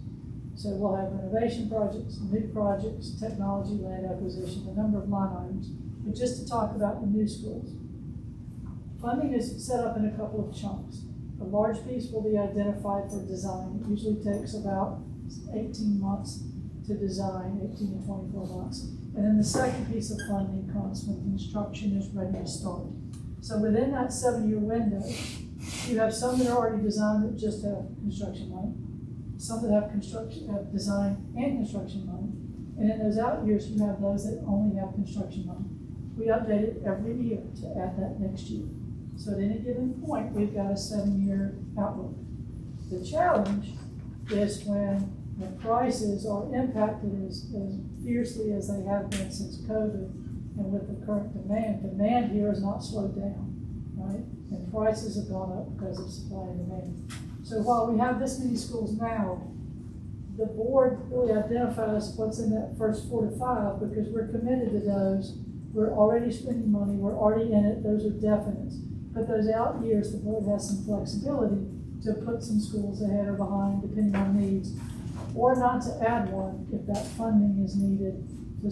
So we'll have renovation projects, new projects, technology, land acquisition, a number of line items. But just to talk about the new schools, funding is set up in a couple of chunks. A large piece will be identified for design. It usually takes about 18 months to design, 18 to 24 months. And then the second piece of funding comes when construction is ready to start. So within that 7-year window, you have some that are already designed that just have construction money, some that have design and construction money, and in those out years, you have those that only have construction money. We update it every year to add that next year. So at any given point, we've got a 7-year outlook. The challenge is when the prices are impacted as fiercely as they have been since COVID, and with the current demand here has not slowed down, right? And prices have gone up because of supply and demand. So while we have this many schools now, the board really identifies what's in that first 4 to 5 because we're committed to those. We're already spending money, we're already in it, those are definite. But those out years, the board has some flexibility to put some schools ahead or behind depending on needs, or not to add one if that funding is needed to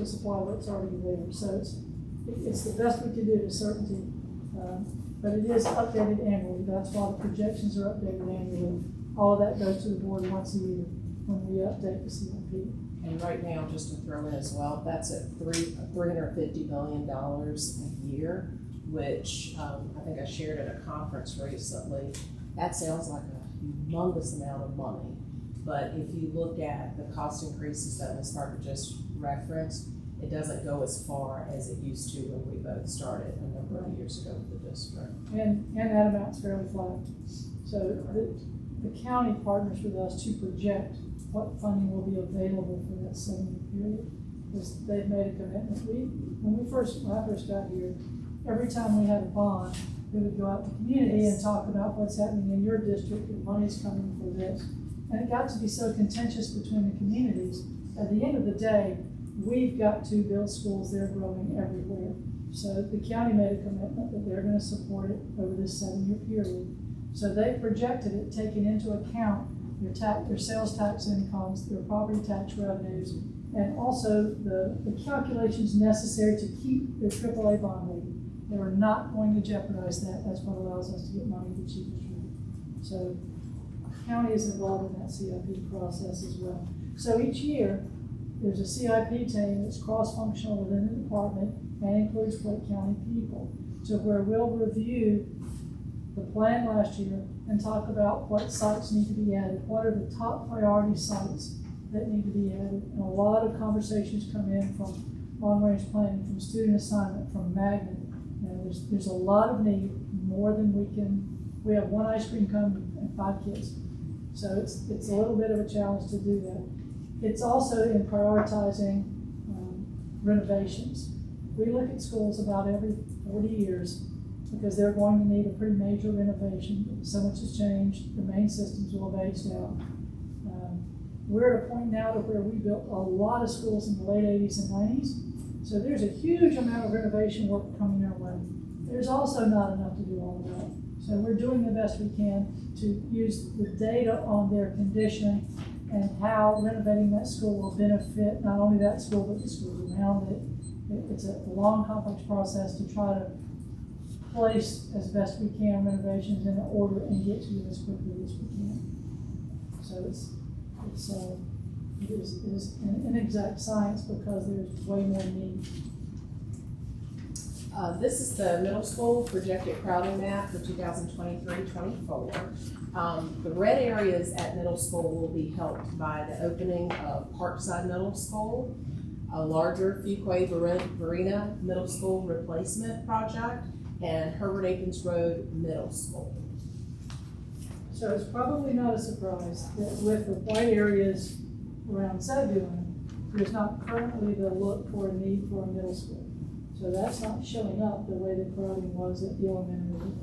supply what's already there. So it's the best we can do to certainty, but it is updated annually. That's why the projections are updated annually. All of that goes to the board once a year when we update the CIP. And right now, just to throw in as well, that's at $350 million a year, which I think I shared at a conference recently. That sounds like a humongous amount of money. But if you look at the cost increases that Ms. Parker just referenced, it doesn't go as far as it used to when we both started a number of years ago with the district. And that amount's fairly flat. So the county partners with us to project what funding will be available for that 7-year period, because they've made a commitment. When I first got here, every time we had a bond, we would go out to the community and talk about what's happening in your district and money's coming for this. And it got to be so contentious between the communities. At the end of the day, we've got to build schools that are growing everywhere. So the county made a commitment that they're going to support it over this 7-year period. So they projected it, taking into account their sales tax incomes, their property tax revenues, and also the calculations necessary to keep their AAA bond rating. They were not going to jeopardize that. That's what allows us to get money the cheapest rate. So the county is involved in that CIP process as well. So each year, there's a CIP team that's cross-functional within the department and includes Wake County people, to where we'll review the plan last year and talk about what sites need to be added, what are the top priority sites that need to be added. And a lot of conversations come in from long-range planning, from student assignment, from magnet. You know, there's a lot of need, more than we have 1 ice cream cone and 5 kids. So it's a little bit of a challenge to do that. It's also in prioritizing renovations. We look at schools about every 40 years because they're going to need a pretty major renovation. So much has changed. The main systems will have aged out. We're at a point now to where we built a lot of schools in the late 80s and 90s. So there's a huge amount of renovation work coming our way. There's also not enough to do all of that. So we're doing the best we can to use the data on their condition and how renovating that school will benefit not only that school, but the schools around it. It's a long, complex process to try to place as best we can renovations in order and get to you as quickly as we can. So it is an inexact science because there's way more need. This is the middle school projected crowding map for 2023-24. The red areas at middle school will be helped by the opening of Parkside Middle School, a larger Fuquay Marina Middle School replacement project, and Herbert Akins Road Middle School. So it's probably not a surprise that with the white areas around Zebulon, there's not currently the look for a need for a middle school. So that's not showing up the way the crowding was at the elementary level.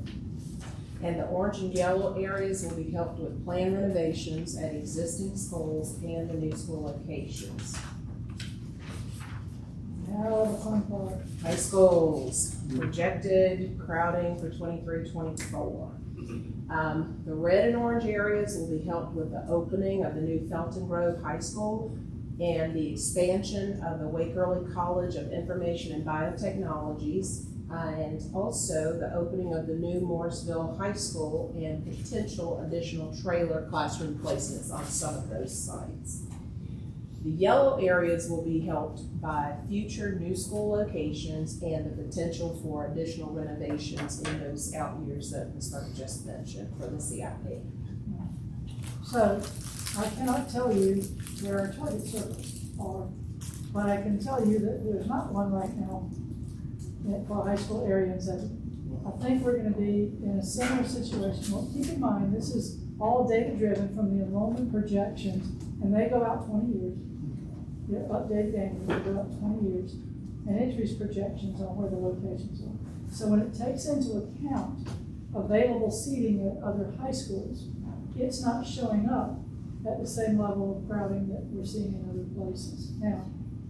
And the orange and yellow areas will be helped with planned renovations at existing schools and the new school locations. schools, projected crowding for 23-24. The red and orange areas will be helped with the opening of the new Felton Grove High School and the expansion of the Wake Early College of Information and Biotechnologies, and also the opening of the new Morrisville High School and potential additional trailer classroom placements on some of those sites. The yellow areas will be helped by future new school locations and the potential for additional renovations in those out years that Ms. Burke just mentioned for the CIP. So, I cannot tell you where our target circles are, but I can tell you that there's not one right now for high school area in Zebulon. I think we're gonna be in a similar situation. Well, keep in mind, this is all data driven from the enrollment projections, and they go out 20 years. They're updated annually, they go out 20 years, and entries projections on where the locations are. So when it takes into account available seating at other high schools, it's not showing up at the same level of crowding that we're seeing in other places. Now,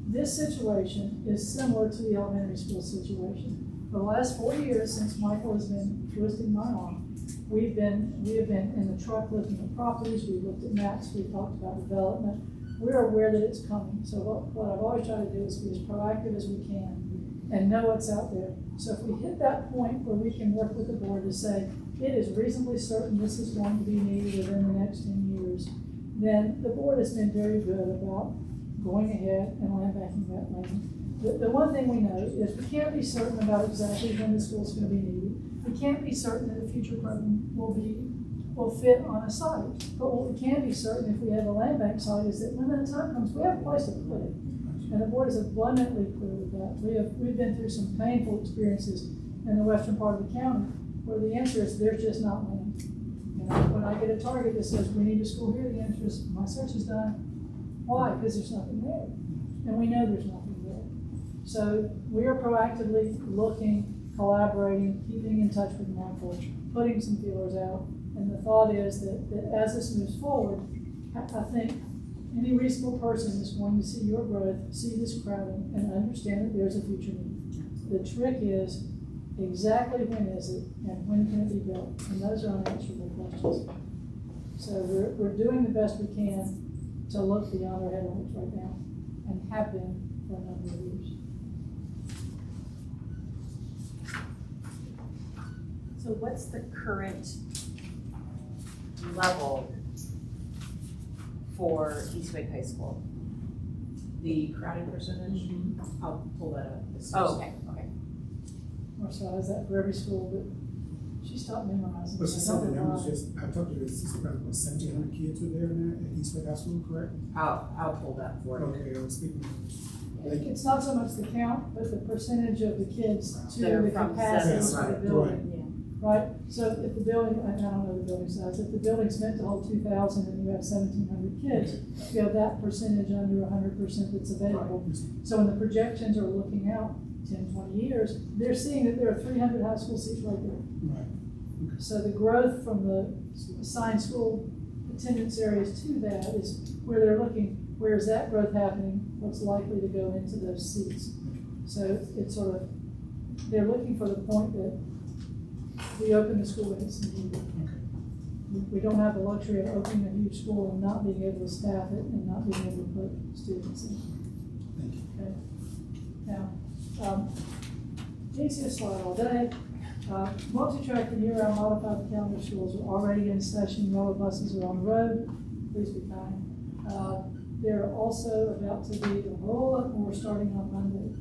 this situation is similar to the elementary school situation. For the last 4 years, since Michael has been twisting my arm, we have been in the truck looking at properties, we've looked at maps, we've talked about development. We're aware that it's coming. So what I've always tried to do is be as proactive as we can and know what's out there. So if we hit that point where we can work with the board to say, it is reasonably certain this is going to be needed within the next 10 years, then the board has been very good about going ahead and land banking that land. The one thing we know is we can't be certain about exactly when the school's going to be needed. We can't be certain that a future program will fit on a site. But what we can be certain if we have a land bank site is that when that time comes, we have a place to put it. And the board is abundantly clear with that. We've been through some painful experiences in the western part of the county where the answer is there's just not land. When I get a target that says we need a school here, the answer is my search is done. Why? Because there's nothing there. And we know there's nothing there. So we are proactively looking, collaborating, keeping in touch with Michael, putting some feelers out. And the thought is that as this moves forward, I think any reasonable person is going to see your growth, see this crowding, and understand that there's a future need. The trick is exactly when is it and when can it be built? And those are unanswerable questions. So we're doing the best we can to look beyond our headlights right now and have been for a number of years. So what's the current level for East Wake High School? The crowding percentage, I'll pull that up. Oh, okay. Marcella, is that for every school? But she stopped memorizing. But she said the numbers just, I talked to her, it's about 1,700 kids were there now at East Wake High School, correct? I'll pull that for you. Okay, I was speaking. It's not so much the count, but the percentage of the kids to That are the from capacity of Zebulon. the building. Right, so if the building, I don't know the building size, if the building's meant to hold 2,000 and you have 1,700 kids, you have that percentage under 100% that's available. So when the projections are looking out 10, 20 years, they're seeing that there are 300 high school seats right there. Right. So the growth from the assigned school attendance areas to that is where they're looking, where is that growth happening, what's likely to go into those seats. So it's sort of, they're looking for the point that we open the school when it's needed. We don't have the luxury of opening a huge school and not being able to staff it and not being able to put students in. Thank you. Okay. Now, easiest slide all day. Multi-track and year-round modified calendar schools are already in session. Yellow buses are on the road. Please be kind. They're also about to be a roll-up, and we're starting on Monday.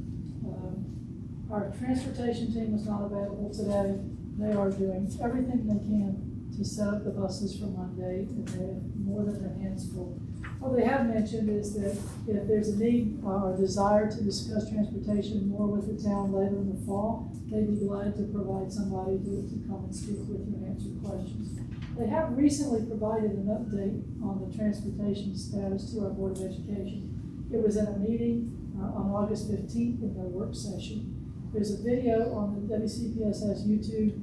Our transportation team is not available today. They are doing everything they can to set up the buses for Monday, and they have more than their hands full. What they have mentioned is that if there's a need or desire to discuss transportation more with the town later in the fall, they'd be glad to provide somebody to come and speak with you and answer questions. They have recently provided an update on the transportation status to our Board of Education. It was in a meeting on August 15th in their work session. There's a video on the WCPSS YouTube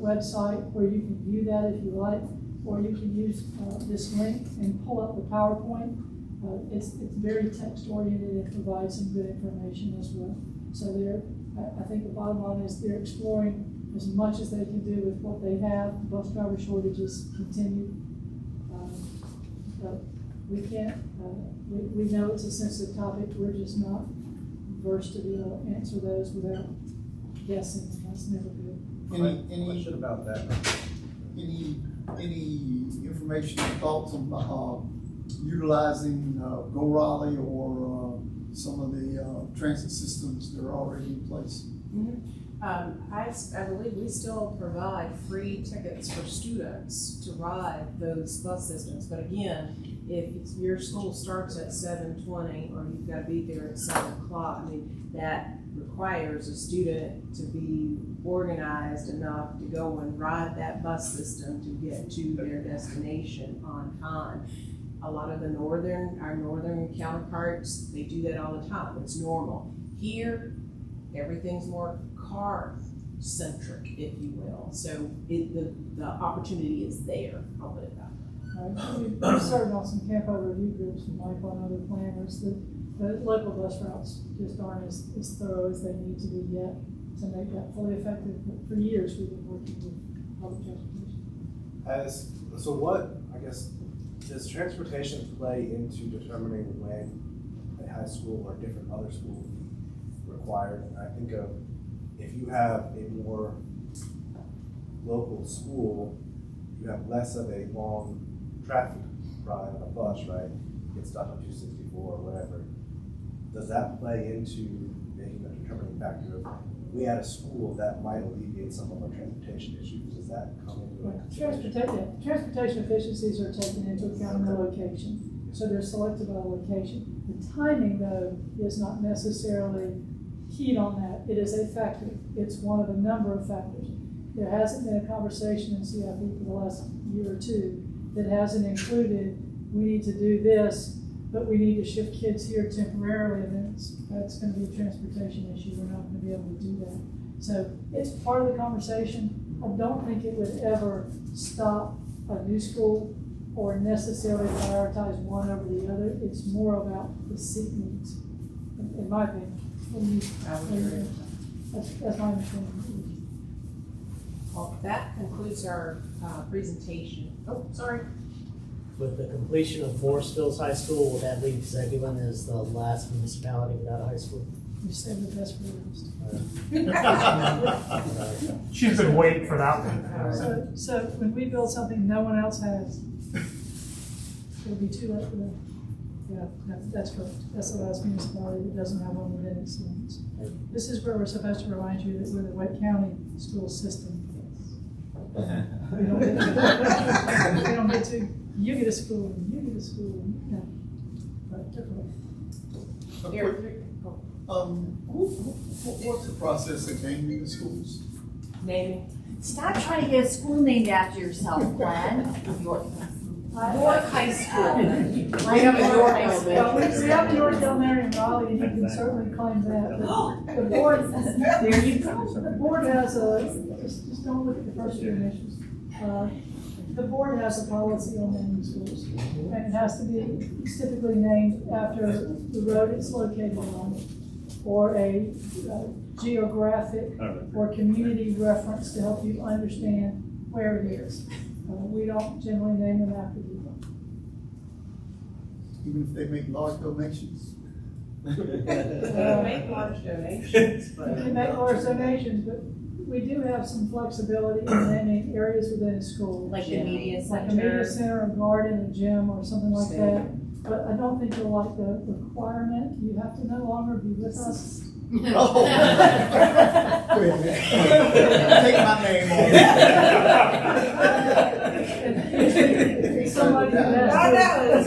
website where you can view that if you like, or you can use this link and pull up the PowerPoint. It's very text oriented and provides some good information as well. So I think the bottom line is they're exploring as much as they can do with what they have. Bus driver shortages continue. But we can't, we know it's a sensitive topic. We're just not versed to be able to answer those without guessing. That's never good. Any question about that? Any information or thoughts on utilizing Go Raleigh or some of the transit systems that are already in place? I believe we still provide free tickets for students to ride those bus systems, but again, if your school starts at 7:20 or you've got to be there at 7 o'clock, I mean, that requires a student to be organized enough to go and ride that bus system to get to their destination on time. A lot of our northern counterparts, they do that all the time. It's normal. Here, everything's more car-centric, if you will. So the opportunity is there, I'll put it that way. We've served on some camp overview groups with Michael and other planners. The local bus routes just aren't as thorough as they need to be yet to make that fully effective. But for years, we've been working with public transportation. So what, I guess, does transportation play into determining when a high school or different other school will be required? And I think of, if you have a more local school, you have less of a long traffic ride on a bus, right? Get stuck on 264 or whatever. Does that play into making a determining factor of, we had a school that might alleviate some of our transportation issues? Does that come into it? Transportation efficiencies are taken into account in the location, so they're selected by location. The timing, though, is not necessarily keyed on that. It is a factor. It's one of a number of factors. There hasn't been a conversation in CIP for the last year or two that hasn't included, we need to do this, but we need to shift kids here temporarily, and that's going to be a transportation issue. We're not going to be able to do that. So it's part of the conversation. I don't think it would ever stop a new school or necessarily prioritize one over the other. It's more about the seat needs, in my opinion. That's my understanding. Well, that concludes our presentation. Oh, sorry. With the completion of Forest Hills High School, will that leave Zebulon as the last municipality without a high school? You said the best for last. She's been waiting for that one. So when we build something no one else has, it'll be too late for them. Yeah, that's correct. That's the last municipality that doesn't have one within its limits. This is where we're supposed to remind you that we're the Wake County school system. We don't get to, you get a school, and you get a school, yeah. But different. What's the process of naming the schools? Naming? Stop trying to get a school named after yourself, Glenn. York High School. We have the York down there in Raleigh, and you can certainly claim that. The board, There you go. the board has just don't look at the first few initials. The board has a policy on naming schools, and it has to be typically named after the road it's located on, or a geographic or community reference to help you understand where it is. We don't generally name them after people. Even if they make large donations? Make large donations, We can make large donations, but we do have some flexibility in naming areas within a school. Like the media Like a media center. center, a garden, a gym, or something like that. But I don't think you'll like the requirement. You have to no longer be with us. Oh. Wait a minute. Take my name It's somebody who has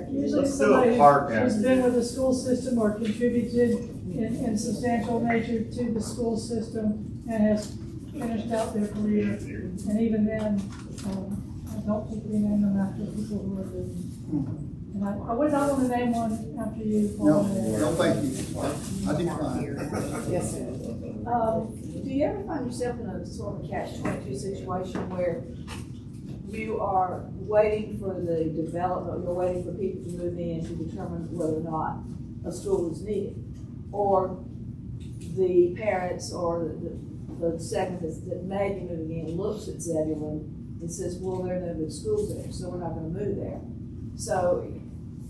usually somebody who's been with the school system or contributed in substantial nature to the school system and has finished out their career. And even then, I don't think we name them after people who are living. And I would not want to name one after you. No, thank you. I decline. Yes, sir. Do you ever find yourself in a sort of catch-22 situation where you are waiting for the development, you're waiting for people to move in to determine whether or not a school is needed. Or the parents or the segment that may be moving in looks at Zebulon and says, well, there are no good schools there, so we're not gonna move there. So,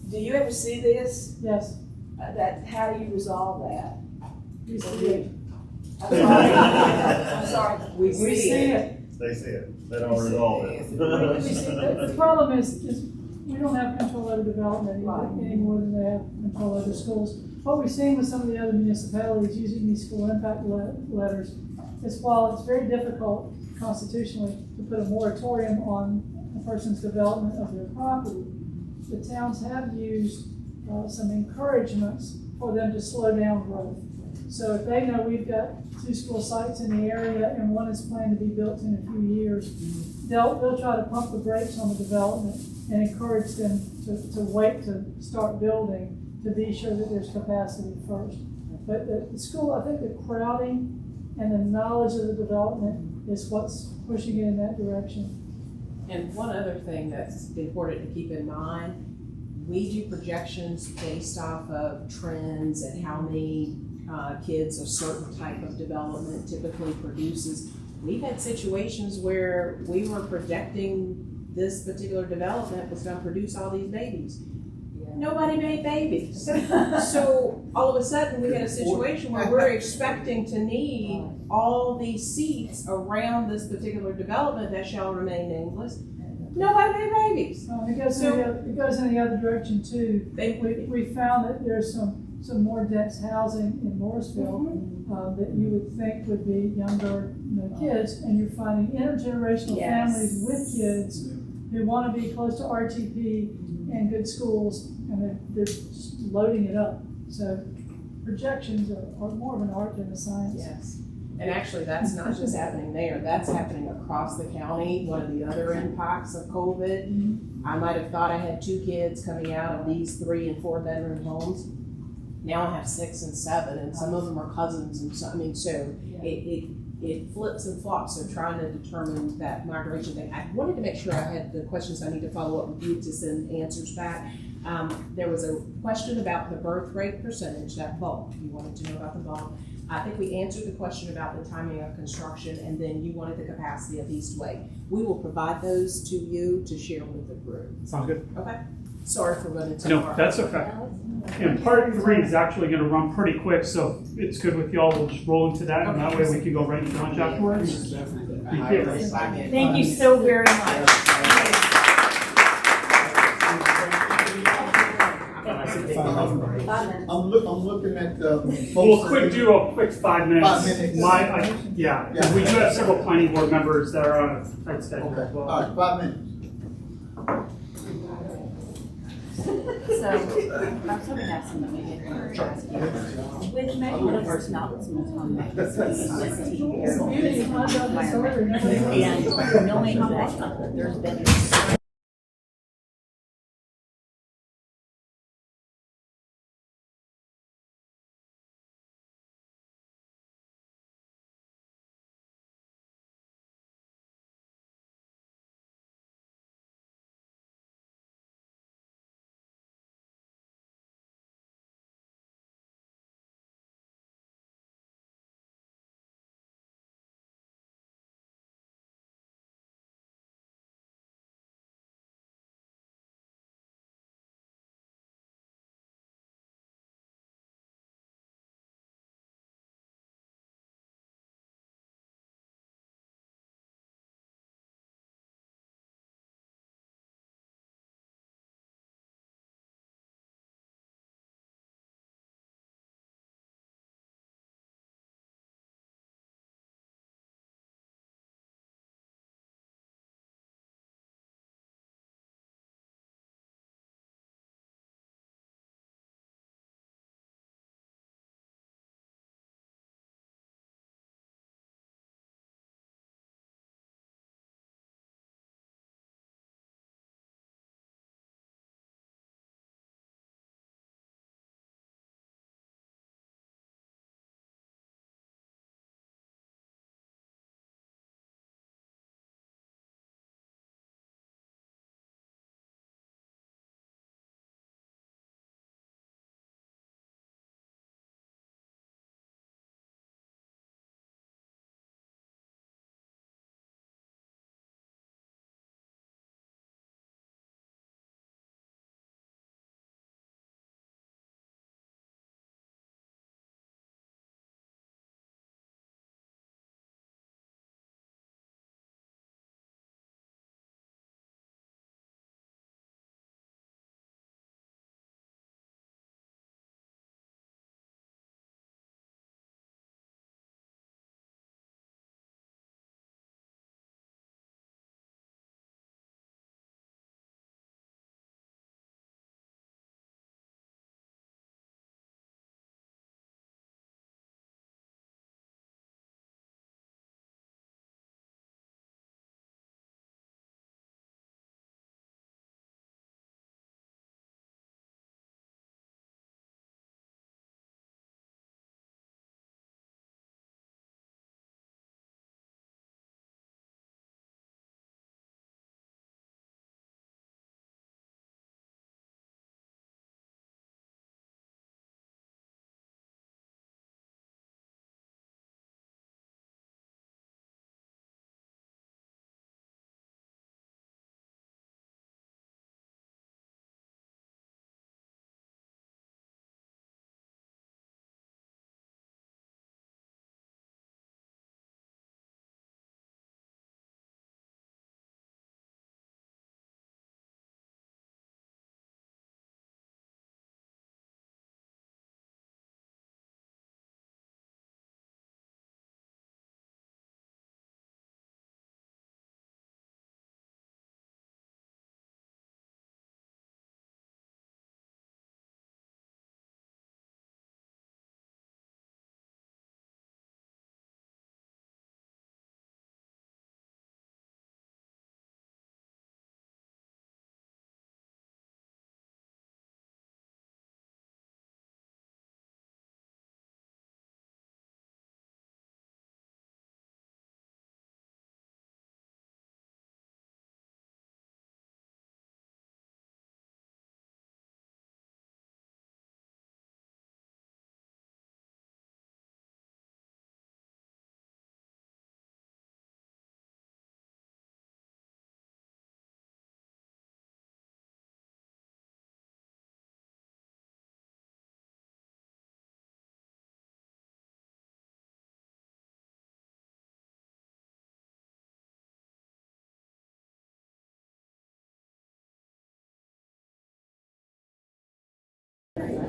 do you ever see this? Yes, How do you resolve that? we see it. I'm sorry. We see it. They see it, they don't resolve We it. see, the problem is we don't have control over development any more than they have control over schools. What we've seen with some of the other municipalities using these school impact letters is while it's very difficult constitutionally to put a moratorium on a person's development of their property, the towns have used some encouragements for them to slow down growth. So if they know we've got 2 school sites in the area and one is planned to be built in a few years, they'll try to pump the brakes on the development and encourage them to wait to start building to be sure that there's capacity first. But the school, I think the crowding and the knowledge of the development is what's pushing it in that direction. And one other thing that's important to keep in mind, we do projections based off of trends and how many kids a certain type of development typically produces. We've had situations where we were projecting this particular development was going to produce all these babies. Nobody made babies. So all of a sudden we had a situation where we're expecting to need all these seats around this particular development that shall remain nameless. Nobody made babies. It goes in the other direction too. We found that there's some more dense housing in Morrisville that you would think would be younger kids, and you're finding intergenerational families with kids who want to be close to RTP and good schools, and they're just loading it up. So projections are more of an art than a science. Yes. And actually, that's not just happening there, that's happening across the county. One of the other impacts of COVID, I might have thought I had 2 kids coming out of these 3 and 4 bedroom homes. Now I have 6 and 7, and some of them are cousins, and so, it flips and flops. So trying to determine that migration thing. I wanted to make sure I had the questions I need to follow up with you to send answers back. There was a question about the birth rate percentage, that bump. You wanted to know about the bump. I think we answered the question about the timing of construction, and then you wanted the capacity of East Way. We will provide those to you to share with the group. Sounds good. Okay. Sorry for running too No, far. that's okay. And part 3 is actually going to run pretty quick, so it's good with y'all. We'll just roll into that, and that way we can go right into lunch afterwards. Thank you so very much. I'm looking at the. We'll do a quick 5 minutes. 5 minutes. Yeah, we do have several planning board members that are on a tight schedule as well. All right, 5 minutes. So, I was hoping to have some with Megan, when I first met someone on and knowing that there's been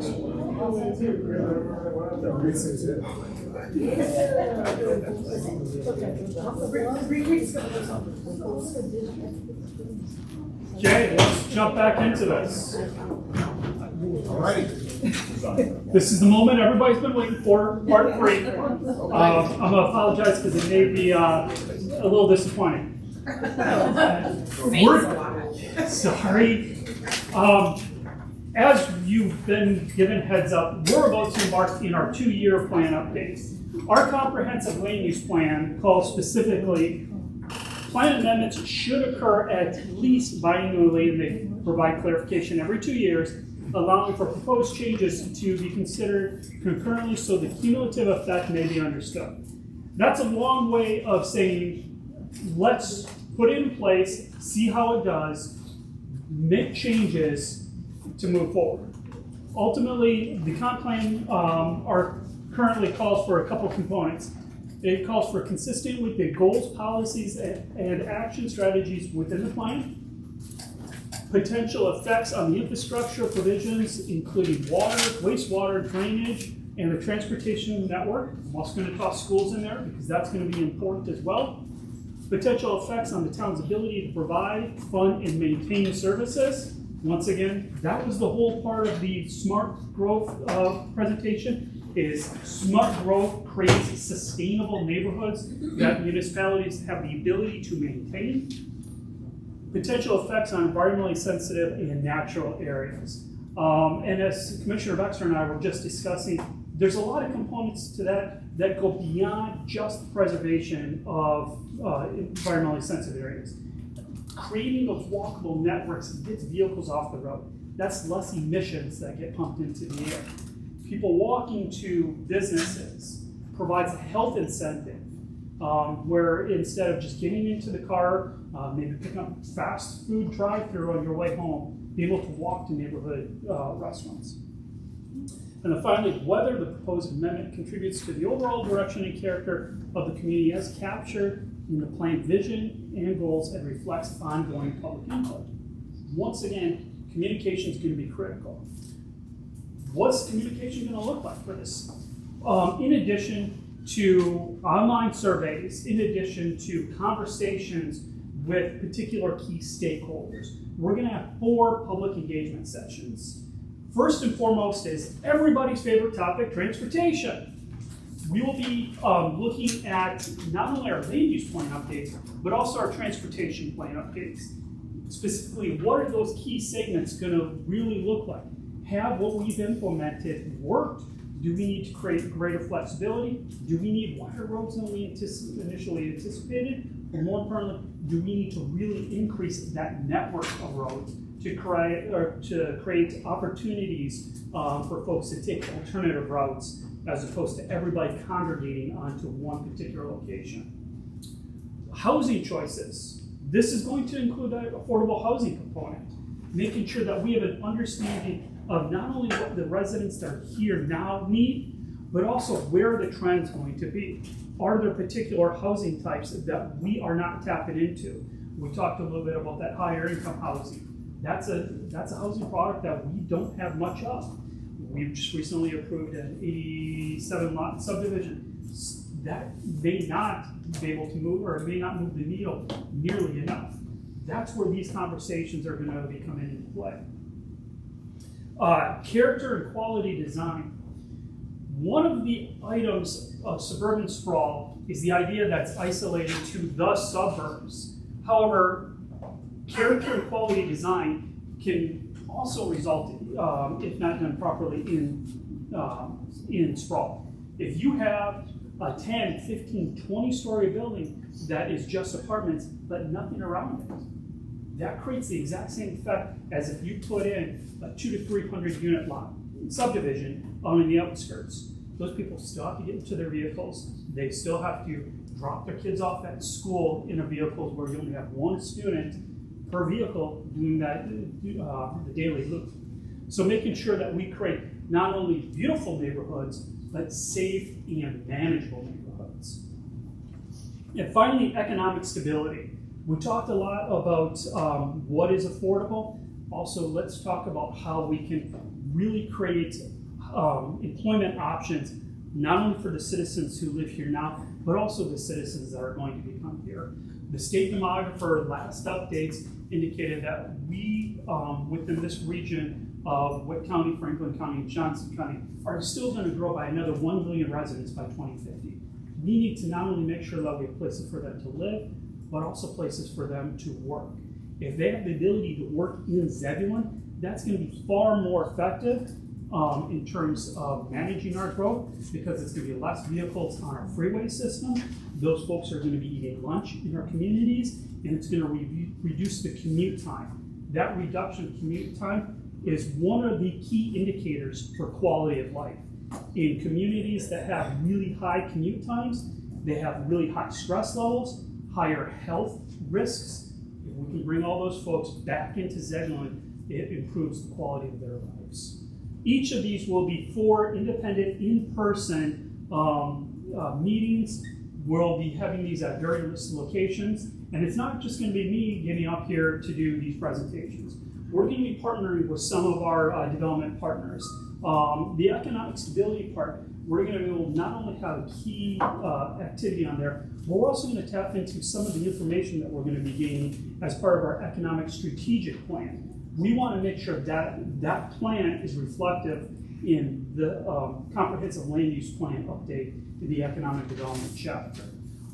Okay, let's jump back into this. Alrighty. This is the moment everybody's been waiting for, part 3. I'm gonna apologize because it may be a little disappointing. Sorry. As you've been given heads up, we're about to embark in our 2-year plan updates. Our comprehensive land use plan calls specifically plan amendments should occur at least biannually, and they provide clarification every 2 years, allowing for proposed changes to be considered concurrently so the cumulative effect may be understood. That's a long way of saying, let's put it in place, see how it does, make changes to move forward. Ultimately, the comp plan currently calls for a couple components. It calls for consistent with the goals, policies, and action strategies within the plan. Potential effects on the infrastructure provisions, including water, wastewater, drainage, and the transportation network. I'm also going to toss schools in there because that's going to be important as well. Potential effects on the town's ability to provide, fund, and maintain services. Once again, that was the whole part of the smart growth presentation. Is smart growth creates sustainable neighborhoods that municipalities have the ability to maintain. Potential effects on environmentally sensitive and natural areas. And as Commissioner Baxter and I were just discussing, there's a lot of components to that go beyond just preservation of environmentally sensitive areas. Creating those walkable networks gets vehicles off the road. That's less emissions that get pumped into the air. People walking to businesses provides a health incentive where instead of just getting into the car, maybe picking up fast food drive-through on your way home, be able to walk to neighborhood restaurants. And then finally, whether the proposed amendment contributes to the overall direction and character of the community as captured in the plan vision and goals and reflects ongoing public input. Once again, communication is going to be critical. What's communication going to look like for this? In addition to online surveys, in addition to conversations with particular key stakeholders, we're going to have 4 public engagement sessions. First and foremost is everybody's favorite topic, transportation. We will be looking at not only our land use plan updates, but also our transportation plan updates. Specifically, what are those key segments going to really look like? Have what we've implemented worked? Do we need to create greater flexibility? Do we need wider roads than we initially anticipated? And more importantly, do we need to really increase that network of roads to create opportunities for folks to take alternative routes as opposed to everybody congregating onto one particular location? Housing choices. This is going to include an affordable housing component, making sure that we have an understanding of not only what the residents that are here now need, but also where the trend's going to be. Are there particular housing types that we are not tapping into? We talked a little bit about that higher income housing. That's a housing product that we don't have much of. We've just recently approved an 87 lot subdivision. That may not be able to move, or it may not move the needle nearly enough. That's where these conversations are going to be coming into play. Character and quality design. One of the items of suburban sprawl is the idea that's isolated to the suburbs. However, character and quality design can also result, if not done properly, in sprawl. If you have a 10, 15, 20-story building that is just apartments, but nothing around it, that creates the exact same effect as if you put in a 200 to 300 unit lot subdivision on the outskirts. Those people still have to get into their vehicles. They still have to drop their kids off at school in a vehicle where you only have one student per vehicle doing that, the daily loop. So making sure that we create not only beautiful neighborhoods, but safe and manageable neighborhoods. And finally, economic stability. We talked a lot about what is affordable. Also, let's talk about how we can really create employment options, not only for the citizens who live here now, but also the citizens that are going to become here. The state demographer last updates indicated that we, within this region of Witt County, Franklin County, and Johnson County, are still going to grow by another 1 million residents by 2050. We need to not only make sure that we have places for them to live, but also places for them to work. If they have the ability to work in Zebulon, that's going to be far more effective in terms of managing our growth, because it's going to be less vehicles on our freeway system. Those folks are going to be eating lunch in our communities, and it's going to reduce the commute time. That reduction of commute time is one of the key indicators for quality of life. In communities that have really high commute times, they have really high stress levels, higher health risks. If we can bring all those folks back into Zebulon, it improves the quality of their lives. Each of these will be 4 independent in-person meetings. We'll be having these at various locations, and it's not just going to be me getting up here to do these presentations. We're going to be partnering with some of our development partners. The economic stability part, we're going to be able to not only have a key activity on there, but we're also going to tap into some of the information that we're going to be gaining as part of our economic strategic plan. We want to make sure that that plan is reflective in the comprehensive land use plan update in the economic development chapter.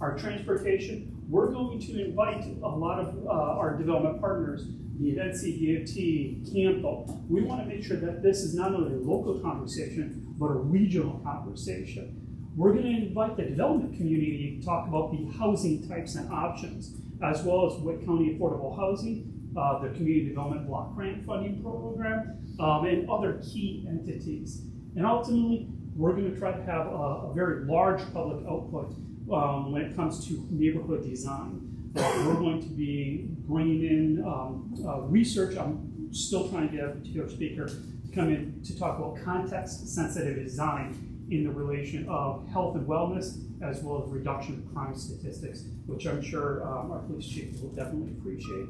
Our transportation, we're going to invite a lot of our development partners, be it NCDOT, Campo. We want to make sure that this is not only a local conversation, but a regional conversation. We're going to invite the development community to talk about the housing types and options, as well as Witt County Affordable Housing, the Community Development Block Grant Funding Program, and other key entities. And ultimately, we're going to try to have a very large public output when it comes to neighborhood design. We're going to be bringing in research. I'm still trying to get a particular speaker to come in to talk about context-sensitive design in the relation of health and wellness, as well as reduction of crime statistics, which I'm sure our police chief will definitely appreciate.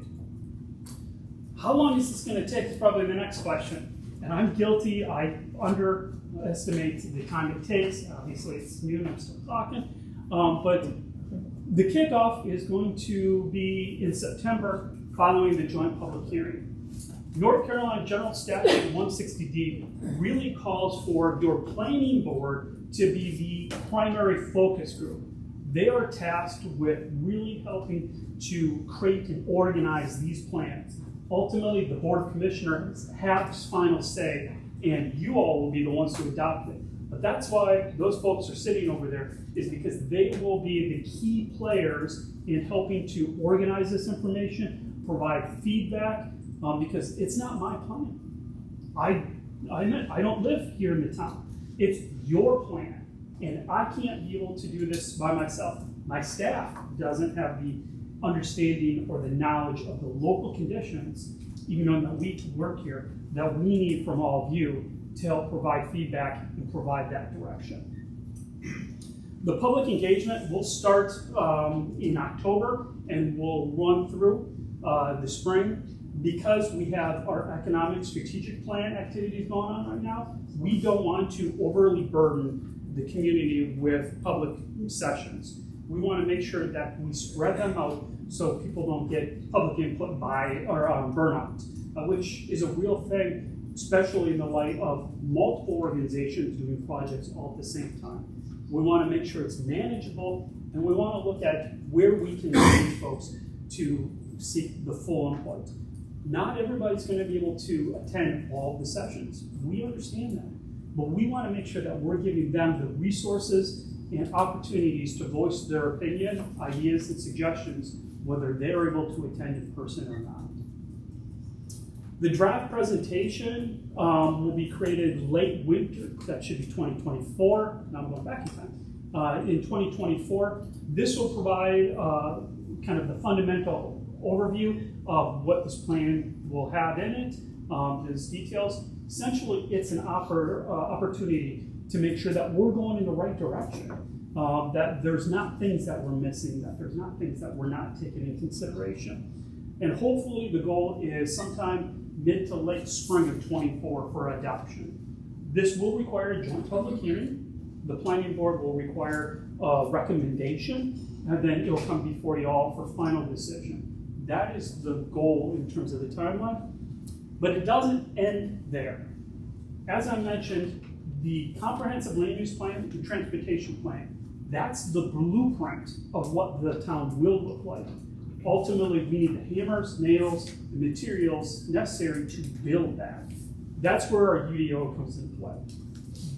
How long is this going to take is probably the next question. And I'm guilty, I underestimate the time it takes. Obviously it's noon, I'm still talking. But the kickoff is going to be in September following the joint public hearing. North Carolina General Statute 160D really calls for your planning board to be the primary focus group. They are tasked with really helping to create and organize these plans. Ultimately, the Board of Commissioners has final say, and you all will be the ones who adopt it. But that's why those folks are sitting over there, is because they will be the key players in helping to organize this information, provide feedback, because it's not my plan. I don't live here in the town. It's your plan, and I can't be able to do this by myself. My staff doesn't have the understanding or the knowledge of the local conditions, even though that we work here, that we need from all of you to help provide feedback and provide that direction. The public engagement will start in October and will run through the spring. Because we have our economic strategic plan activities going on right now, we don't want to overly burden the community with public sessions. We want to make sure that we spread them out so people don't get public input by or burnout, which is a real thing, especially in the light of multiple organizations doing projects all at the same time. We want to make sure it's manageable, and we want to look at where we can engage folks to seek the full input. Not everybody's going to be able to attend all of the sessions. We understand that. But we want to make sure that we're giving them the resources and opportunities to voice their opinion, ideas, and suggestions, whether they're able to attend in person or not. The draft presentation will be created late winter. That should be 2024. Now I'm going back in time. In 2024, this will provide kind of the fundamental overview of what this plan will have in it, its details. Essentially, it's an opportunity to make sure that we're going in the right direction, that there's not things that we're missing, that there's not things that we're not taking in consideration. And hopefully the goal is sometime mid to late spring of '24 for adoption. This will require a joint public hearing. The planning board will require a recommendation, and then it'll come before you all for final decision. That is the goal in terms of the timeline, but it doesn't end there. As I mentioned, the comprehensive land use plan and transportation plan, that's the blueprint of what the town will look like. Ultimately, we need the hammers, nails, and materials necessary to build that. That's where our UDO comes into play.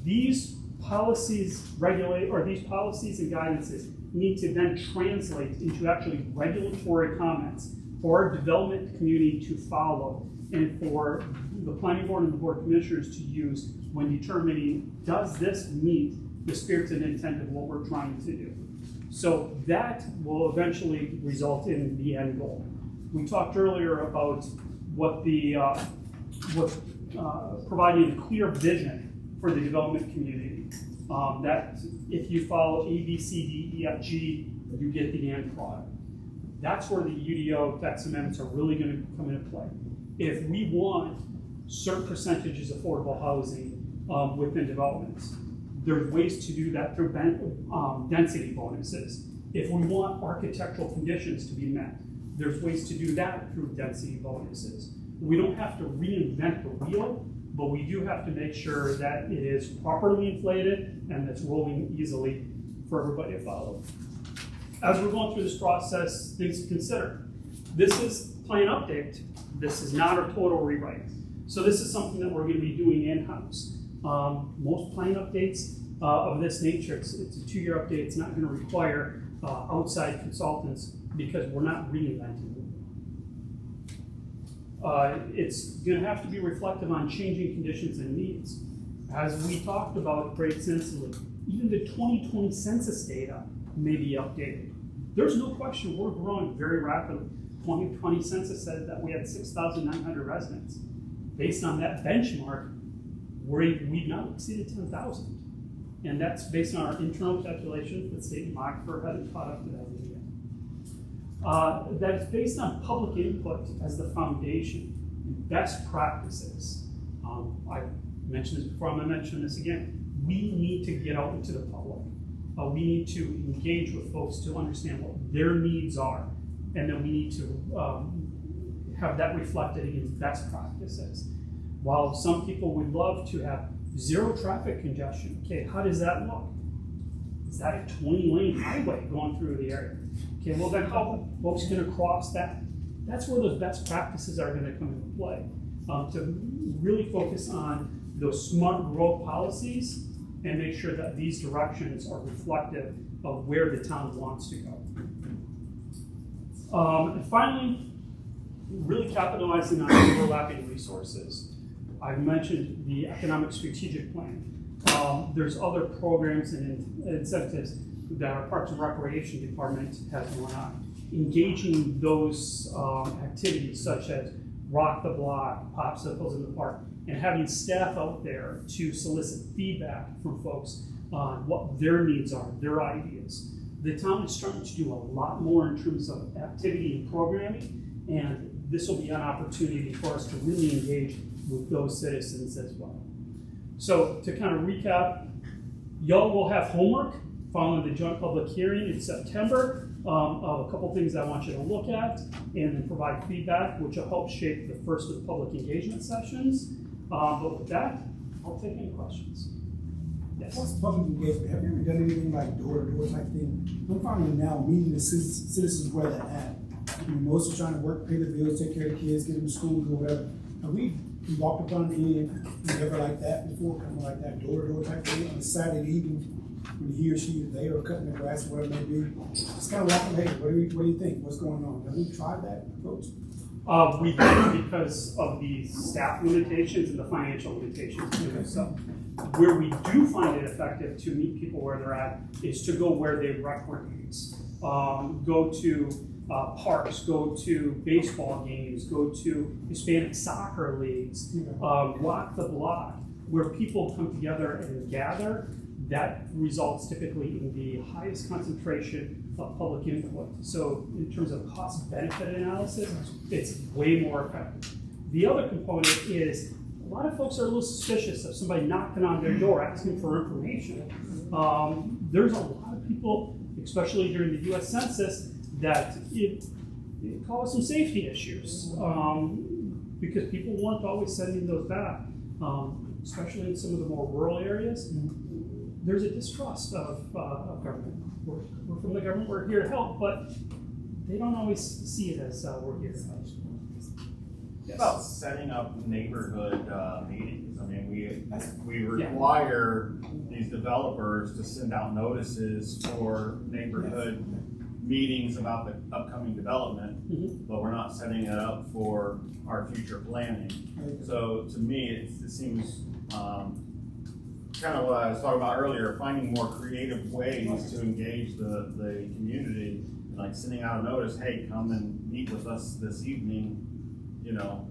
These policies these policies and guidances need to then translate into actually regulatory comments for our development community to follow and for the planning board and the board of commissioners to use when determining, does this meet the spirit and intent of what we're trying to do? So that will eventually result in the end goal. We talked earlier about what providing a clear vision for the development community. That if you follow A, B, C, D, E, F, G, you get the end product. That's where the UDO tax amendments are really going to come into play. If we want certain percentages of affordable housing within developments, there's ways to do that through density bonuses. If we want architectural conditions to be met, there's ways to do that through density bonuses. We don't have to reinvent the wheel, but we do have to make sure that it is properly inflated and that's rolling easily for everybody to follow. As we're going through this process, things to consider. This is plan update. This is not a total rewrite. So this is something that we're going to be doing in-house. Most plan updates of this nature, it's a 2-year update. It's not going to require outside consultants because we're not reinventing it. It's going to have to be reflective on changing conditions and needs. As we talked about very extensively, even the 2020 census data may be updated. There's no question we're growing very rapidly. 2020 census said that we had 6,900 residents. Based on that benchmark, we've now exceeded 10,000. And that's based on our internal calculations that state and Mockford hadn't caught up to that yet. That is based on public input as the foundation and best practices. I mentioned this before, I'm going to mention this again. We need to get out into the public. We need to engage with folks to understand what their needs are. And then we need to have that reflected against best practices. While some people would love to have zero traffic congestion, okay, how does that look? Is that a 20-lane highway going through the area? Okay, well then how are folks going to cross that? That's where those best practices are going to come into play. To really focus on those smart growth policies and make sure that these directions are reflective of where the town wants to go. And finally, really capitalizing on overlapping resources. I've mentioned the economic strategic plan. There's other programs and incentives that our Parks and Recreation Department has going on. Engaging those activities such as Rock the Block, Popsicles in the Park, and having staff out there to solicit feedback from folks on what their needs are, their ideas. The town is starting to do a lot more in terms of activity and programming, and this will be an opportunity for us to really engage with those citizens as well. So to kind of recap, y'all will have homework following the joint public hearing in September of a couple things I want you to look at and then provide feedback, which will help shape the first of the public engagement sessions. But with that, I'll take any questions. Yes. What's public engagement? Have you ever done anything like door-to-door type thing? I'm finding now meeting the citizens where they're at. I mean, most are trying to work, pay the bills, take care of the kids, get them to school, or whatever. Have we walked upon the end, ever like that before, kind of like that door-to-door type thing on a Saturday evening when he or she is there or cutting the grass or whatever it may be? Just kind of walking, hey, what do you think? What's going on? Have we tried that approach? We did because of the staff limitations and the financial limitations. Okay. So where we do find it effective to meet people where they're at is to go where they recreate. Go to parks, go to baseball games, go to Hispanic soccer leagues, Walk the Block, where people come together and gather. That results typically in the highest concentration of public input. So in terms of cost-benefit analysis, it's way more effective. The other component is a lot of folks are a little suspicious of somebody knocking on their door asking for information. There's a lot of people, especially during the US Census, that it caused some safety issues because people weren't always sending those back, especially in some of the more rural areas. There's a distrust of government. We're from the government, we're here to help, but they don't always see it as we're here to help. Yes. About setting up neighborhood meetings. I mean, we require these developers to send out notices for neighborhood meetings about the upcoming development, but we're not setting it up for our future planning. So to me, it seems kind of what I was talking about earlier, finding more creative ways to engage the community, like sending out a notice, hey, come and meet with us this evening, you know,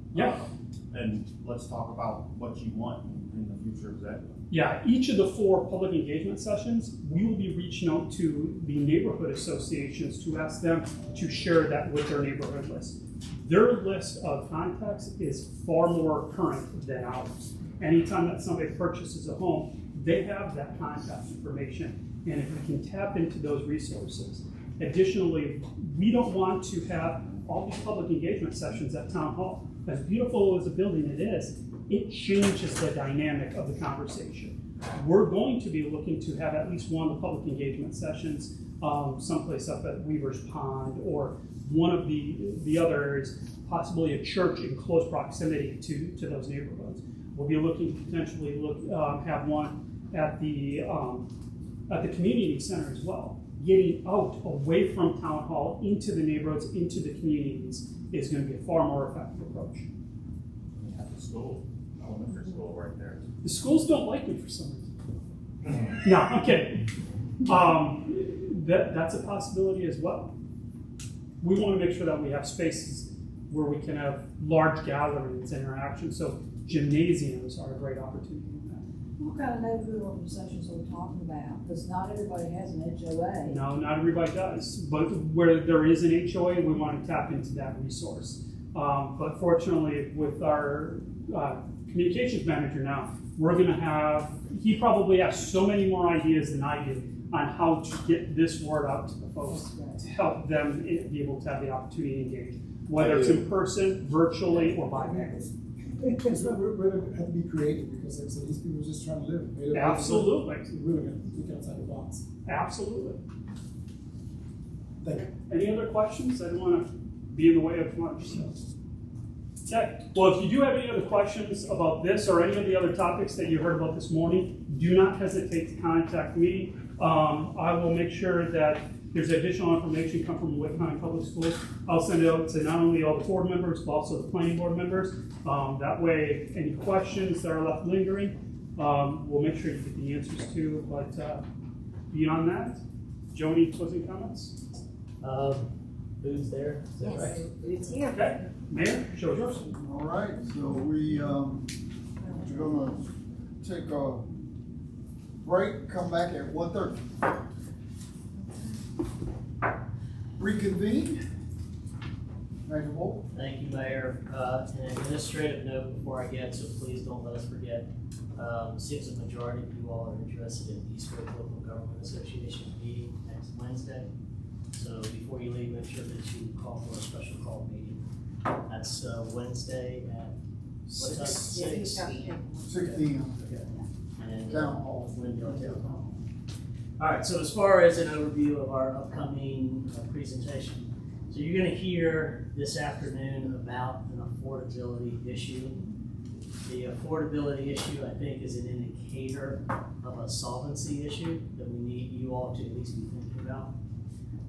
and let's talk about what you want in the future exactly. Yeah, each of the 4 public engagement sessions, we will be reaching out to the neighborhood associations to ask them to share that with their neighborhood list. Their list of contacts is far more current than ours. Anytime that somebody purchases a home, they have that contact information, and if we can tap into those resources. Additionally, we don't want to have all these public engagement sessions at Town Hall. As beautiful as a building it is, it changes the dynamic of the conversation. We're going to be looking to have at least one of the public engagement sessions someplace up at Weaver's Pond or one of the other areas, possibly a church in close proximity to those neighborhoods. We'll be looking to potentially have one at the community center as well. Getting out away from Town Hall into the neighborhoods, into the communities is going to be a far more effective approach. We have the school, elementary school right there. The schools don't like me for some reason. No, I'm kidding. That's a possibility as well. We want to make sure that we have spaces where we can have large gatherings, interaction. So gymnasiums are a great opportunity. What kind of neighborhood organizations are we talking about? Because not everybody has an HOA. No, not everybody does. But where there is an HOA, we want to tap into that resource. But fortunately, with our communications manager now, we're going to have, he probably has so many more ideas than I do on how to get this word out to the folks to help them be able to have the opportunity to engage, whether it's in person, virtually, or by mail. Because we're going to have to be creative because like I said, these people are just trying to live. Absolutely. We're really going to think outside the box. Absolutely. Thank you. Any other questions? I don't want to be in the way of lunch. So. Okay. Well, if you do have any other questions about this or any of the other topics that you heard about this morning, do not hesitate to contact me. I will make sure that there's additional information come from Wake County Public Schools. I'll send it out to not only all the board members, but also the planning board members. That way, any questions that are left lingering, we'll make sure you get the answers to. But beyond that, Joni, closing comments? Who's there? Is that right? It's here. Okay. Mayor, show yours. All right, so we're gonna take a break, come back at 1:30. Reconvene. Major Wolf. Thank you, Mayor. An administrative note before I get, so please don't let us forget. Seems a majority of you all are interested in East Wake Local Government Association meeting next Wednesday. So before you leave, make sure that you call for a special call meeting. That's Wednesday at what time? 6 p.m. Okay. And Town Hall. Glendale Town Hall. All right, so as far as an overview of our upcoming presentation, so you're going to hear this afternoon about an affordability issue. The affordability issue, I think, is an indicator of a solvency issue that we need you all to at least be thinking about.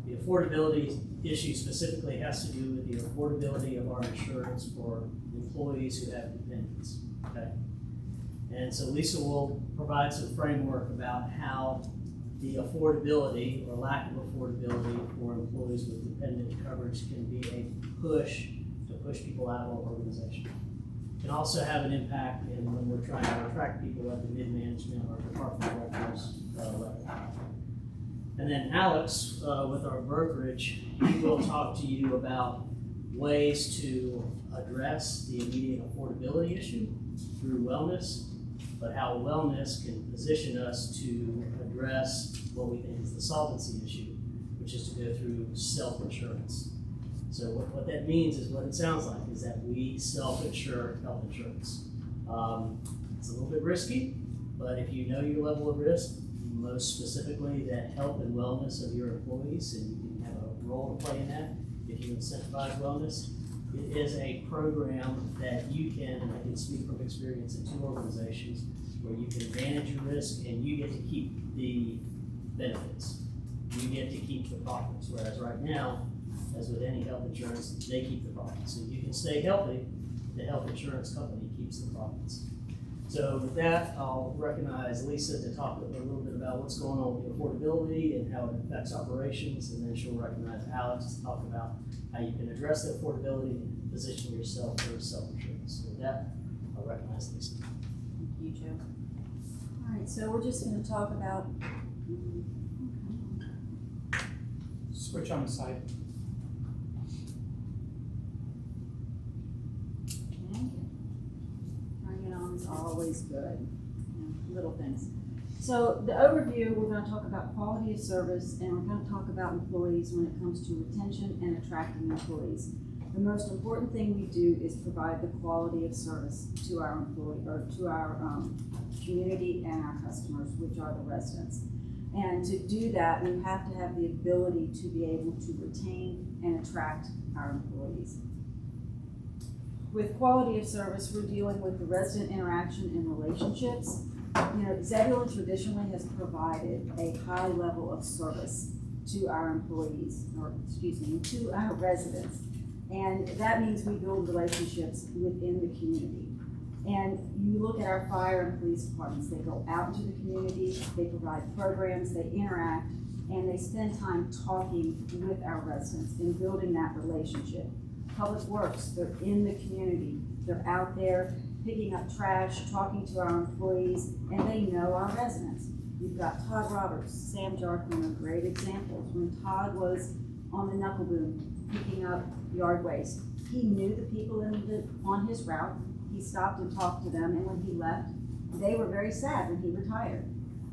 The affordability issue specifically has to do with the affordability of our insurance for employees who have dependents, okay? And so Lisa will provide some framework about how the affordability or lack of affordability for employees with dependent coverage can be a push to push people out of our organization. It can also have an impact when we're trying to attract people at the mid-management or department directors level. And then Alex, with our brokerage, he will talk to you about ways to address the immediate affordability issue through wellness, but how wellness can position us to address what we think is the solvency issue, which is to go through self-insurance. So what that means is what it sounds like, is that we self-insure health insurance. It's a little bit risky, but if you know your level of risk, most specifically that health and wellness of your employees, and you can have a role to play in that if you incentivize wellness, it is a program that you can, and I can speak from experience in 2 organizations, where you can manage your risk and you get to keep the benefits. You get to keep the profits, whereas right now, as with any health insurance, they keep the profits. So you can stay healthy, the health insurance company keeps the profits. So with that, I'll recognize Lisa to talk a little bit about what's going on with the affordability and how it affects operations, and then she'll recognize Alex to talk about how you can address the affordability and position yourself for self-insurance. So with that, I'll recognize Lisa. Thank you, Joe. All right, so we're just going to talk about. Switch on the side. Turning it on is always good. Little things. So the overview, we're going to talk about quality of service, and we're going to talk about employees when it comes to retention and attracting employees. The most important thing we do is provide the quality of service to our employee, or to our community and our customers, which are the residents. And to do that, we have to have the ability to be able to retain and attract our employees. With quality of service, we're dealing with the resident interaction and relationships. You know, Zebulon traditionally has provided a high level of service to our employees, or excuse me, to our residents. And that means we build relationships within the community. And you look at our fire and police departments, they go out into the community, they provide programs, they interact, and they spend time talking with our residents and building that relationship. Public Works, they're in the community, they're out there picking up trash, talking to our employees, and they know our residents. We've got Todd Roberts, Sam Jarkman are great examples. When Todd was on the knuckle boom picking up yard waste, he knew the people on his route. He stopped and talked to them, and when he left, they were very sad when he retired.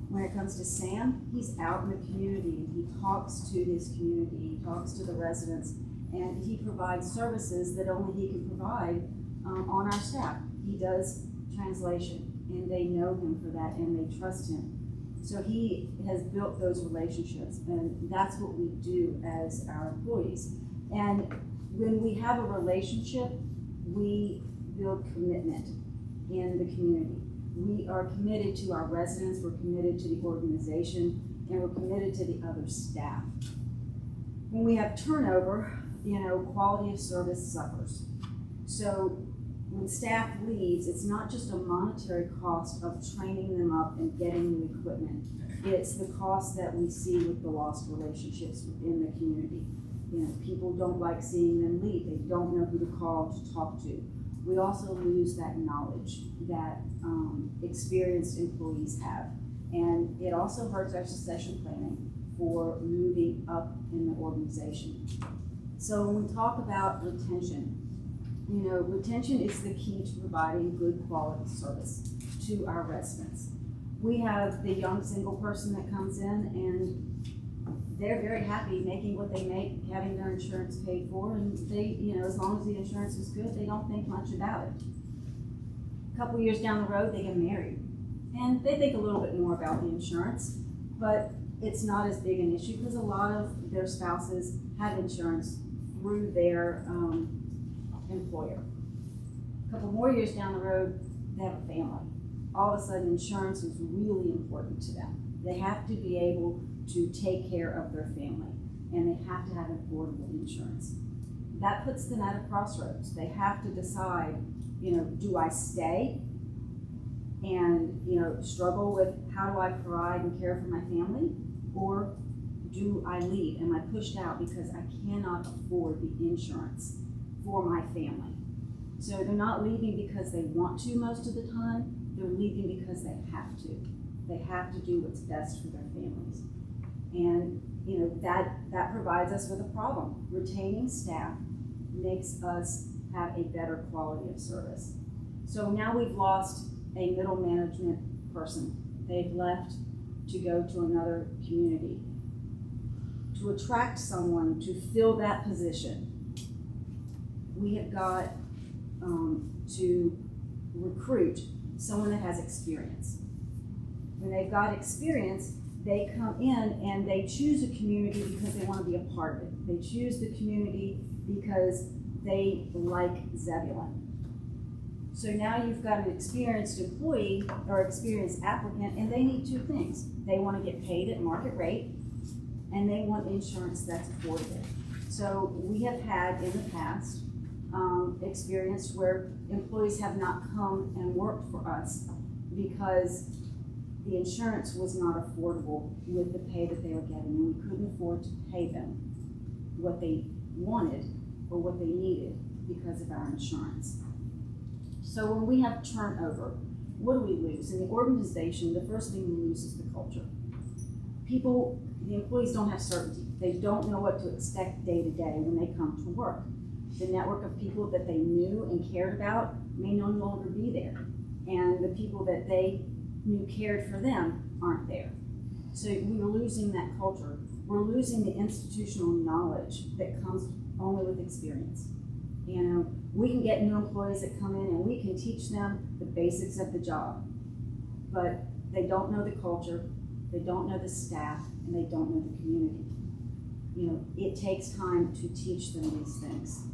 When it comes to Sam, he's out in the community, and he talks to his community, he talks to the residents, and he provides services that only he can provide on our staff. He does translation, and they know him for that, and they trust him. So he has built those relationships, and that's what we do as our employees. And when we have a relationship, we build commitment in the community. We are committed to our residents, we're committed to the organization, and we're committed to the other staff. When we have turnover, you know, quality of service suffers. So when staff leaves, it's not just a monetary cost of training them up and getting new equipment. It's the cost that we see with the lost relationships within the community. You know, people don't like seeing them leave. They don't know who to call to talk to. We also lose that knowledge that experienced employees have. And it also hurts our succession planning for moving up in the organization. So when we talk about retention, you know, retention is the key to providing good quality service to our residents. We have the young single person that comes in, and they're very happy making what they make, having their insurance paid for, and they, you know, as long as the insurance is good, they don't think much about it. A couple years down the road, they get married, and they think a little bit more about the insurance, but it's not as big an issue because a lot of their spouses have insurance through their employer. A couple more years down the road, they have a family. All of a sudden, insurance is really important to them. They have to be able to take care of their family, and they have to have affordable insurance. That puts them at a crossroads. They have to decide, you know, do I stay and, you know, struggle with how do I provide and care for my family, or do I leave? Am I pushed out because I cannot afford the insurance for my family? So they're not leaving because they want to most of the time. They're leaving because they have to. They have to do what's best for their families. And, you know, that provides us with a problem. Retaining staff, makes us have a better quality of service. So now we've lost a middle management person. They've left to go to another community. To attract someone to fill that position, we have got to recruit someone that has experience. When they've got experience, they come in and they choose a community because they want to be a part of it. They choose the community because they like Zebulon. So now you've got an experienced employee or experienced applicant, and they need two things. They want to get paid at market rate, and they want insurance that's affordable. So we have had in the past experience where employees have not come and worked for us because the insurance was not affordable with the pay that they were getting, and we couldn't afford to pay them what they wanted or what they needed because of our insurance. So when we have turnover, what do we lose? In the organization, the first thing we lose is the culture. People, the employees don't have certainty. They don't know what to expect day to day when they come to work. The network of people that they knew and cared about may no longer be there. And the people that they knew cared for them aren't there. So we are losing that culture. We're losing the institutional knowledge that comes only with experience. You know, we can get new employees that come in and we can teach them the basics of the job, but they don't know the culture, they don't know the staff, and they don't know the community. You know, it takes time to teach them these things.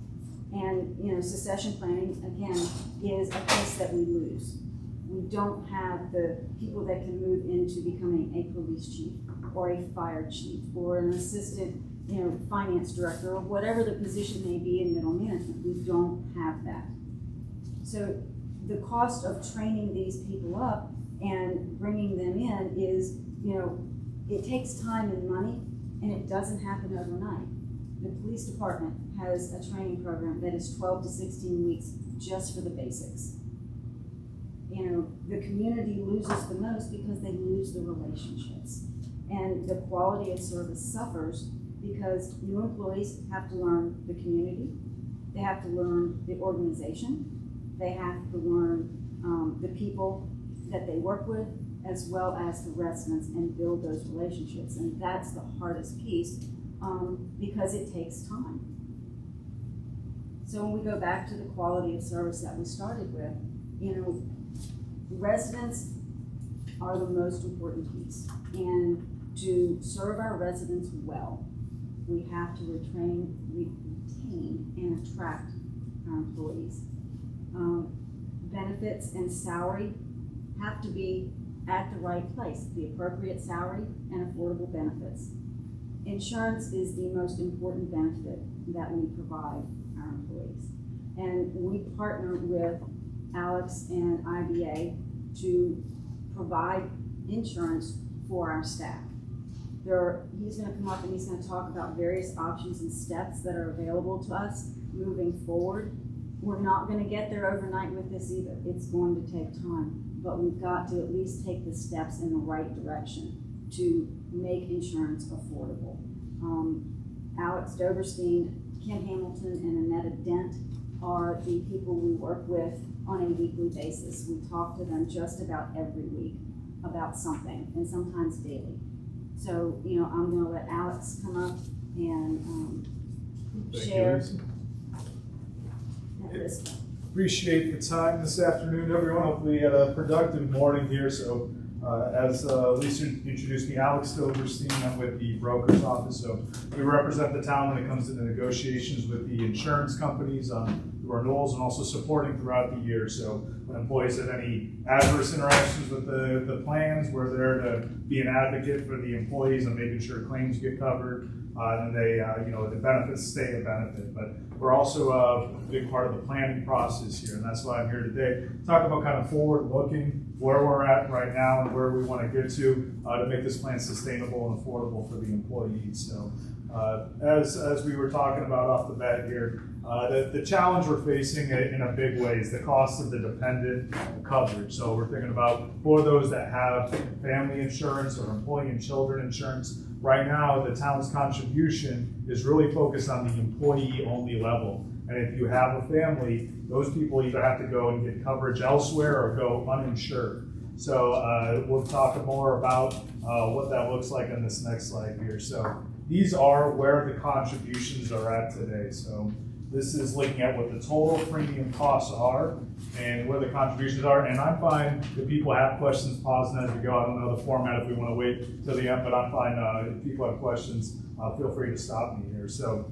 And, you know, succession planning, again, is a piece that we lose. We don't have the people that can move into becoming a police chief or a fire chief or an assistant, you know, finance director or whatever the position may be in middle management. We don't have that. So the cost of training these people up and bringing them in is, you know, it takes time and money, and it doesn't happen overnight. The police department has a training program that is 12 to 16 weeks just for the basics. You know, the community loses the most because they lose the relationships. And the quality of service suffers because new employees have to learn the community, they have to learn the organization, they have to learn the people that they work with, as well as the residents, and build those relationships. And that's the hardest piece because it takes time. So when we go back to the quality of service that we started with, you know, residents are the most important piece. And to serve our residents well, we have to retain and attract our employees. Benefits and salary have to be at the right place, the appropriate salary and affordable benefits. Insurance is the most important benefit that we provide our employees. And we partner with Alex and IBA to provide insurance for our staff. He's going to come up and he's going to talk about various options and steps that are available to us moving forward. We're not going to get there overnight with this either. It's going to take time, but we've got to at least take the steps in the right direction to make insurance affordable. Alex Doberstein, Kim Hamilton, and Annetta Dent are the people we work with on a weekly basis. We talk to them just about every week about something, and sometimes daily. So, you know, I'm going to let Alex come up and share. Appreciate the time this afternoon, everyone. Hopefully you had a productive morning here. So as Lisa introduced me, Alex Silverstein, I'm with the broker's office. So we represent the town when it comes to the negotiations with the insurance companies on the renewals and also supporting throughout the year. So when employees have any adverse interactions with the plans, we're there to be an advocate for the employees and making sure claims get covered. And they, you know, the benefits stay a benefit. But we're also a big part of the planning process here, and that's why I'm here today. Talk about kind of forward-looking, where we're at right now and where we want to get to make this plan sustainable and affordable for the employees. So as we were talking about off the bat here, the challenge we're facing in a big way is the cost of the dependent coverage. So we're thinking about for those that have family insurance or employee and children insurance. Right now, the town's contribution is really focused on the employee-only level. And if you have a family, those people either have to go and get coverage elsewhere or go uninsured. So we'll talk more about what that looks like on this next slide here. So these are where the contributions are at today. So this is looking at what the total premium costs are and where the contributions are. And I'm fine if people have questions, pausing as we go. I don't know the format if we want to wait till the end, but I'm fine if people have questions, feel free to stop me here. So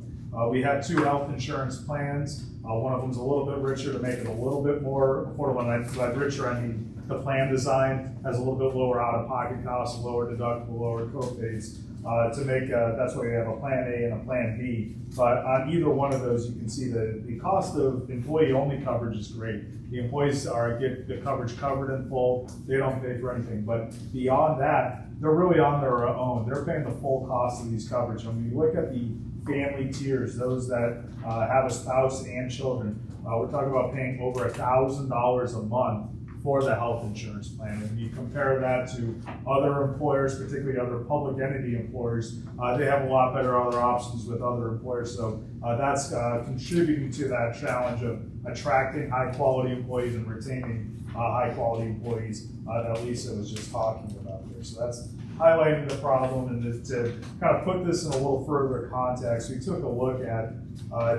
we have 2 health insurance plans. One of them's a little bit richer to make it a little bit more affordable. And by richer, I mean the plan design has a little bit lower out-of-pocket costs, lower deductible, lower co-pays. To make that's why we have a plan A and a plan B. But on either one of those, you can see the cost of employee-only coverage is great. The employees get the coverage covered in full. They don't pay for anything. But beyond that, they're really on their own. They're paying the full cost of these coverage. And when you look at the family tiers, those that have a spouse and children, we're talking about paying over $1,000 a month for the health insurance plan. And you compare that to other employers, particularly other public entity employers, they have a lot better other options with other employers. So that's contributing to that challenge of attracting high quality employees and retaining high quality employees that Lisa was just talking about there. So that's highlighting the problem. And to kind of put this in a little further context, we took a look at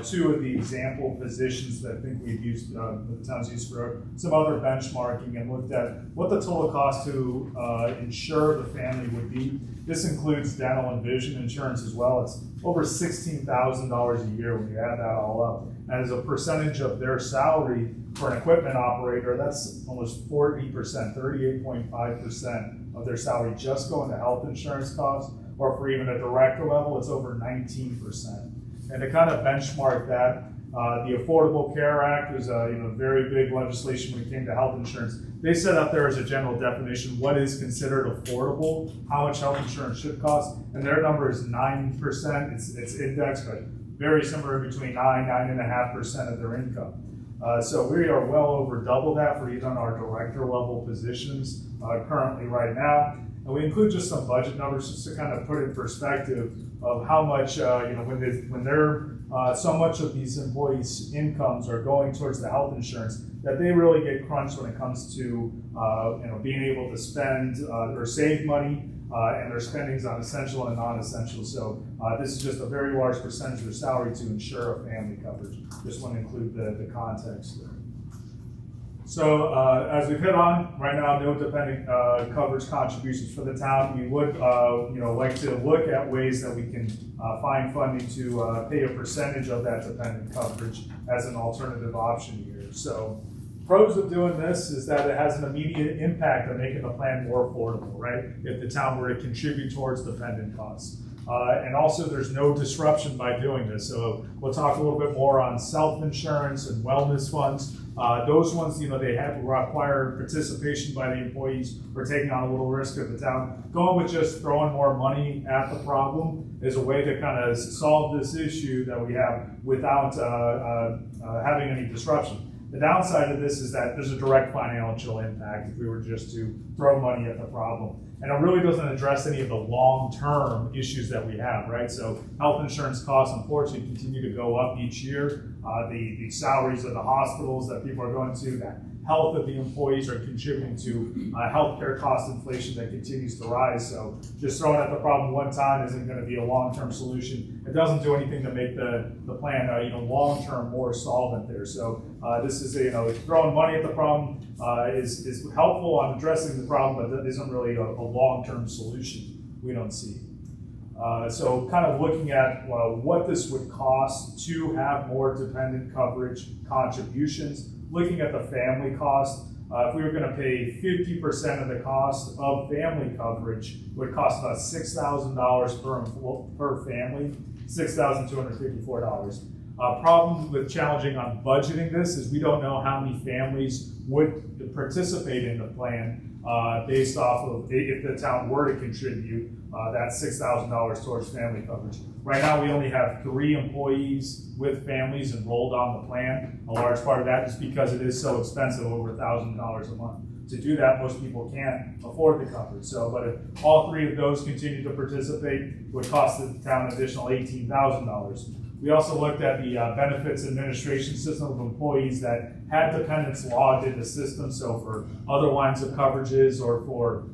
2 of the example positions that I think we've used, that the town's used for some other benchmarking, and looked at what the total cost to insure the family would be. This includes dental and vision insurance as well. It's over $16,000 a year when you add that all up. And as a percentage of their salary for an equipment operator, that's almost 40%, 38.5% of their salary just going to health insurance costs, or for even a director level, it's over 19%. And to kind of benchmark that, the Affordable Care Act was very big legislation when it came to health insurance. They set up there as a general definition what is considered affordable, how much health insurance should cost, and their number is 9%. It's indexed, but very similar, between 9.5% of their income. So we are well over double that for even our director level positions currently right now. And we include just some budget numbers just to kind of put in perspective of how much, when they're so much of these employees' incomes are going towards the health insurance, that they really get crunched when it comes to being able to spend or save money and their spendings on essential and non-essential. So this is just a very large percentage of their salary to ensure a family coverage. Just want to include the context there. So as we've hit on, right now, no dependent coverage contributions for the town. We would like to look at ways that we can find funding to pay a percentage of that dependent coverage as an alternative option here. So pros of doing this is that it has an immediate impact on making the plan more affordable, right? If the town were to contribute towards dependent costs. And also there's no disruption by doing this. So we'll talk a little bit more on self-insurance and wellness funds. Those ones, they require participation by the employees or taking on a little risk of the town. Going with just throwing more money at the problem is a way to kind of solve this issue that we have without having any disruption. The downside of this is that there's a direct financial impact if we were just to throw money at the problem. And it really doesn't address any of the long-term issues that we have, right? So health insurance costs, unfortunately, continue to go up each year. The salaries of the hospitals that people are going to, the health of the employees are contributing to healthcare cost inflation that continues to rise. So just throwing at the problem one time isn't going to be a long-term solution. It doesn't do anything to make the plan long-term more solvent there. So this is throwing money at the problem is helpful on addressing the problem, but that isn't really a long-term solution we don't see. So kind of looking at what this would cost to have more dependent coverage contributions, looking at the family cost. If we were going to pay 50% of the cost of family coverage, it would cost about $6,000 per family, $6,254. Problem with challenging on budgeting this is we don't know how many families would participate in the plan based off of if the town were to contribute that $6,000 towards family coverage. Right now, we only have 3 employees with families enrolled on the plan. A large part of that is because it is so expensive, over $1,000 a month. To do that, most people can't afford the coverage. So, but if all 3 of those continue to participate, it would cost the town an additional $18,000. We also looked at the benefits administration system of employees that had dependents logged in the system. So for other lines of coverages or for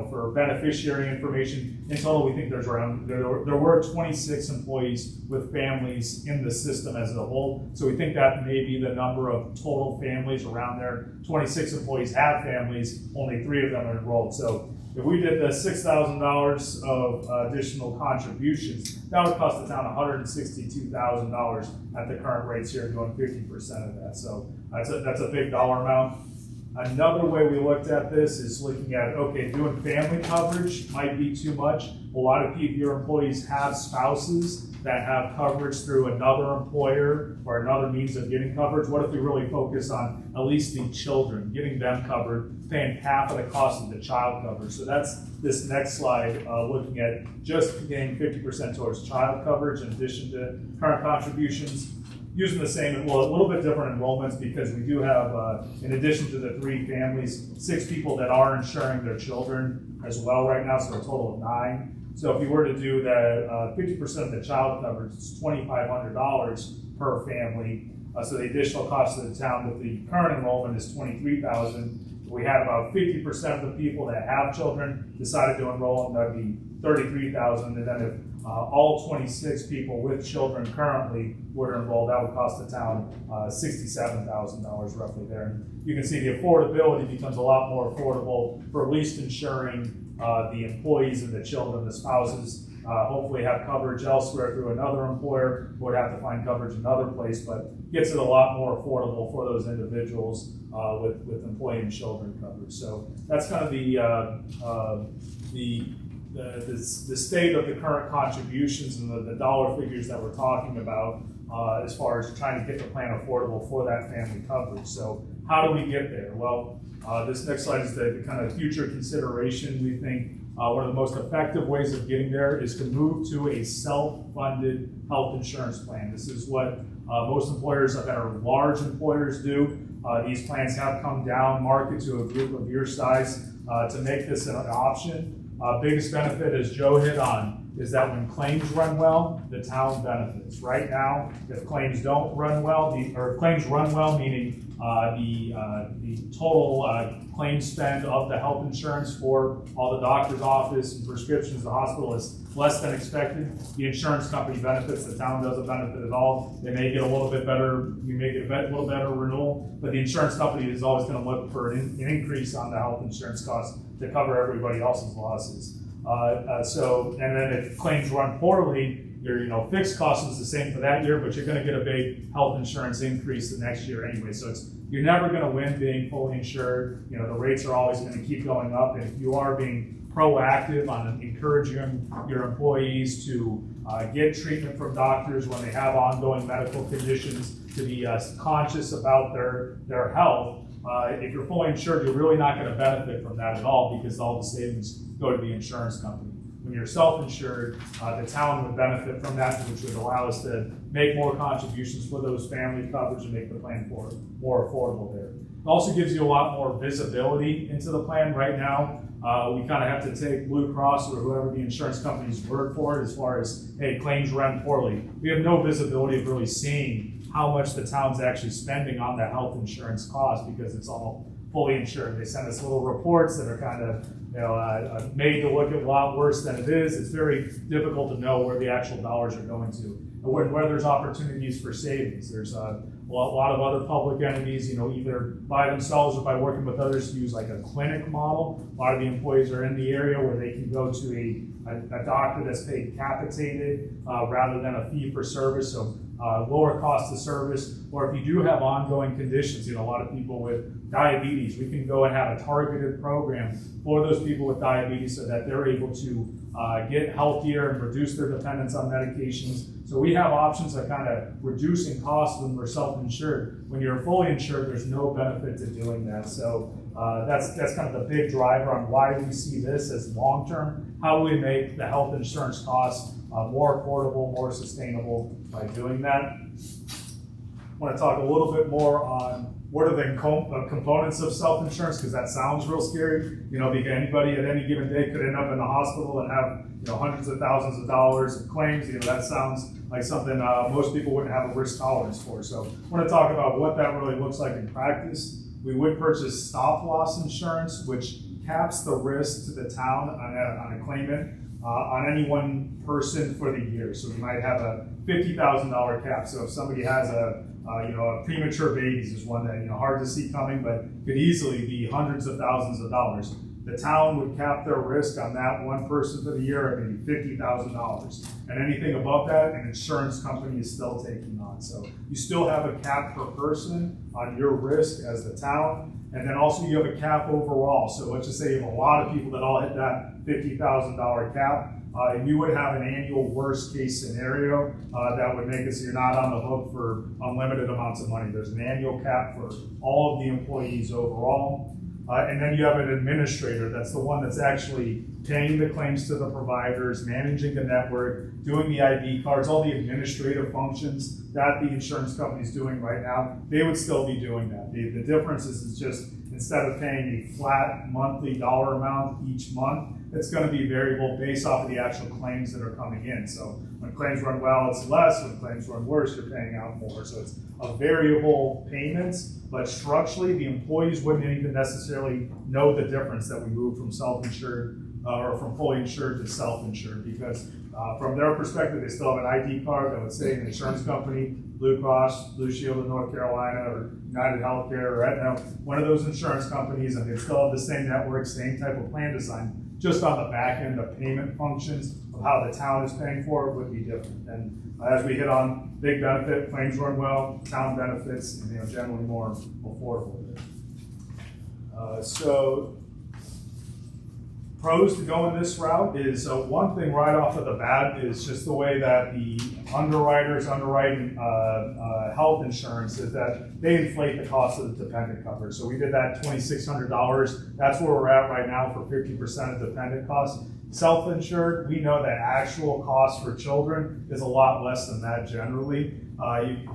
for beneficiary information. In total, we think there were 26 employees with families in the system as a whole. So we think that may be the number of total families around there. 26 employees have families, only 3 of them are enrolled. So if we did the $6,000 of additional contributions, that would cost the town $162,000 at the current rates here, doing 50% of that. So that's a big dollar amount. Another way we looked at this is looking at, okay, doing family coverage might be too much. A lot of your employees have spouses that have coverage through another employer or another means of getting coverage. What if we really focus on at least the children, getting them covered, paying half of the cost of the child coverage? So that's this next slide, looking at just getting 50% towards child coverage in addition to current contributions. Using the same, well, a little bit different enrollments because we do have, in addition to the 3 families, 6 people that are insuring their children as well right now, so a total of 9. So if you were to do that 50% of the child coverage, it's $2,500 per family. So the additional cost of the town with the current enrollment is $23,000. We had about 50% of the people that have children decided to enroll, and that'd be $33,000. And then if all 26 people with children currently were enrolled, that would cost the town $67,000 roughly there. And you can see the affordability becomes a lot more affordable for at least insuring the employees and the children. The spouses hopefully have coverage elsewhere through another employer, would have to find coverage another place, but gets it a lot more affordable for those individuals with employee and children coverage. So that's kind of the state of the current contributions and the dollar figures that we're talking about as far as trying to get the plan affordable for that family coverage. So how do we get there? Well, this next slide is the kind of future consideration. We think one of the most effective ways of getting there is to move to a self-funded health insurance plan. This is what most employers that are large employers do. These plans have come down market to a group of your size to make this an option. Biggest benefit, as Joe hit on, is that when claims run well, the town benefits. Right now, if claims don't run well, or if claims run well, meaning the total claim spend of the health insurance for all the doctor's office and prescriptions, the hospital is less than expected. The insurance company benefits, the town doesn't benefit at all. They may get a little bit better, you may get a little better renewal, but the insurance company is always going to look for an increase on the health insurance costs to cover everybody else's losses. And then if claims run poorly, your fixed cost is the same for that year, but you're going to get a big health insurance increase the next year anyway. So you're never going to win being fully insured. The rates are always going to keep going up, and if you are being proactive on encouraging your employees to get treatment from doctors when they have ongoing medical conditions, to be conscious about their health. If you're fully insured, you're really not going to benefit from that at all because all the savings go to the insurance company. When you're self-insured, the town would benefit from that, which would allow us to make more contributions for those family coverage and make the plan more affordable there. It also gives you a lot more visibility into the plan. Right now, we kind of have to take Blue Cross or whoever the insurance company's word for it as far as, hey, claims run poorly. We have no visibility of really seeing how much the town's actually spending on the health insurance cost because it's all fully insured. They send us little reports that are kind of made to look a lot worse than it is. It's very difficult to know where the actual dollars are going to and where there's opportunities for savings. There's a lot of other public entities, either by themselves or by working with others, use like a clinic model. A lot of the employees are in the area where they can go to a doctor that's paid capitated rather than a fee for service. So lower cost of service, or if you do have ongoing conditions, a lot of people with diabetes, we can go and have a targeted program for those people with diabetes so that they're able to get healthier and reduce their dependence on medications. So we have options of kind of reducing costs when we're self-insured. When you're fully insured, there's no benefit to doing that. So that's kind of the big driver on why we see this as long-term. How do we make the health insurance costs more affordable, more sustainable by doing that? I want to talk a little bit more on what are the components of self-insurance, because that sounds real scary. Because anybody at any given day could end up in the hospital and have hundreds of thousands of dollars in claims, that sounds like something most people wouldn't have a risk tolerance for. So I want to talk about what that really looks like in practice. We would purchase stop loss insurance, which caps the risk to the town on a claimant on any one person for the year. So we might have a $50,000 cap. So if somebody has a premature babies is one that, hard to see coming, but could easily be hundreds of thousands of dollars. The town would cap their risk on that one person for the year at maybe $50,000. And anything above that, an insurance company is still taking on. So you still have a cap per person on your risk as the town. And then also you have a cap overall. So let's just say you have a lot of people that all hit that $50,000 cap. You would have an annual worst case scenario that would make it so you're not on the hook for unlimited amounts of money. There's an annual cap for all of the employees overall. And then you have an administrator. That's the one that's actually paying the claims to the providers, managing the network, doing the ID cards, all the administrative functions that the insurance company is doing right now. They would still be doing that. The difference is just instead of paying a flat monthly dollar amount each month, it's going to be variable based off of the actual claims that are coming in. So when claims run well, it's less. When claims run worse, you're paying out more. So it's a variable payments, but structurally, the employees wouldn't even necessarily know the difference that we moved from self-insured or from fully insured to self-insured, because from their perspective, they still have an ID card that would say an insurance company, Blue Cross, Blue Shield of North Carolina, or United Healthcare, or Aetna, one of those insurance companies, and they still have the same network, same type of plan design. Just on the back end, the payment functions of how the town is paying for it would be different. And as we hit on, big benefit, claims run well, town benefits, and generally more affordable. So pros to going this route is one thing right off of the bat is just the way that the underwriters underwriting health insurance is that they inflate the cost of the dependent coverage. So we did that $2,600. That's where we're at right now for 50% of dependent costs. Self-insured, we know that actual cost for children is a lot less than that generally.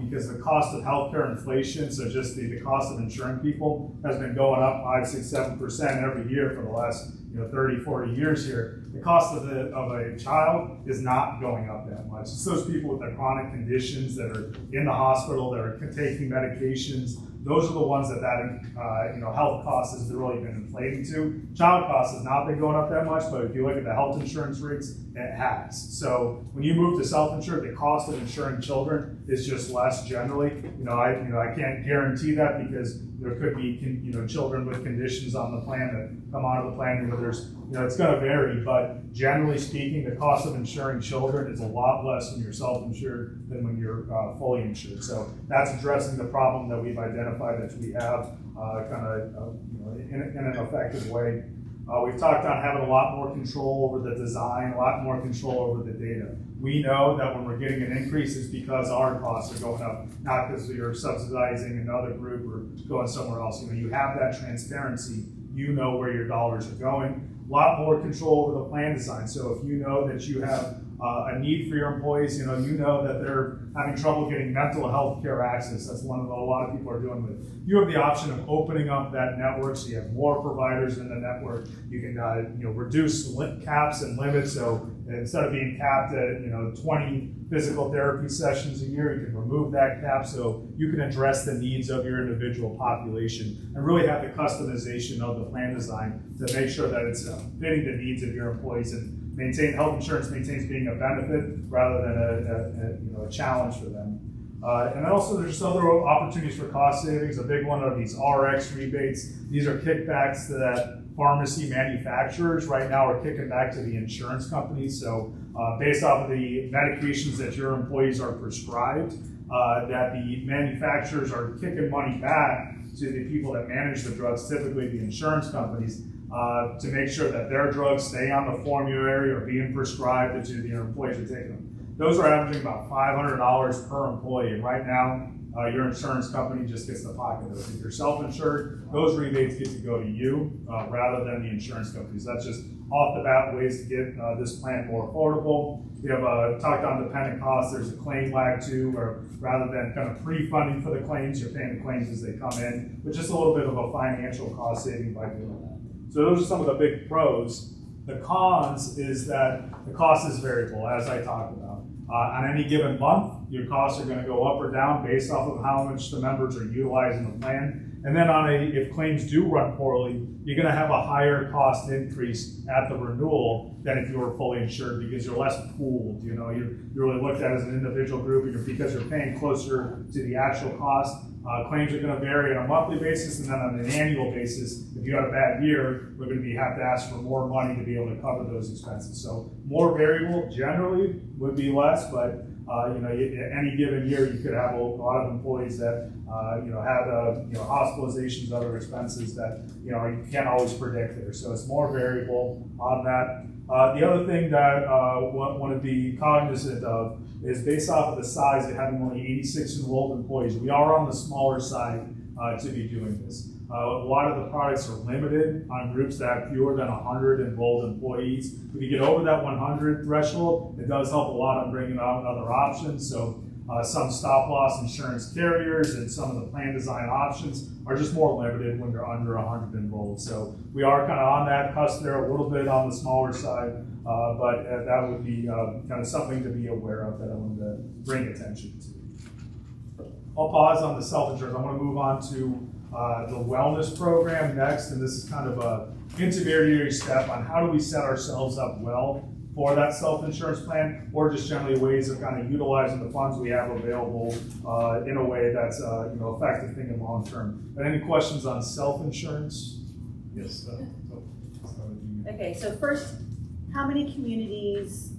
Because the cost of healthcare inflation, so just the cost of insuring people has been going up 5, 6, 7% every year for the last 30, 40 years here. The cost of a child is not going up that much. It's those people with the chronic conditions that are in the hospital, that are taking medications. Those are the ones that health cost has really been inflating to. Child cost has not been going up that much, but if you look at the health insurance rates, it has. So when you move to self-insured, the cost of insuring children is just less generally. I can't guarantee that because there could be children with conditions on the plan that come out of the plan where there's it's going to vary, but generally speaking, the cost of insuring children is a lot less when you're self-insured than when you're fully insured. So that's addressing the problem that we've identified that we have in an effective way. We've talked on having a lot more control over the design, a lot more control over the data. We know that when we're getting an increase, it's because our costs are going up, not because you're subsidizing another group or going somewhere else. You have that transparency. You know where your dollars are going. A lot more control over the plan design. So if you know that you have a need for your employees, you know that they're having trouble getting mental health care access. That's one of a lot of people are doing with. You have the option of opening up that network so you have more providers in the network. You can reduce caps and limits. So instead of being capped at 20 physical therapy sessions a year, you can remove that cap so you can address the needs of your individual population and really have the customization of the plan design to make sure that it's fitting the needs of your employees and health insurance maintains being a benefit rather than a challenge for them. And then also there's other opportunities for cost savings. A big one are these RX rebates. These are kickbacks that pharmacy manufacturers right now are kicking back to the insurance companies. So based off of the medications that your employees are prescribed, that the manufacturers are kicking money back to the people that manage the drugs, typically the insurance companies, to make sure that their drugs stay on the formulary or being prescribed to the employees are taking them. Those are averaging about $500 per employee, and right now your insurance company just gets the pocket those. If you're self-insured, those rebates get to go to you rather than the insurance companies. That's just off the bat ways to get this plan more affordable. We have talked on dependent costs. There's a claim lag too, where rather than kind of pre-funding for the claims, you're paying the claims as they come in, but just a little bit of a financial cost saving by doing that. So those are some of the big pros. The cons is that the cost is variable, as I talked about. On any given month, your costs are going to go up or down based off of how much the members are utilizing the plan. And then if claims do run poorly, you're going to have a higher cost increase at the renewal than if you were fully insured, because you're less pooled. You know, you're really looked at as an individual group, and because you're paying closer to the actual cost. Claims are going to vary on a monthly basis, and then on an annual basis. If you had a bad year, we're going to have to ask for more money to be able to cover those expenses. So more variable generally would be less, but any given year you could have a lot of employees that had hospitalizations, other expenses that you can't always predict there. So it's more variable on that. The other thing that want to be cognizant of is based off of the size of having only 86 enrolled employees. We are on the smaller side to be doing this. A lot of the products are limited on groups that have fewer than 100 enrolled employees. If you get over that 100 threshold, it does help a lot on bringing out other options. So some stop-loss insurance carriers and some of the plan design options are just more limited when you're under 100 enrolled. So we are kind of on that cusp there, a little bit on the smaller side, but that would be kind of something to be aware of that I wanted to bring attention to. I'll pause on the self-insurance. I want to move on to the wellness program next, and this is kind of a intermediary step on how do we set ourselves up well for that self-insurance plan, or just generally ways of kind of utilizing the funds we have available in a way that's effective thing in long term. But any questions on self-insurance? Yes. Okay, so first, how many communities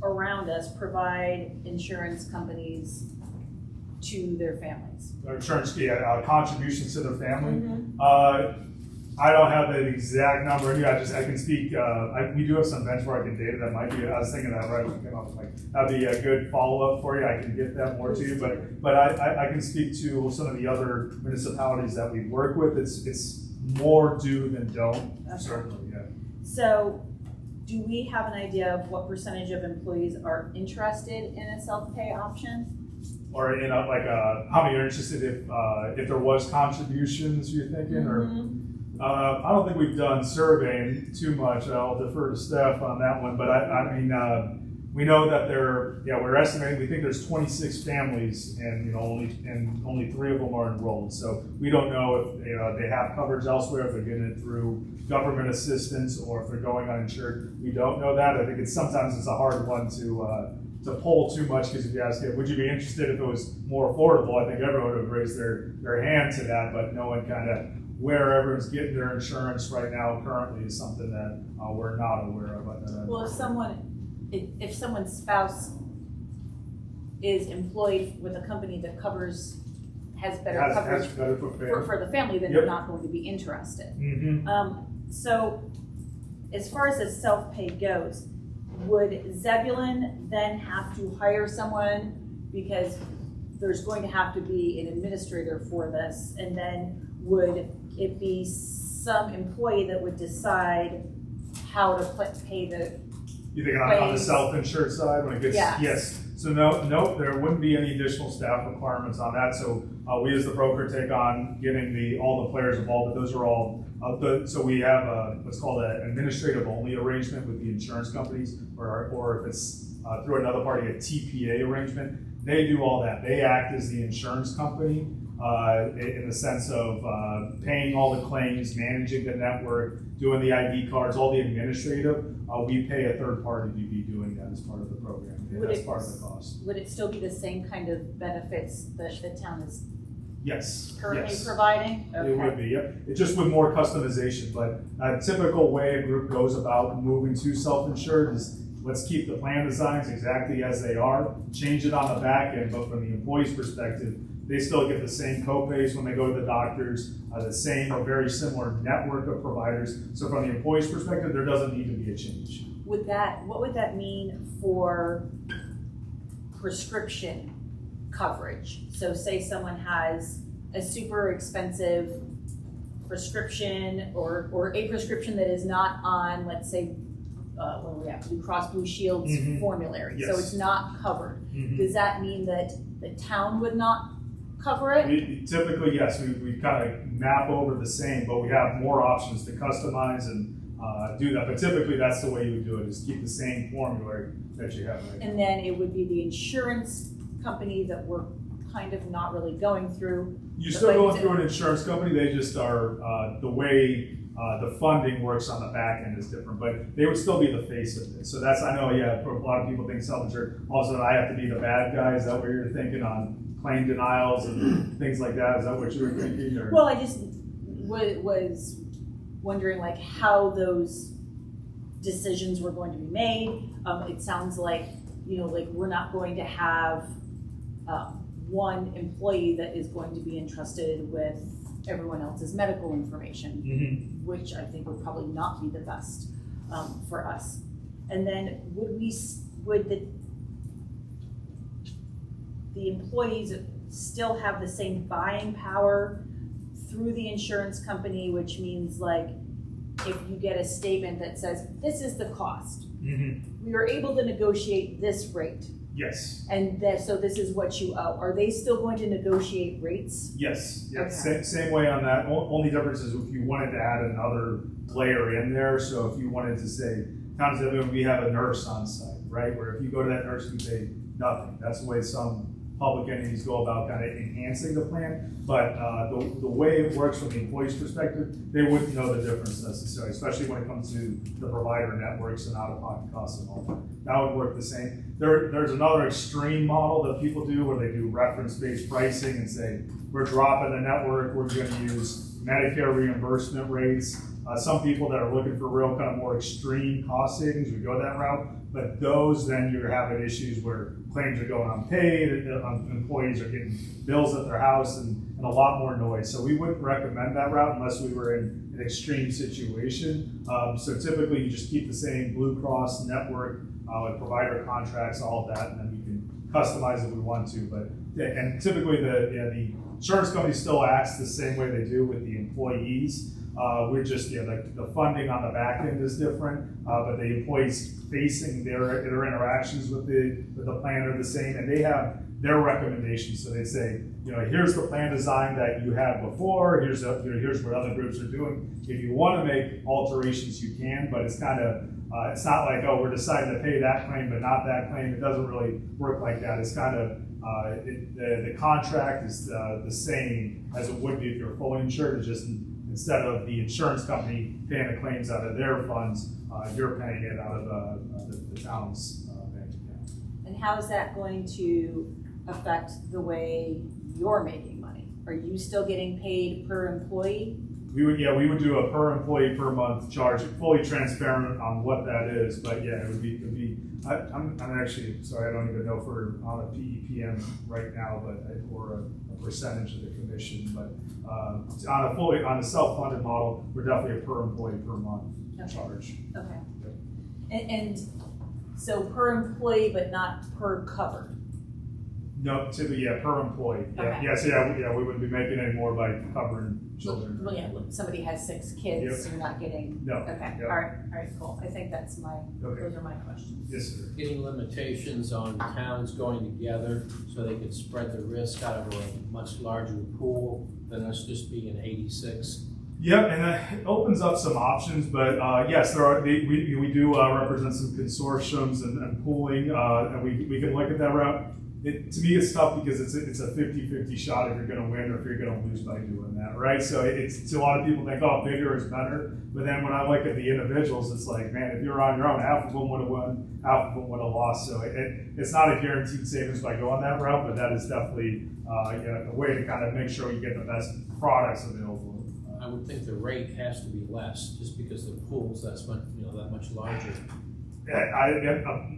around us provide insurance companies to their families? Insurance, contributions to their family. I don't have the exact number. I can speak. We do have some benchmarking data that might be. I was thinking that right when we came up. That'd be a good follow up for you. I can get that more to you. But I can speak to some of the other municipalities that we work with. It's more do than don't. Okay. Certainly, yeah. So, do we have an idea of what percentage of employees are interested in a self-pay option? Or how many are interested if there was contributions? You're thinking, or I don't think we've done surveying too much. I'll defer to Steph on that one. But I mean, we know that we're estimating. We think there's 26 families, and only 3 of them are enrolled. So we don't know if they have coverage elsewhere, if they're getting it through government assistance, or if they're going uninsured. We don't know that. I think sometimes it's a hard one to pull too much, because if you ask, would you be interested if it was more affordable? I think everyone would raise their hand to that, but knowing kind of where everyone's getting their insurance right now currently is something that we're not aware of. Well, if someone's spouse is employed with a company that has better coverage for the family, then they're not going to be interested. So as far as the self-pay goes, would Zebulon then have to hire someone, because there's going to have to be an administrator for this, and then would it be some employee that would decide how to pay the You think on the self-insured side when it gets yes. So no, there wouldn't be any additional staff requirements on that. So we as the broker take on getting all the players involved, but those are all so we have what's called an administrative only arrangement with the insurance companies, or if it's through another party, a TPA arrangement. They do all that. They act as the insurance company in the sense of paying all the claims, managing the network, doing the ID cards, all the administrative. We pay a third party to be doing that as part of the program. That's part of the cost. Would it still be the same kind of benefits that the town is currently yes. providing? Okay. It would be, yep. It's just with more customization, but a typical way a group goes about moving to self-insured is let's keep the plan designs exactly as they are, change it on the back end, but from the employee's perspective, they still get the same co-pays when they go to the doctors, the same or very similar network of providers. So from the employee's perspective, there doesn't need to be a change. What would that mean for prescription coverage? So say someone has a super expensive prescription or a prescription that is not on, let's say, what do we have? Blue Cross Blue Shield's formulary. Yes. So it's not covered. Does that mean that the town would not cover it? Typically, yes. We kind of map over the same, but we have more options to customize and do that. But typically, that's the way you would do it: is keep the same formula that you have right now. And then it would be the insurance company that we're kind of not really going through. You're still going through an insurance company. They just are the way the funding works on the back end is different, but they would still be the face of it. So that's, I know, yeah, for a lot of people think self-insured. Also, I have to be the bad guy. Is that what you're thinking on claim denials and things like that? Is that what you were thinking? Or? Well, I just was wondering like how those decisions were going to be made. It sounds like, like we're not going to have one employee that is going to be entrusted with everyone else's medical information, which I think would probably not be the best for us. And then would the employees still have the same buying power through the insurance company, which means like if you get a statement that says this is the cost, we are able to negotiate this rate. Yes. And so this is what you owe. Are they still going to negotiate rates? Yes. Yeah. Okay. Same way on that. Only difference is if you wanted to add another layer in there. So if you wanted to say, we have a nurse on site, right? Where if you go to that nurse, you pay nothing. That's the way some public entities go about kind of enhancing the plan. But the way it works from the employee's perspective, they wouldn't know the difference necessarily, especially when it comes to the provider networks and out-of-pocket costs and all that. That would work the same. There's another extreme model that people do where they do reference-based pricing and say, we're dropping the network, we're going to use Medicare reimbursement rates. Some people that are looking for real kind of more extreme cost savings would go that route, but those then you're having issues where claims are going unpaid, employees are getting bills at their house and a lot more noise. So we wouldn't recommend that route unless we were in an extreme situation. So typically you just keep the same Blue Cross network with provider contracts, all of that, and then we can customize if we want to. But and typically the insurance company still acts the same way they do with the employees. We're just, the funding on the back end is different, but the employees facing their interactions with the plan are the same, and they have their recommendations. So they say, here's the plan design that you had before, here's what other groups are doing. If you want to make alterations, you can, but it's kind of, it's not like, oh, we're deciding to pay that claim, but not that claim. It doesn't really work like that. It's kind of, the contract is the same as it would be if you're fully insured. It's just instead of the insurance company paying the claims out of their funds, you're paying it out of the town's bank account. And how is that going to affect the way you're making money? Are you still getting paid per employee? We would do a per employee per month charge, fully transparent on what that is. But yeah, it would be. I'm actually sorry, I don't even know if we're on a PEPM right now, but or a percentage of the commission. But on a self-funded model, we're definitely a per employee per month charge. Okay. Yep. And so per employee, but not per covered. No, typically, per employee. Okay. We wouldn't be making any more by covering children. Well, yeah, somebody has 6 kids, so you're not getting. No. Okay. Yep. All right, cool. I think that's those are my questions. Yes, sir. Getting limitations on towns going together so they could spread the risk out of a much larger pool than us just being 86. Yep, and that opens up some options, but yes, there are. We do represent some consortiums and pooling, and we can look at that route. To me, it's tough because it's a 50-50 shot if you're going to win or if you're going to lose by doing that, right? So a lot of people think, oh, bigger is better. But then when I look at the individuals, it's like, man, if you're on your own, half of them would have won, half of them would have lost. So it's not a guaranteed savings by going that route, but that is definitely a way to kind of make sure you get the best products available. I would think the rate has to be less just because the pool's that much larger.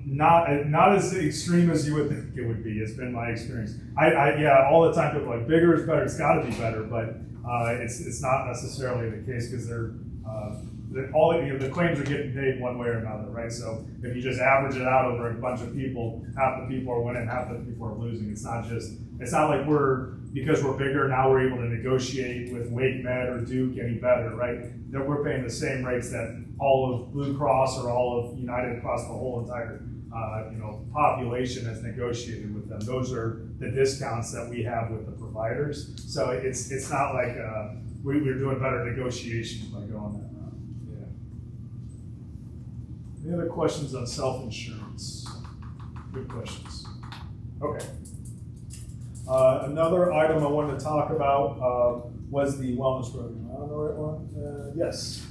Not as extreme as you would think it would be. It's been my experience. All the time people are like bigger is better. It's got to be better, but it's not necessarily the case because the claims are getting paid one way or another, right? So if you just average it out over a bunch of people, half the people are winning, half the people are losing. It's not like because we're bigger now we're able to negotiate with Wake Med or Duke any better, right? That we're paying the same rates that all of Blue Cross or all of United across the whole entire population has negotiated with them. Those are the discounts that we have with the providers. So it's not like we're doing better negotiations by going that route. Any other questions on self-insurance? Good questions. Okay. Another item I wanted to talk about was the wellness program. I don't know the right one. Yes.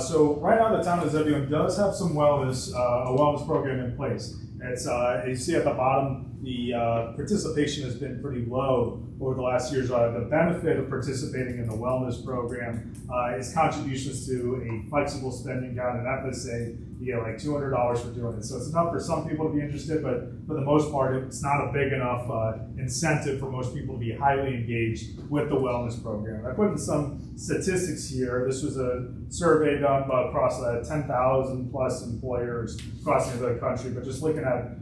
So right now the town of Zebulon does have some wellness, a wellness program in place. It's, you see at the bottom, the participation has been pretty low over the last years. The benefit of participating in the wellness program is contributions to a flexible spending account, an FSA. You get like $200 for doing it. So it's enough for some people to be interested, but for the most part, it's not a big enough incentive for most people to be highly engaged with the wellness program. I put in some statistics here. This was a survey done across 10,000 plus employers across the country, but just looking at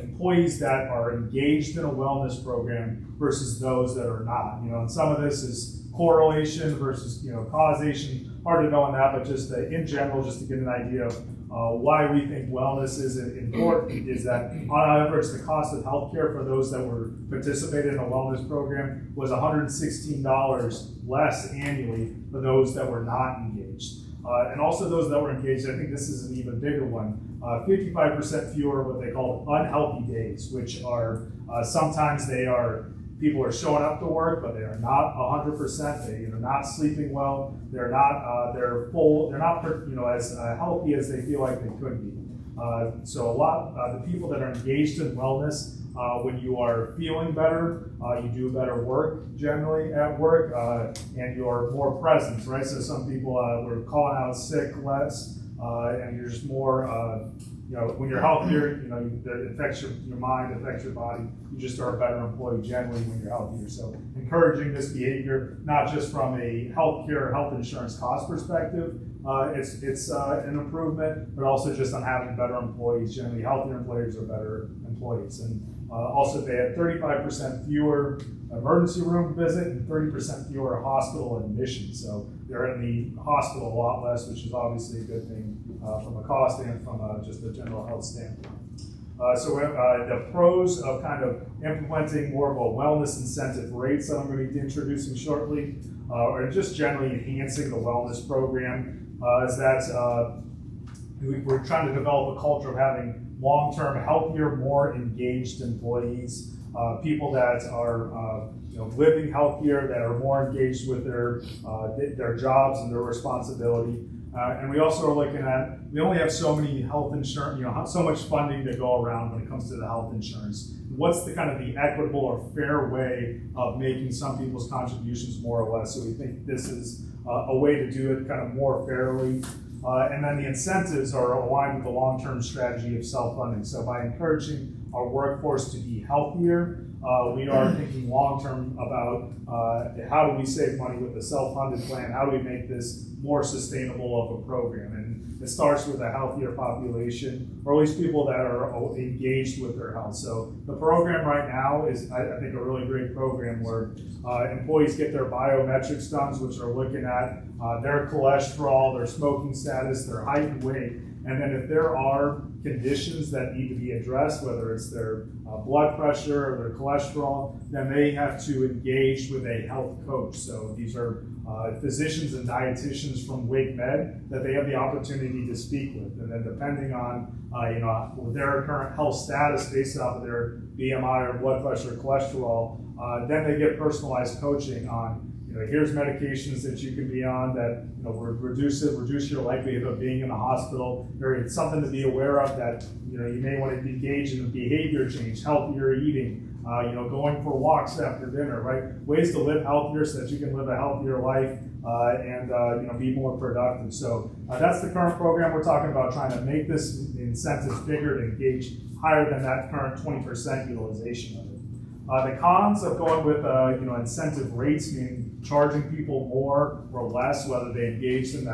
employees that are engaged in a wellness program versus those that are not. You know, and some of this is correlation versus, causation. Hard to know on that, but just in general, just to get an idea of why we think wellness is important, is that on average, the cost of healthcare for those that were participating in a wellness program was $116 less annually for those that were not engaged. And also those that were engaged, I think this is an even bigger one, 55% fewer what they call unhealthy days, which are sometimes people are showing up to work, but they are not 100%. They're not sleeping well. They're not they're full. They're not as healthy as they feel like they could be. So a lot the people that are engaged in wellness, when you are feeling better, you do better work generally at work, and you're more present, right? So some people were calling out sick less, and you're just more. When you're healthier, it affects your mind, affects your body. You just are a better employee generally when you're healthier. So encouraging this behavior, not just from a health insurance cost perspective, it's an improvement, but also just on having better employees. Generally, healthier employees are better employees. And also they had 35% fewer emergency room visit and 30% fewer hospital admissions. So they're in the hospital a lot less, which is obviously a good thing from a cost and from just a general health standpoint. So the pros of kind of implementing more of a wellness incentive rates that I'm going to be introducing shortly, or just generally enhancing the wellness program, is that we're trying to develop a culture of having long-term, healthier, more engaged employees, people that are living healthier, that are more engaged with their jobs and their responsibility. And we also are looking at, we only have so many health insurance, so much funding to go around when it comes to the health insurance. What's the kind of the equitable or fair way of making some people's contributions more or less? So we think this is a way to do it kind of more fairly. And then the incentives are aligned with the long-term strategy of self-funding. So by encouraging our workforce to be healthier, we are thinking long-term about how do we save money with the self-funded plan? How do we make this more sustainable of a program? And it starts with a healthier population, or at least people that are engaged with their health. So the program right now is, I think, a really great program where employees get their biometrics done, which are looking at their cholesterol, their smoking status, their height and weight. And then if there are conditions that need to be addressed, whether it's their blood pressure or their cholesterol, then they have to engage with a health coach. So these are physicians and dietitians from Wake Med that they have the opportunity to speak with. And then depending on their current health status based off of their BMI or blood pressure or cholesterol, then they get personalized coaching on here's medications that you can be on that would reduce your likelihood of being in the hospital. Or it's something to be aware of that you may want to engage in behavior change, healthier eating, going for walks after dinner, right? Ways to live healthier so that you can live a healthier life and be more productive. So that's the current program. We're talking about trying to make this incentives bigger to engage higher than that current 20% utilization of it. The cons of going with incentive rates, meaning charging people more or less, whether they engage in the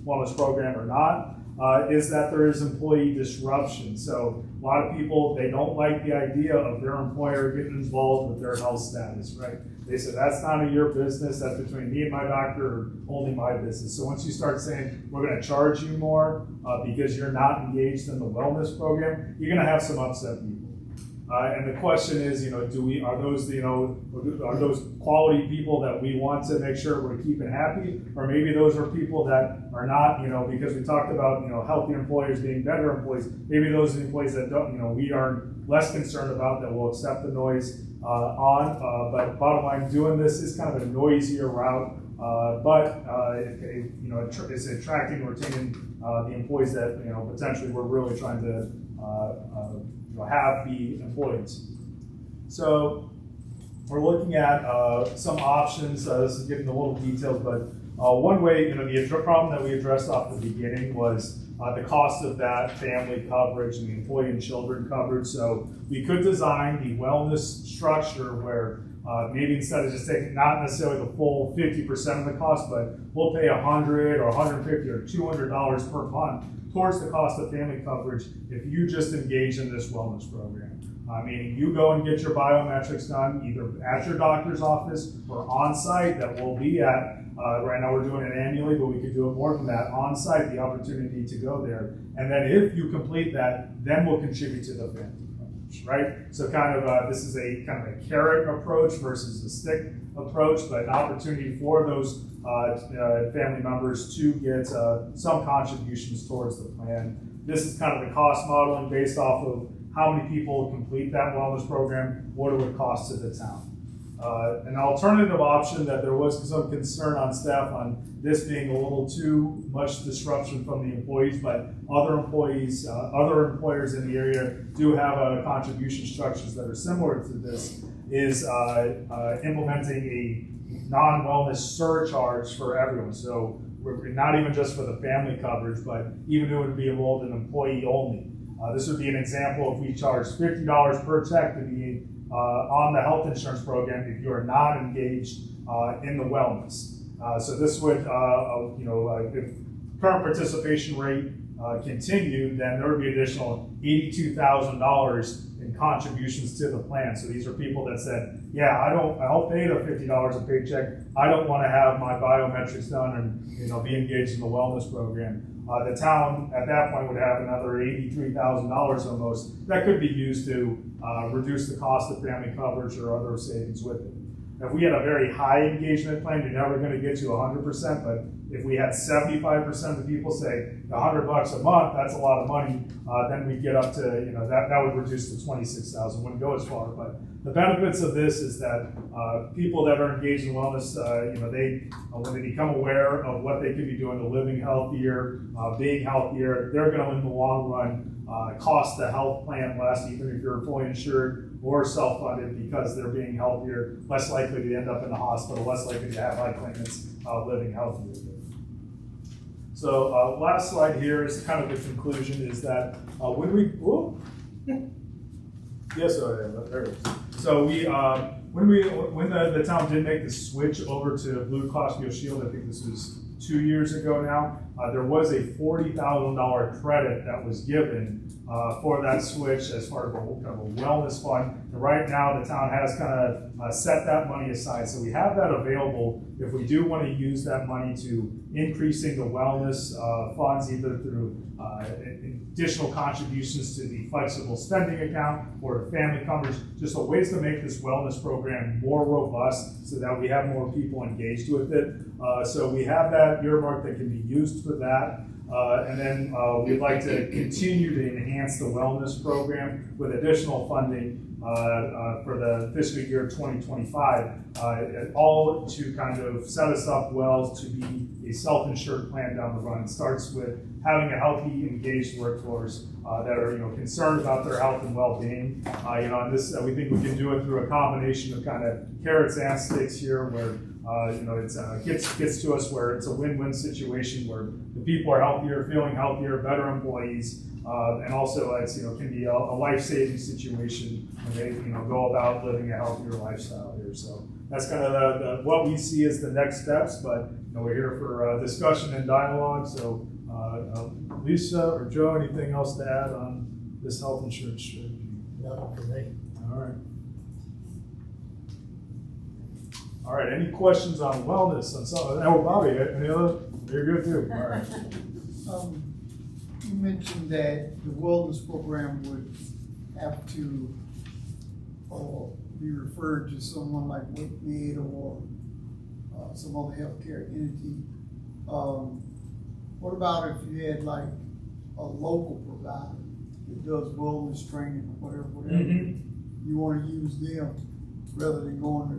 wellness program or not, is that there is employee disruption. So a lot of people, they don't like the idea of their employer getting involved with their health status, right? They say, that's none of your business, that's between me and my doctor, or only my business. So once you start saying, we're going to charge you more because you're not engaged in the wellness program, you're going to have some upset people. And the question is, are those quality people that we want to make sure we're keeping happy, or maybe those are people that are not, because we talked about, healthy employers being better employees. Maybe those are the employees that don't, we are less concerned about, that will accept the noise but bottom line, doing this is kind of a noisier route, but it's attracting and retaining the employees that potentially we're really trying to have be employees. So we're looking at some options. This is getting a little details, but one way, the problem that we addressed off the beginning was the cost of that family coverage and the employee and children coverage. So we could design the wellness structure where maybe instead of just taking not necessarily the full 50% of the cost, but we'll pay $100 or $150 or $200 per month towards the cost of family coverage if you just engage in this wellness program. Meaning you go and get your biometrics done either at your doctor's office or on site that we'll be at. Right now we're doing it annually, but we could do it more than that on site, the opportunity to go there. And then if you complete that, then we'll contribute to the family coverage, right? So kind of this is a kind of a carrot approach versus a stick approach, but an opportunity for those family members to get some contributions towards the plan. This is kind of the cost modeling based off of how many people complete that wellness program, what it would cost to the town. An alternative option that there was some concern on staff on this being a little too much disruption from the employees, but other employees, other employers in the area do have contribution structures that are similar to this, is implementing a non-wellness surcharge for everyone. So we're not even just for the family coverage, but even if it would be enrolled in employee only. This would be an example if we charge $50 per check to be on the health insurance program if you are not engaged in the wellness. So this would, if current participation rate continued, then there would be additional $82,000 in contributions to the plan. So these are people that said, yeah, I'll pay the $50 a paycheck. I don't want to have my biometrics done and be engaged in the wellness program. The town at that point would have another $83,000 almost that could be used to reduce the cost of family coverage or other savings with it. If we had a very high engagement plan, you're never going to get to 100%, but if we had 75% of the people say $100 a month, that's a lot of money, then we'd get up to, that would reduce to 26,000. Wouldn't go as far, but the benefits of this is that people that are engaged in wellness, when they become aware of what they could be doing to living healthier, being healthier, they're going to, in the long run, cost the health plan less, even if you're fully insured or self-funded, because they're being healthier, less likely to end up in the hospital, less likely to have health claimants living healthier. So last slide here is kind of the conclusion, is that when we, yes, there it is. So when the town did make the switch over to Blue Cross Blue Shield, I think this was 2 years ago now, there was a $40,000 credit that was given for that switch as part of a wellness fund. And right now the town has kind of set that money aside. So we have that available if we do want to use that money to increasing the wellness funds, either through additional contributions to the flexible spending account or family coverage, just a ways to make this wellness program more robust so that we have more people engaged with it. So we have that earmark that can be used for that. And then we'd like to continue to enhance the wellness program with additional funding for the fiscal year 2025, all to kind of set us up well to be a self-insured plan down the run. It starts with having a healthy, engaged workforce that are concerned about their health and well-being. And this we think we can do it through a combination of kind of carrots and sticks here, where it gets to us where it's a win-win situation where the people are healthier, feeling healthier, better employees, and also it's can be a life-saving situation when they go about living a healthier lifestyle here. So that's kind of what we see as the next steps. But we're here for discussion and dialogue. So Lisa or Joe, anything else to add on this health insurance strategy? No, for me. All right. All right, any questions on wellness? Oh, Bobby, any other? You're good too. All right. You mentioned that the wellness program would have to or be referred to someone like WakeMed or some other healthcare entity. What about if you had like a local provider that does wellness training or whatever, you want to use them rather than going to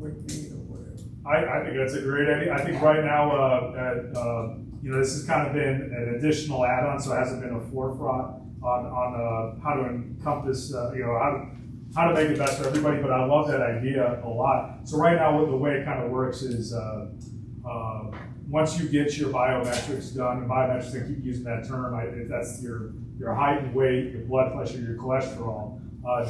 WakeMed or whatever? I think that's a great idea. I think right now, this has kind of been an additional add-on, so it hasn't been a forefront on how to encompass, how to make it best for everybody, but I love that idea a lot. So right now, the way it kind of works is once you get your biometrics done, and biometrics, I keep using that term, if that's your height and weight, your blood pressure, your cholesterol,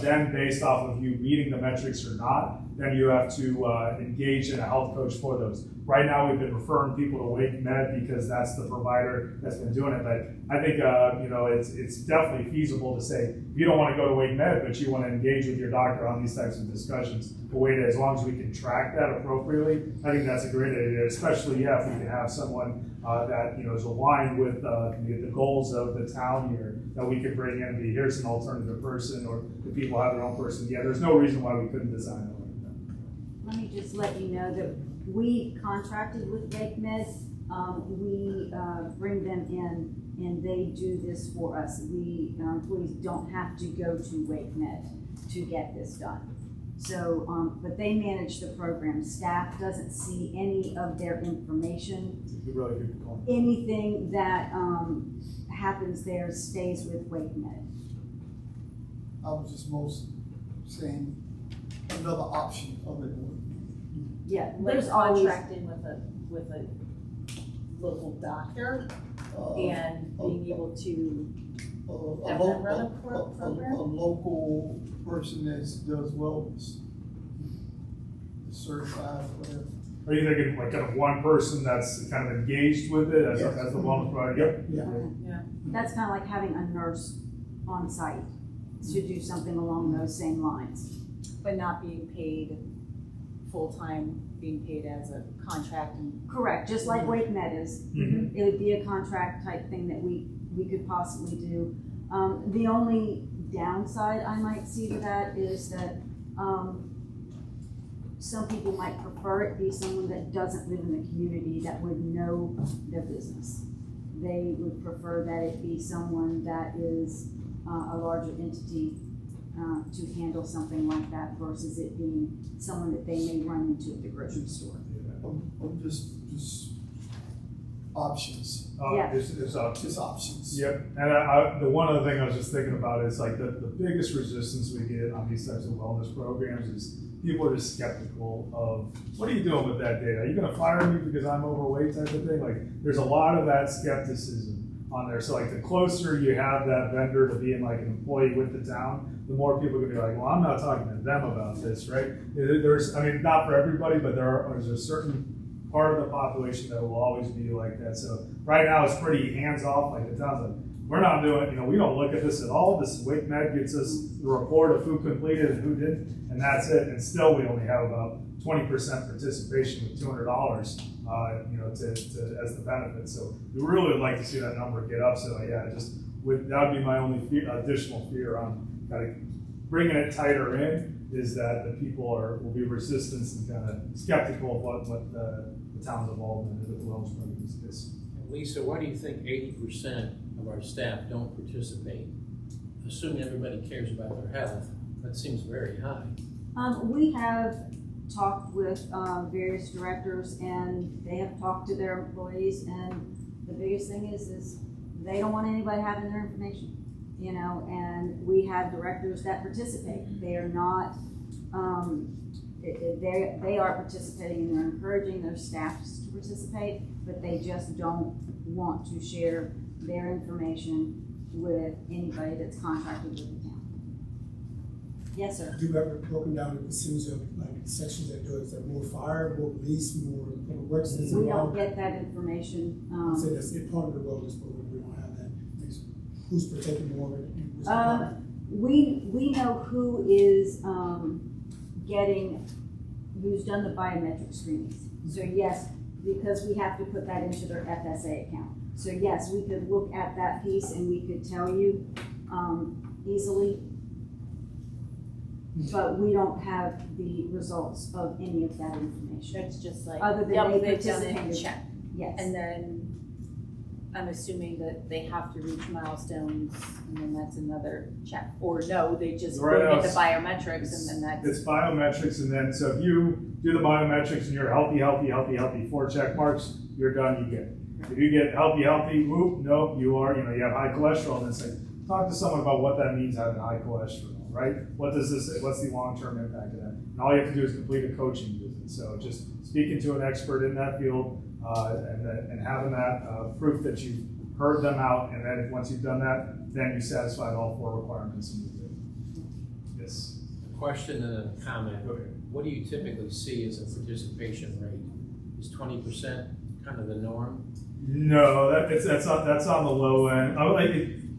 then based off of you meeting the metrics or not, then you have to engage in a health coach for those. Right now, we've been referring people to WakeMed because that's the provider that's been doing it. But I think it's definitely feasible to say if you don't want to go to WakeMed, but you want to engage with your doctor on these types of discussions. The way that, as long as we can track that appropriately, I think that's a great idea. Especially if we can have someone that is aligned with the goals of the town here, that we could bring in and be here's an alternative person, or if people have their own person. Yeah, there's no reason why we couldn't design it like that. Let me just let you know that we contracted with WakeMed. We bring them in and they do this for us. Our employees don't have to go to WakeMed to get this done. So, but they manage the program. Staff doesn't see any of their information. Really good point. Anything that happens there stays with WakeMed. I was just most saying another option other than Yeah, There's there's always contracting with a local doctor and being able to have them run a program. a local person that does wellness, certified, whatever. Are you thinking like kind of one person that's kind of engaged with it as the wellness provider? Yep. Yeah. That's kind of like having a nurse on site to do something along those same lines. But not being paid full-time, being paid as a contract. Correct, just like WakeMed is. Mm-hmm. It would be a contract type thing that we could possibly do. The only downside I might see to that is that some people might prefer it be someone that doesn't live in the community that would know their business. They would prefer that it be someone that is a larger entity to handle something like that versus it being someone that they may run into at the grocery store. Just options. Yeah. It's options. Just options. Yep. And the one other thing I was just thinking about is like the biggest resistance we get on these types of wellness programs is people are just skeptical of, what are you doing with that data? Are you going to fire me because I'm overweight type of thing? Like there's a lot of that skepticism on there. So like the closer you have that vendor to being like an employee with the town, the more people are going to be like, well, I'm not talking to them about this, right? There's, I mean, not for everybody, but there's a certain part of the population that will always be like that. So right now it's pretty hands off. Like the town's like, we're not doing, we don't look at this at all. This WakeMed gets us the report of who completed and who didn't, and that's it. And still we only have about 20% participation with $200, as the benefit. So we really would like to see that number get up. So yeah, that would be my only additional fear on kind of bringing it tighter in, is that the people will be resistant and kind of skeptical of what the town's involvement in the wellness program is. Lisa, why do you think 80% of our staff don't participate? Assuming everybody cares about their health, that seems very high. We have talked with various directors, and they have talked to their employees, and the biggest thing is they don't want anybody having their information, and we have directors that participate. They are not, they are participating, and they're encouraging their staffs to participate, but they just don't want to share their information with anybody that's contracted with the town. Yes, sir. Do you have it broken down in percentage of like sections that do it? Is there more fire, more police, more public works? We don't get that information. So that's it, part of the wellness program. We don't have that. Who's protecting more of it? We know who is who's done the biometric screenings. So yes, because we have to put that into their FSA account. So yes, we could look at that piece and we could tell you easily but we don't have the results of any of that information. It's just like, Other than yep, they they've done it, participated. check. Yes. And then I'm assuming that they have to reach milestones, and then that's another check. Or no, they just Right go now into it's- biometrics, and then that's. It's biometrics, and then, so if you do the biometrics and you're healthy, 4 check marks, you're done, you get it. If you get healthy, whoop, nope, you are, you have high cholesterol, then say, talk to someone about what that means, having high cholesterol, right? What's the long-term impact of that? And all you have to do is complete a coaching visit. So just speaking to an expert in that field, and having that proof that you've heard them out, and then once you've done that, then you satisfied all 4 requirements and you're good. Yes. A question and a comment. Okay. What do you typically see as a participation rate? Is 20% kind of the norm? No, that's on the low end.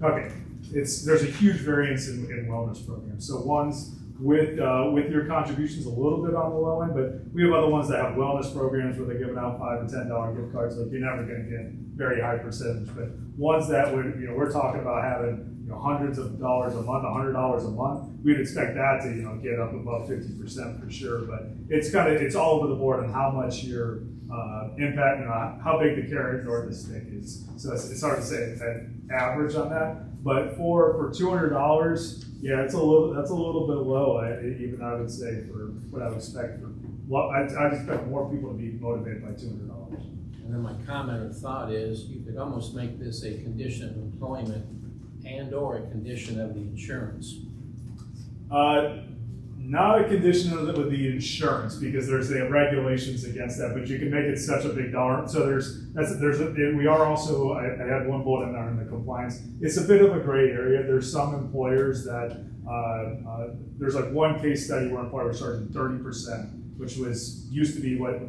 Okay, there's a huge variance in wellness programs. So ones with your contributions a little bit on the low end, but we have other ones that have wellness programs where they're giving out $5 and $10 gift cards. Like, you're never going to get very high percentage, but ones that would, we're talking about having hundreds of dollars a month, $100 a month. We'd expect that to get up above 50% for sure. But it's all over the board on how much your impact, how big the carrot or the stick is. So it's hard to say an average on that. But for $200, yeah, that's a little bit low. I would say for what I would expect I'd expect more people to be motivated by $200. And then my comment or thought is, you could almost make this a condition of employment and or a condition of the insurance. Not a condition of the insurance, because there's regulations against that, but you can make it such a big dollar. So we are also, I had one bullet in there in the compliance. It's a bit of a gray area. There's some employers that, there's like one case study where employers charging 30%, which used to be what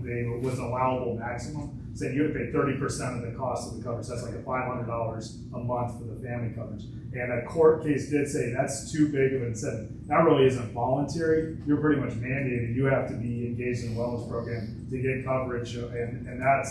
was allowable maximum. Saying you have to pay 30% of the cost of the coverage. That's like $500 a month for the family coverage. And a court case did say that's too big of an incentive. That really isn't voluntary. You're pretty much mandated. You have to be engaged in a wellness program to get coverage, and that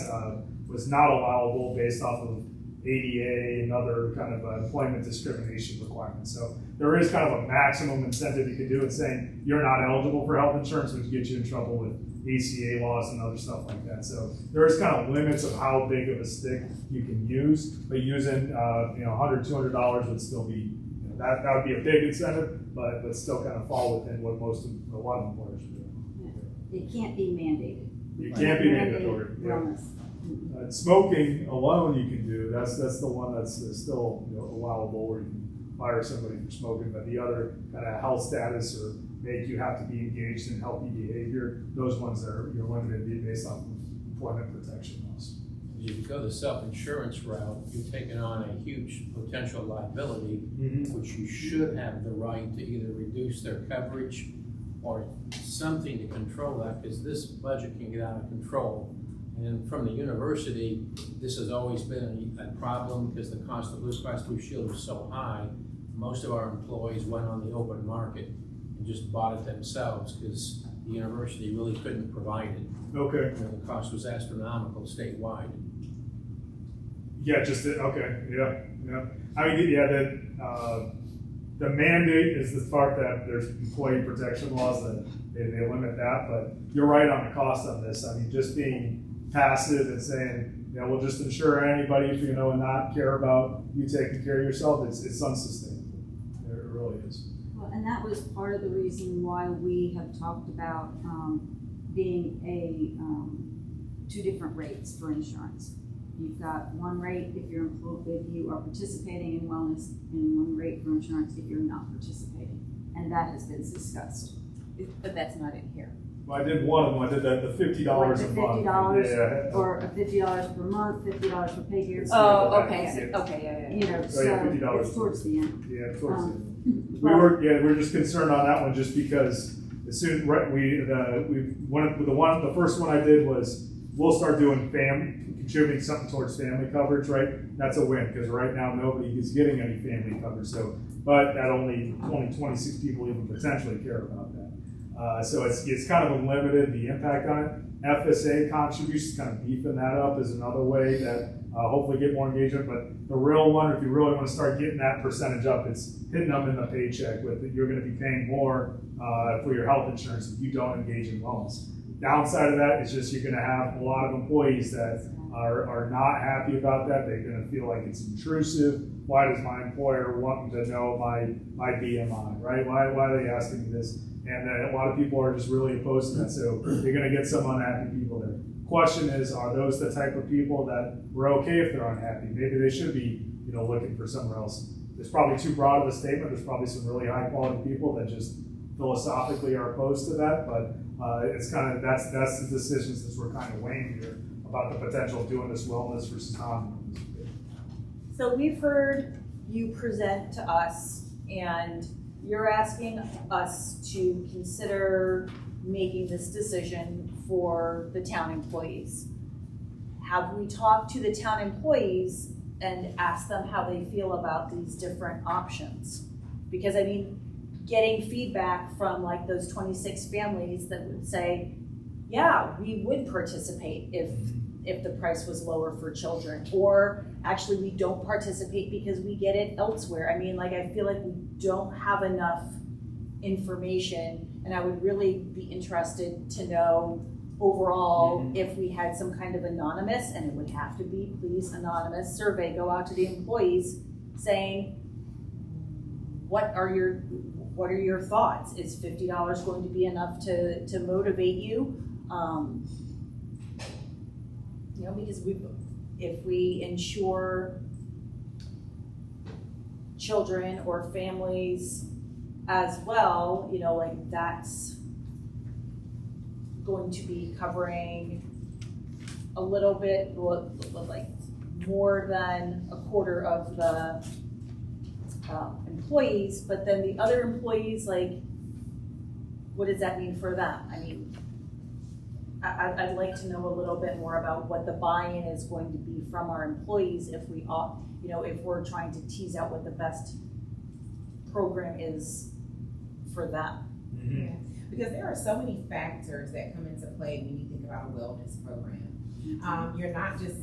was not allowable based off of ADA and other kind of employment discrimination requirements. So there is kind of a maximum incentive you can do in saying you're not eligible for health insurance, which gets you in trouble with ACA laws and other stuff like that. So there is kind of limits of how big of a stick you can use, but using $100, $200 would still be, that would be a big incentive, but still kind of fall within what a lot of employers are doing. It can't be mandated. It can't be mandatory. Yeah. Smoking alone you can do. That's the one that's still allowable, where you can fire somebody for smoking. But the other kind of health status or make you have to be engaged in healthy behavior, those ones you're limited based on employment protection laws. If you go the self-insurance route, you're taking on a huge potential liability, which you should have the right to either reduce their coverage or something to control that, because this budget can get out of control. And from the university, this has always been a problem because the cost of Blue Cross Blue Shield was so high. Most of our employees went on the open market and just bought it themselves because the university really couldn't provide it. Okay. And the cost was astronomical statewide. Yeah, yeah. I mean, the mandate is the part that there's employee protection laws that they limit that, but you're right on the cost on this. I mean, just being passive and saying, we'll just insure anybody if and not care about you taking care of yourself, it's unsustainable. It really is. Well, and that was part of the reason why we have talked about being two different rates for insurance. You've got one rate if you are participating in wellness, and one rate for insurance if you're not participating, and that has been discussed. But that's not in here. Well, I did one of them. I did the $50 a month. $50 or $50 per month, $50 per pay year. Oh, okay. Okay. So it's towards the end. Yeah, towards the end. We're just concerned on that one, just because as soon the first one I did was we'll start doing contributing something towards family coverage, right? That's a win, because right now nobody is getting any family coverage. So, but that only 26 people even potentially care about that. So it's kind of limited the impact on it. FSA contributions, kind of beefing that up, is another way that hopefully get more engagement. But the real one, if you really want to start getting that percentage up, it's hitting them in the paycheck with it. You're going to be paying more for your health insurance if you don't engage in wellness. Downside of that is just you're going to have a lot of employees that are not happy about that. They're going to feel like it's intrusive. Why does my employer want to know my BMI, right? Why are they asking me this? And a lot of people are just really opposed to that. So you're going to get some unhappy people there. Question is, are those the type of people that we're okay if they're unhappy? Maybe they should be, looking for somewhere else. There's probably too broad of a statement. There's probably some really high quality people that just philosophically are opposed to that. But it's kind of that's the decisions that we're kind of weighing here about the potential of doing this wellness versus non-wellness. So we've heard you present to us, and you're asking us to consider making this decision for the town employees. Have we talked to the town employees and asked them how they feel about these different options? Because I mean, getting feedback from like those 26 families that would say, yeah, we would participate if the price was lower for children, or actually we don't participate because we get it elsewhere. I mean, like, I feel like we don't have enough information, and I would really be interested to know overall if we had some kind of anonymous, and it would have to be, please, anonymous survey go out to the employees saying, what are your thoughts? Is $50 going to be enough to motivate you? Because if we insure children or families as well, like that's going to be covering a little bit, like more than a quarter of the employees, but then the other employees, like, what does that mean for them? I mean, I'd like to know a little bit more about what the buy-in is going to be from our employees if we, if we're trying to tease out what the best program is for them. Yeah. Because there are so many factors that come into play when you think about a wellness program. You're not just,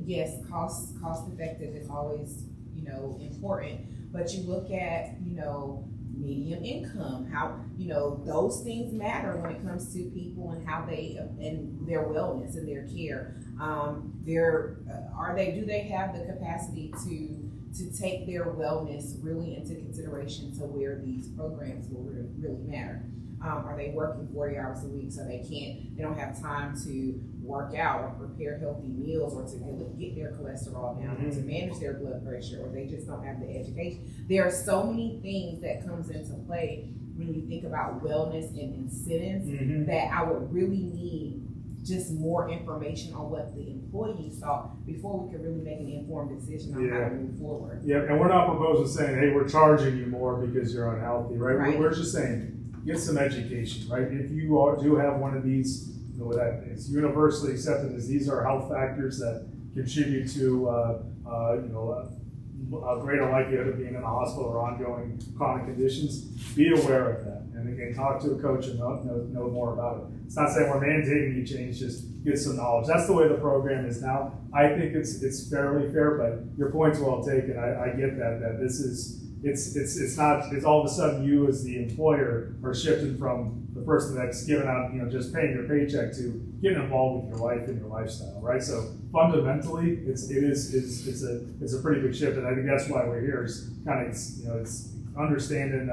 yes, cost effective is always, important, but you look at, median income, how, those things matter when it comes to people and how they, and their wellness and their care. Do they have the capacity to take their wellness really into consideration to where these programs will really matter? Are they working 40 hours a week so they don't have time to work out or prepare healthy meals or to get their cholesterol down or to manage their blood pressure, or they just don't have the education? There are so many things that comes into play when you think about wellness and incentives that I would really need just more information on what the employees thought before we could really make an informed decision on how to move forward. Yeah, and we're not proposing saying, hey, we're charging you more because you're unhealthy, right? We're just saying, get some education, right? If you do have one of these, that it's universally accepted as these are health factors that contribute to, a greater likelihood of being in the hospital or ongoing chronic conditions, be aware of that. And again, talk to a coach and know more about it. It's not saying we're mandating you change, just get some knowledge. That's the way the program is now. I think it's fairly fair, but your point's well taken. I get that this is, it's all of a sudden you as the employer are shifting from the person that's giving out, just paying your paycheck to getting involved with your life and your lifestyle, right? So fundamentally, it's a pretty big shift, and I think that's why we're here. Is kind of it's understanding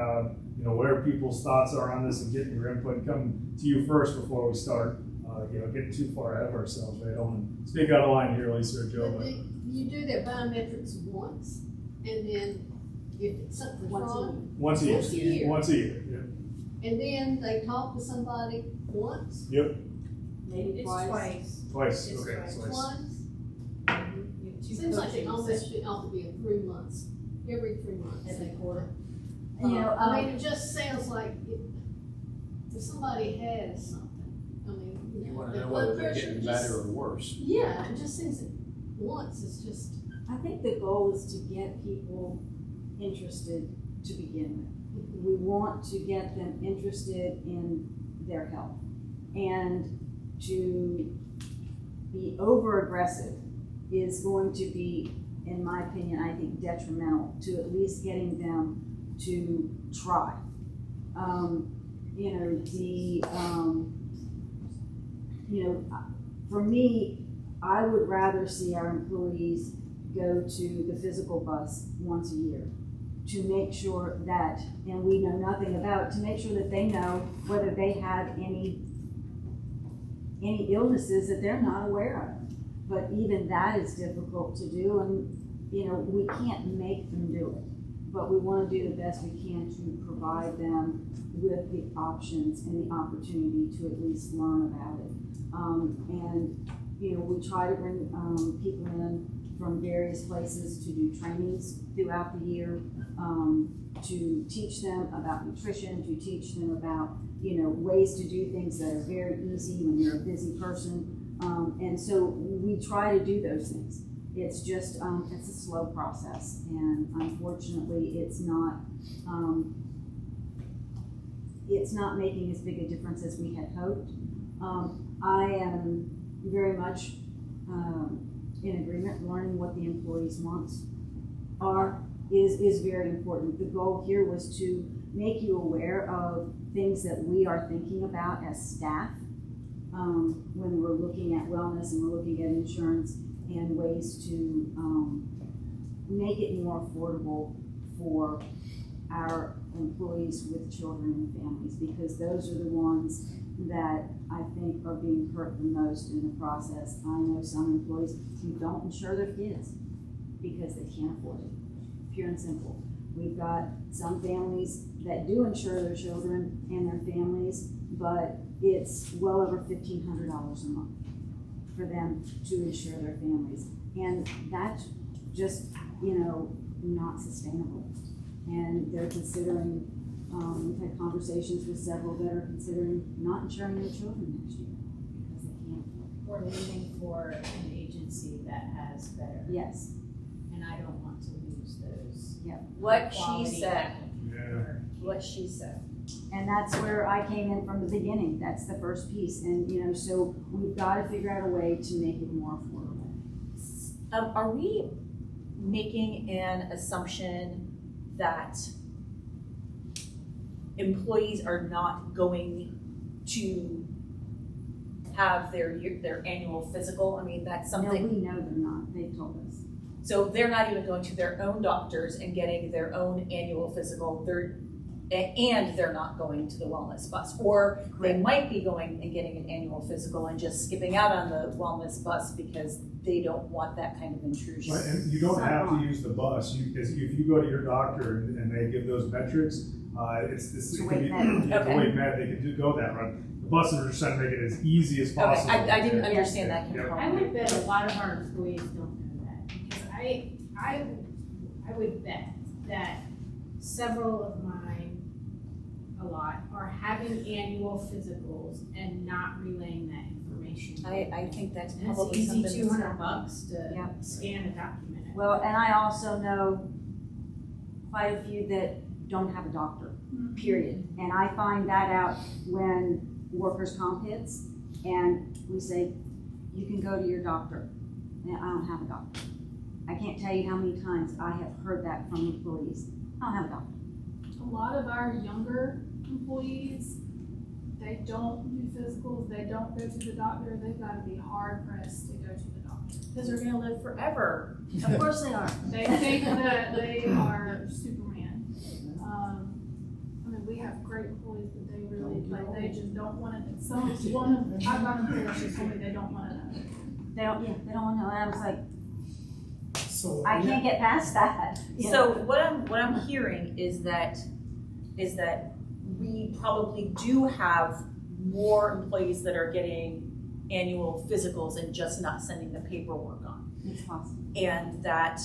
where people's thoughts are on this and getting your input, and come to you first before we start getting too far ahead of ourselves. Right? I don't want to speak out of line here, Lisa or Joe, but you do their biometrics once, and then if something's wrong, once a year. Yeah. And then they talk to somebody once. Yep. Maybe twice. Twice. It's Okay. twice. Seems like it almost ought to be every 3 months. Every 3 months. Every quarter. It just sounds like if somebody has something, You want to their know whether blood they're pressure getting just- better or worse. Yeah, it just seems that once it's just. I think the goal is to get people interested to begin with. We want to get them interested in their health, and to be over aggressive is going to be, in my opinion, I think detrimental to at least getting them to try. For me, I would rather see our employees go to the physical bus once a year to make sure that, and we know nothing about, to make sure that they know whether they have any illnesses that they're not aware of. But even that is difficult to do, and we can't make them do it. But we want to do the best we can to provide them with the options and the opportunity to at least learn about it. We try to bring people in from various places to do trainings throughout the year, to teach them about nutrition, to teach them about ways to do things that are very easy when you're a busy person. And so we try to do those things. It's just it's a slow process, and unfortunately, it's not making as big a difference as we had hoped. I am very much in agreement. Learning what the employees' wants are is very important. The goal here was to make you aware of things that we are thinking about as staff when we're looking at wellness and we're looking at insurance, and ways to make it more affordable for our employees with children and families, because those are the ones that I think are being hurt the most in the process. I know some employees who don't insure their kids because they can't afford it, pure and simple. We've got some families that do insure their children and their families, but it's well over $1,500 a month for them to insure their families. And that's just, not sustainable. And they're considering, we've had conversations with several that are considering not insuring their children next year because they can't. We're leaving for an agency that has better. Yes. And I don't want to lose those. Yep. What she said. What she said. And that's where I came in from the beginning. That's the first piece. And, so we've got to figure out a way to make it more affordable. Are we making an assumption that employees are not going to have their annual physical? I mean, that's something. No, we know they're not. They've told us. So they're not even going to their own doctors and getting their own annual physical. They're not going to the wellness bus, or they might be going and getting an annual physical and just skipping out on the wellness bus because they don't want that kind of intrusion. Right, and you don't have to use the bus. Because if you go to your doctor and they give those metrics, it's a weight med. They can go that route. The buses are just trying to make it as easy as possible. Okay, I didn't understand that. I would bet a lot of our employees don't know that, because I would bet that several of mine, a lot, are having annual physicals and not relaying that information. I think that's and probably it's easy, something $200 to scan a document. Well, and I also know quite a few that don't have a doctor, period. And I find that out when workers' comp hits, and we say, you can go to your doctor. And I don't have a doctor. I can't tell you how many times I have heard that from employees. I don't have a doctor. A lot of our younger employees, they don't do physicals, they don't go to the doctor. They've got to be hard pressed to go to the doctor. Because they're going to live forever. Of course they are. They think that they are Superman. We have great employees, but they really, they just don't want to. I've got employees who told me they don't want to know. They don't want to know. And I was like, so I can't get past that. So what I'm hearing is that we probably do have more employees that are getting annual physicals and just not sending the paperwork on. It's possible. And that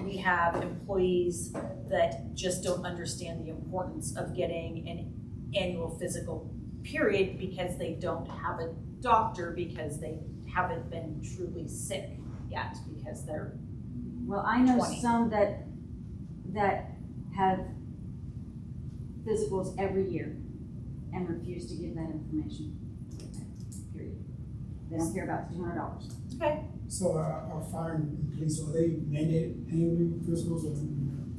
we have employees that just don't understand the importance of getting an annual physical, period, because they don't have a doctor, because they haven't been truly sick yet, because they're Well, I know 20. some that have physicals every year and refuse to give that information. Period. They don't care about the $200. Okay. So our fire and police, are they mandated annually physicals or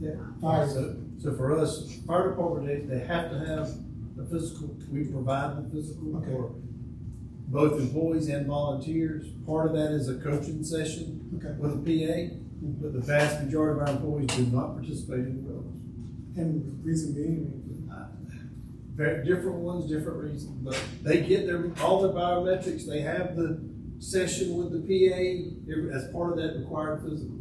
that fire? So for us, fire department, they have to have a physical. We provide the physical for both employees and volunteers. Part of that is a coaching session with a PA, but the vast majority of our employees do not participate in the wellness. And the reason being? Very different ones, different reasons, but they get all their biometrics. They have the session with the PA as part of that required physical.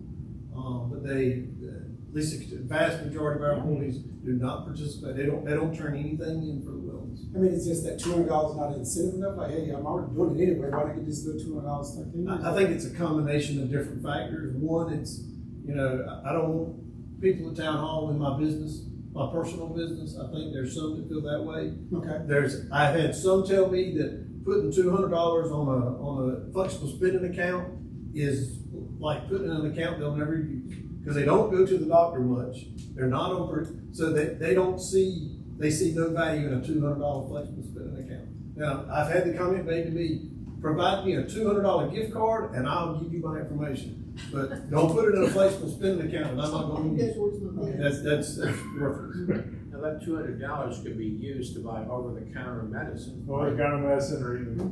But at least the vast majority of our employees do not participate. They don't turn anything in for the wellness. I mean, it's just that $200 not incentive enough. Like, hey, I'm already doing it anyway. Why not get this little $200 stuck in? I think it's a combination of different factors. One, it's, I don't want people at town hall in my business, my personal business. I think there's some that feel that way. Okay. I've had some tell me that putting $200 on a flexible spending account is like putting in an account they'll never use, because they don't go to the doctor much. They're not over, so they see no value in a $200 flexible spending account. Now, I've had the comment made to me, provide me a $200 gift card and I'll give you my information. But don't put it in a flexible spending account, and I'm not going to use it. That's reference. Now that $200 could be used to buy over-the-counter medicine. Over-the-counter medicine or even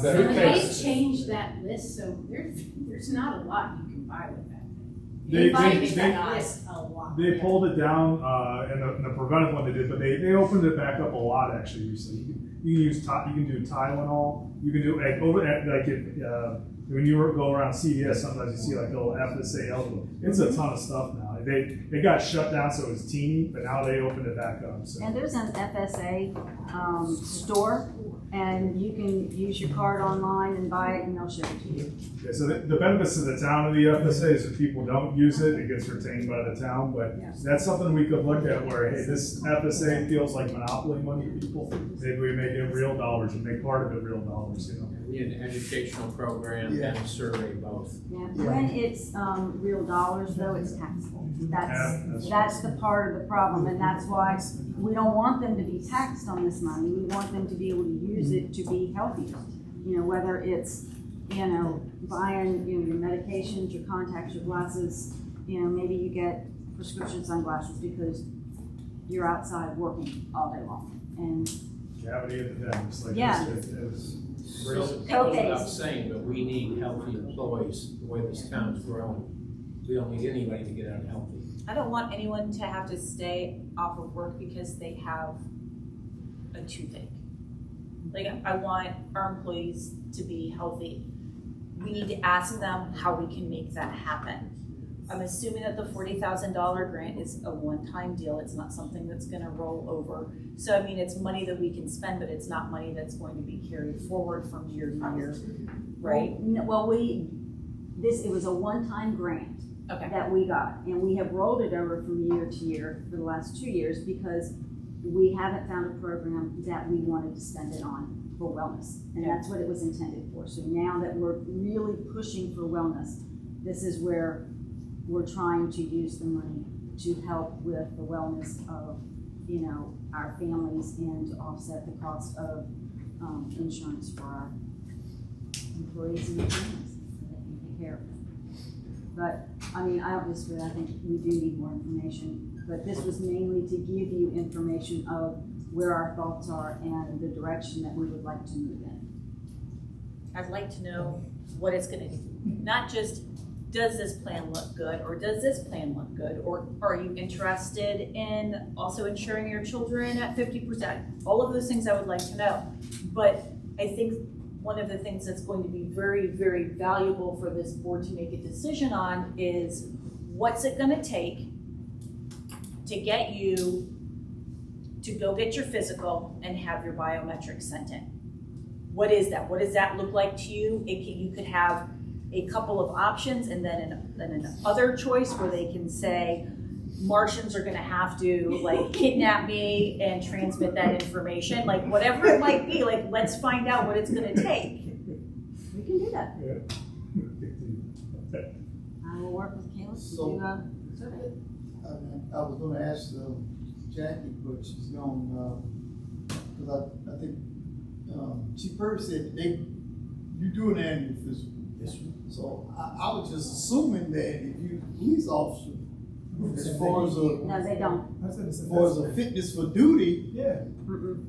They've changed that list, so there's not a lot you can buy with that. They that list a lot. They pulled it down in the preventive one they did, but they opened it back up a lot actually recently. You can do Tylenol. You can do when you go around CVS, sometimes you see like a little FSA eligible. It's a ton of stuff now. They got shut down, so it was teeny, but now they opened it back up. So. And there's an FSA store, and you can use your card online and buy it, and they'll ship it to you. Yeah, so the benefits to the town of the FSA is if people don't use it, it gets retained by the town. But that's something we could look at where, hey, this FSA feels like monopoly money to people. Maybe we make it real dollars and make part of it real dollars, We need an educational program and a survey both. When it's real dollars, though, it's taxable. That's the part of the problem, and that's why we don't want them to be taxed on this money. We want them to be able to use it to be healthier. Whether it's buying your medications, your contacts, your glasses. Maybe you get prescription sunglasses because you're outside working all day long. And cavity at the dentist, like So, without saying, but we need healthy employees. The way this town is growing, we don't need anybody to get unhealthy. I don't want anyone to have to stay off of work because they have a toothache. Like, I want our employees to be healthy. We need to ask them how we can make that happen. I'm assuming that the $40,000 grant is a one-time deal. It's not something that's gonna roll over. So, I mean, it's money that we can spend, but it's not money that's going to be carried forward from year to year, right? Well, it was a one-time grant that we got, and we have rolled it over from year to year for the last 2 years because we haven't found a program that we wanted to spend it on for wellness, and that's what it was intended for. So now that we're really pushing for wellness, this is where we're trying to use the money to help with the wellness of, our families and to offset the cost of insurance for our employees and their families so they can take care of them. But, obviously, I think we do need more information, but this was mainly to give you information of where our thoughts are and the direction that we would like to move in. I'd like to know what it's gonna do. Not just, does this plan look good, or does this plan look good, or are you interested in also insuring your children at 50%? All of those things I would like to know. But I think one of the things that's going to be very, very valuable for this board to make a decision on is what's it gonna take to get you to go get your physical and have your biometrics sent in. What is that? What does that look like to you? You could have a couple of options and then an other choice where they can say, Martians are gonna have to kidnap me and transmit that information, whatever it might be, let's find out what it's gonna take. We can do that. I will work with Caleb to do a survey. I was gonna ask Jackie, but she's gone, because I think Chief Purdy said you do an annual physical. Yes, sir. So I was just assuming that if you're a police officer, as far as a, No, they don't. as far as a fitness for duty Yeah,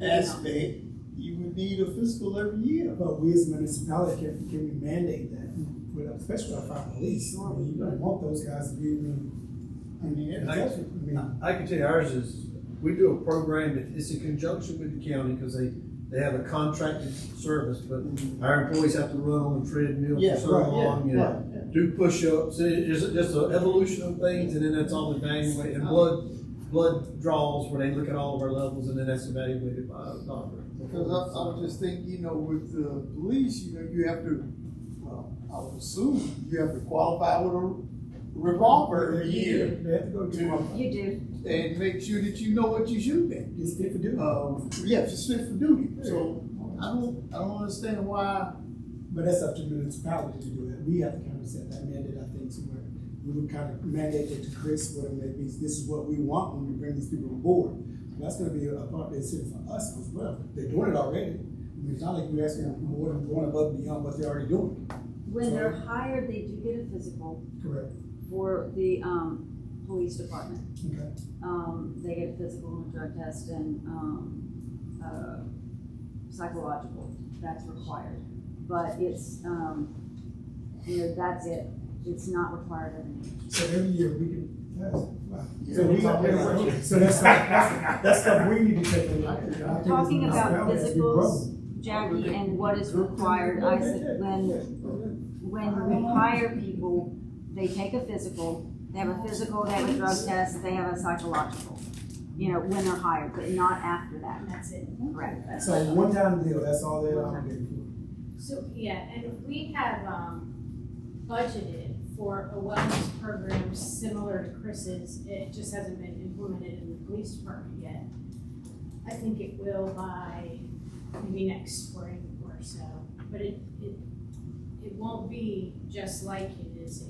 aspect, you would need a physical every year. but we as a municipality can we mandate that, with, especially our fire police? I mean, you don't want those guys to be, I can tell you ours is, we do a program that it's in conjunction with the county because they have a contracted service, but our employees have to run on the treadmill Yeah, for so right, long yeah, and do push-ups. It's just an evolution of things, and then that's all evaluated. And blood draws where they look at all of our levels, and then that's evaluated by a doctor. Because I would just think, with the police, you have to, I would assume you have to qualify with a revolver every year. They have to go get one. You do. And make sure that you know what you shoot at. It's fit for duty. Yeah, it's fit for duty. So I don't understand why. But that's up to the municipality to do that. We have to kind of set that mandate, I think, somewhere. We would kind of mandate it to Chris, whatever it may be. This is what we want when we bring these people on board. So that's going to be a part that's sitting for us as well. They're doing it already. I mean, it's not like we're asking them more than going above and beyond what they're already doing. When they're hired, they do get a physical Correct. for the police department. Okay. They get a physical and a drug test and psychological. That's required. But it's that's it. It's not required every year. So every year we can test. Wow. Yeah. So that's stuff we need to take a look at. Talking about physicals, Jackie, and what is required, I said when we hire people, they take a physical, they have a physical, they have a drug test, they have a psychological. When they're hired, but not after that. That's it. Correct. So one time deal, that's all they're obligated for. So, yeah, and we have, budgeted for a wellness program similar to Chris's. It just hasn't been implemented in the police department yet. I think it will by maybe next spring or so, but it won't be just like it is.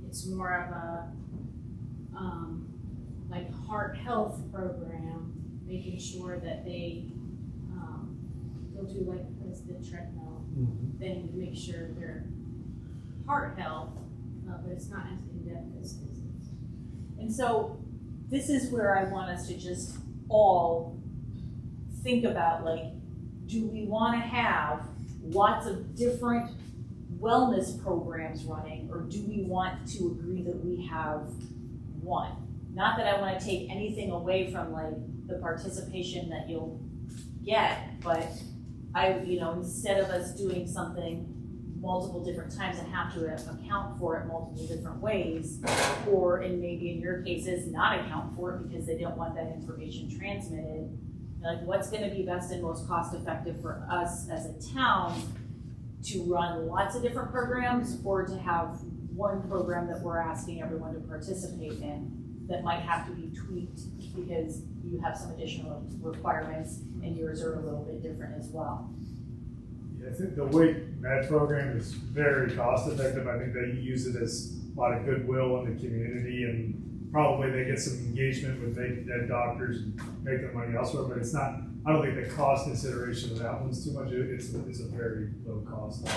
It's more of a, like heart health program, making sure that they'll do like, what is the treadmill thing to make sure their heart health, but it's not as in-depth as this is. And so this is where I want us to just all think about, do we want to have lots of different wellness programs running, or do we want to agree that we have one? Not that I want to take anything away from the participation that you'll get, but instead of us doing something multiple different times and have to account for it multiple different ways, or maybe in your cases not account for it because they don't want that information transmitted, what's going to be best and most cost effective for us as a town to run lots of different programs, or to have one program that we're asking everyone to participate in that might have to be tweaked because you have some additional requirements and yours are a little bit different as well. Yeah, I think the weight med program is very cost effective. I think they use it as a lot of goodwill in the community, and probably they get some engagement with dead doctors and make their money elsewhere, but it's not, I don't think the cost consideration of that one's too much. It's a very low cost.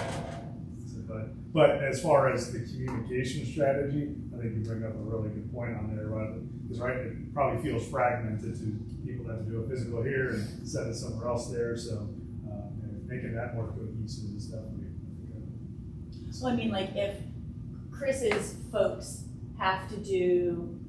But as far as the communication strategy, I think you bring up a really good point on there, right? Because it probably feels fragmented to people that have to do a physical here and set it somewhere else there. So making that more cohesive is definitely good. So if Chris's folks have to do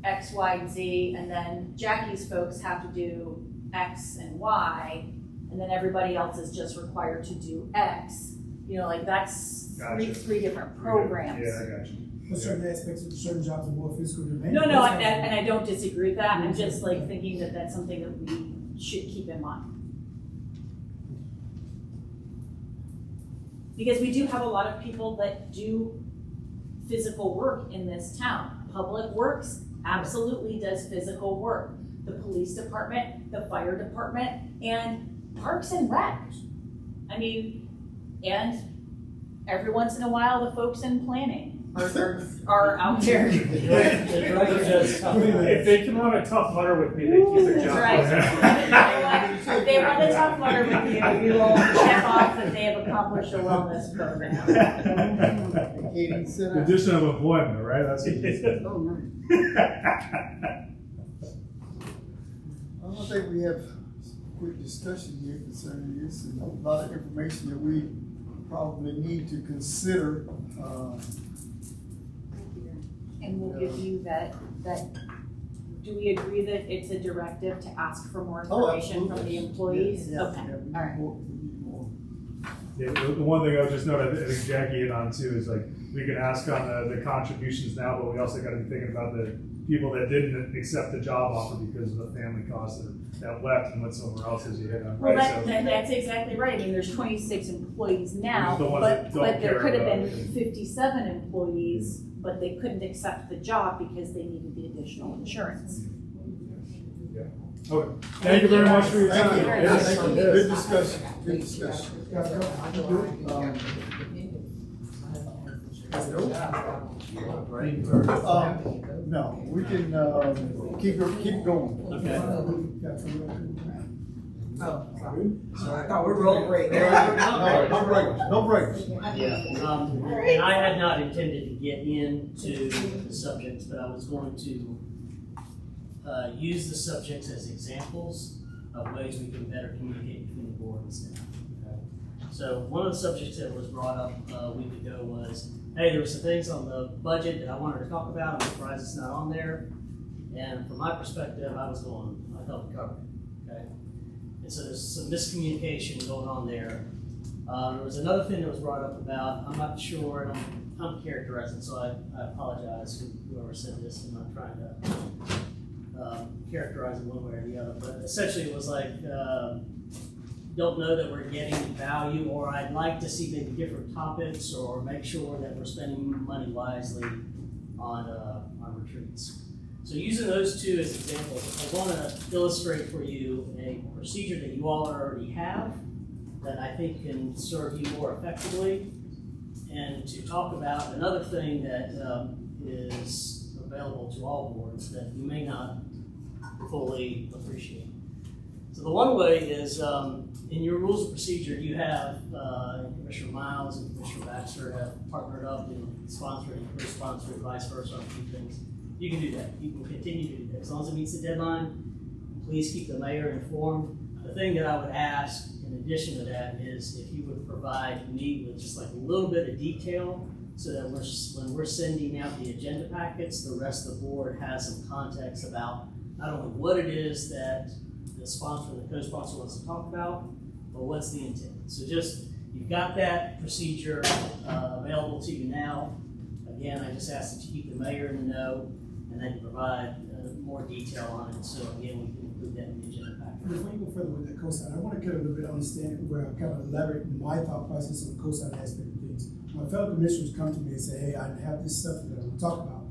X, Y, and Z, and then Jackie's folks have to do X and Y, and then everybody else is just required to do X. That's Gotcha. three different programs. Yeah, I got you. But certain aspects of certain jobs are more physical demanding. No, and I don't disagree with that. I'm just thinking that that's something that we should keep in mind. Because we do have a lot of people that do physical work in this town. Public Works absolutely does physical work. The police department, the fire department, and Parks and Rec. And every once in a while, the folks in planning are out there. If they can run a tough butter with me, they keep their job. That's right. They run a tough I'll flirt with you, you will check off that they have accomplished a wellness program. Condition of employment, right? That's what you said. I don't think we have a quick discussion here concerning this, and a lot of information that we probably need to consider. And we'll give you that, do we agree that it's a directive to ask for more information from the employees? Yeah, Okay, yeah, we all right. need more. Yeah, the one thing I'll just note, I think Jackie hit on too, is like, we can ask on the contributions now, but we also gotta be thinking about the people that didn't accept the job offer because of the family costs that left and went somewhere else, as you hit on, Well, right? that's exactly right. I mean, there's 26 employees now, The ones but, that don't but there care could have about been it. 57 employees, but they couldn't accept the job because they needed the additional insurance. Okay, thank you very much for your time. Thank you. Yes. Thank you. Good discussion, good discussion. No, we can, keep going. Okay. Oh, sorry. I thought we were rolling break. No breaks, no breaks. Yeah, and I had not intended to get into the subjects, but I was going to use the subjects as examples of ways we can better communicate between the board and staff. Okay? So one of the subjects that was brought up a week ago was, hey, there were some things on the budget that I wanted to talk about. I'm surprised it's not on there. And from my perspective, I was going, I thought we covered it. Okay? And so there's some miscommunication going on there. There was another thing that was brought up about, I'm not sure, and I'm characterizing, so I apologize to whoever said this. I'm not trying to characterize it one way or the other, but essentially it was like, don't know that we're getting value, or I'd like to see maybe different topics, or make sure that we're spending money wisely on retreats. So using those two as examples, I want to illustrate for you a procedure that you all already have that I think can serve you more effectively, and to talk about another thing that is available to all boards that you may not fully appreciate. So the one way is in your rules of procedure, you have Commissioner Miles and Commissioner Baxter have partnered up in sponsoring, co-sponsoring, vice versa on a few things. You can do that. You can continue to do that. As long as it meets the deadline, please keep the mayor informed. The thing that I would ask in addition to that is if you would provide me with just like a little bit of detail so that when we're sending out the agenda packets, the rest of the board has some context about not only what it is that the sponsor and the co-sponsor wants to talk about, but what's the intent. So just, you've got that procedure available to you now. Again, I just ask that you keep the mayor in the know and then provide more detail on it. So again, we can include that in the agenda packet. Before you go further with that cosign, I want to get a little bit of understanding where I kind of elaborate my thought process on the cosign aspect of things. My fellow commissioners come to me and say, hey, I have this subject that I want to talk about.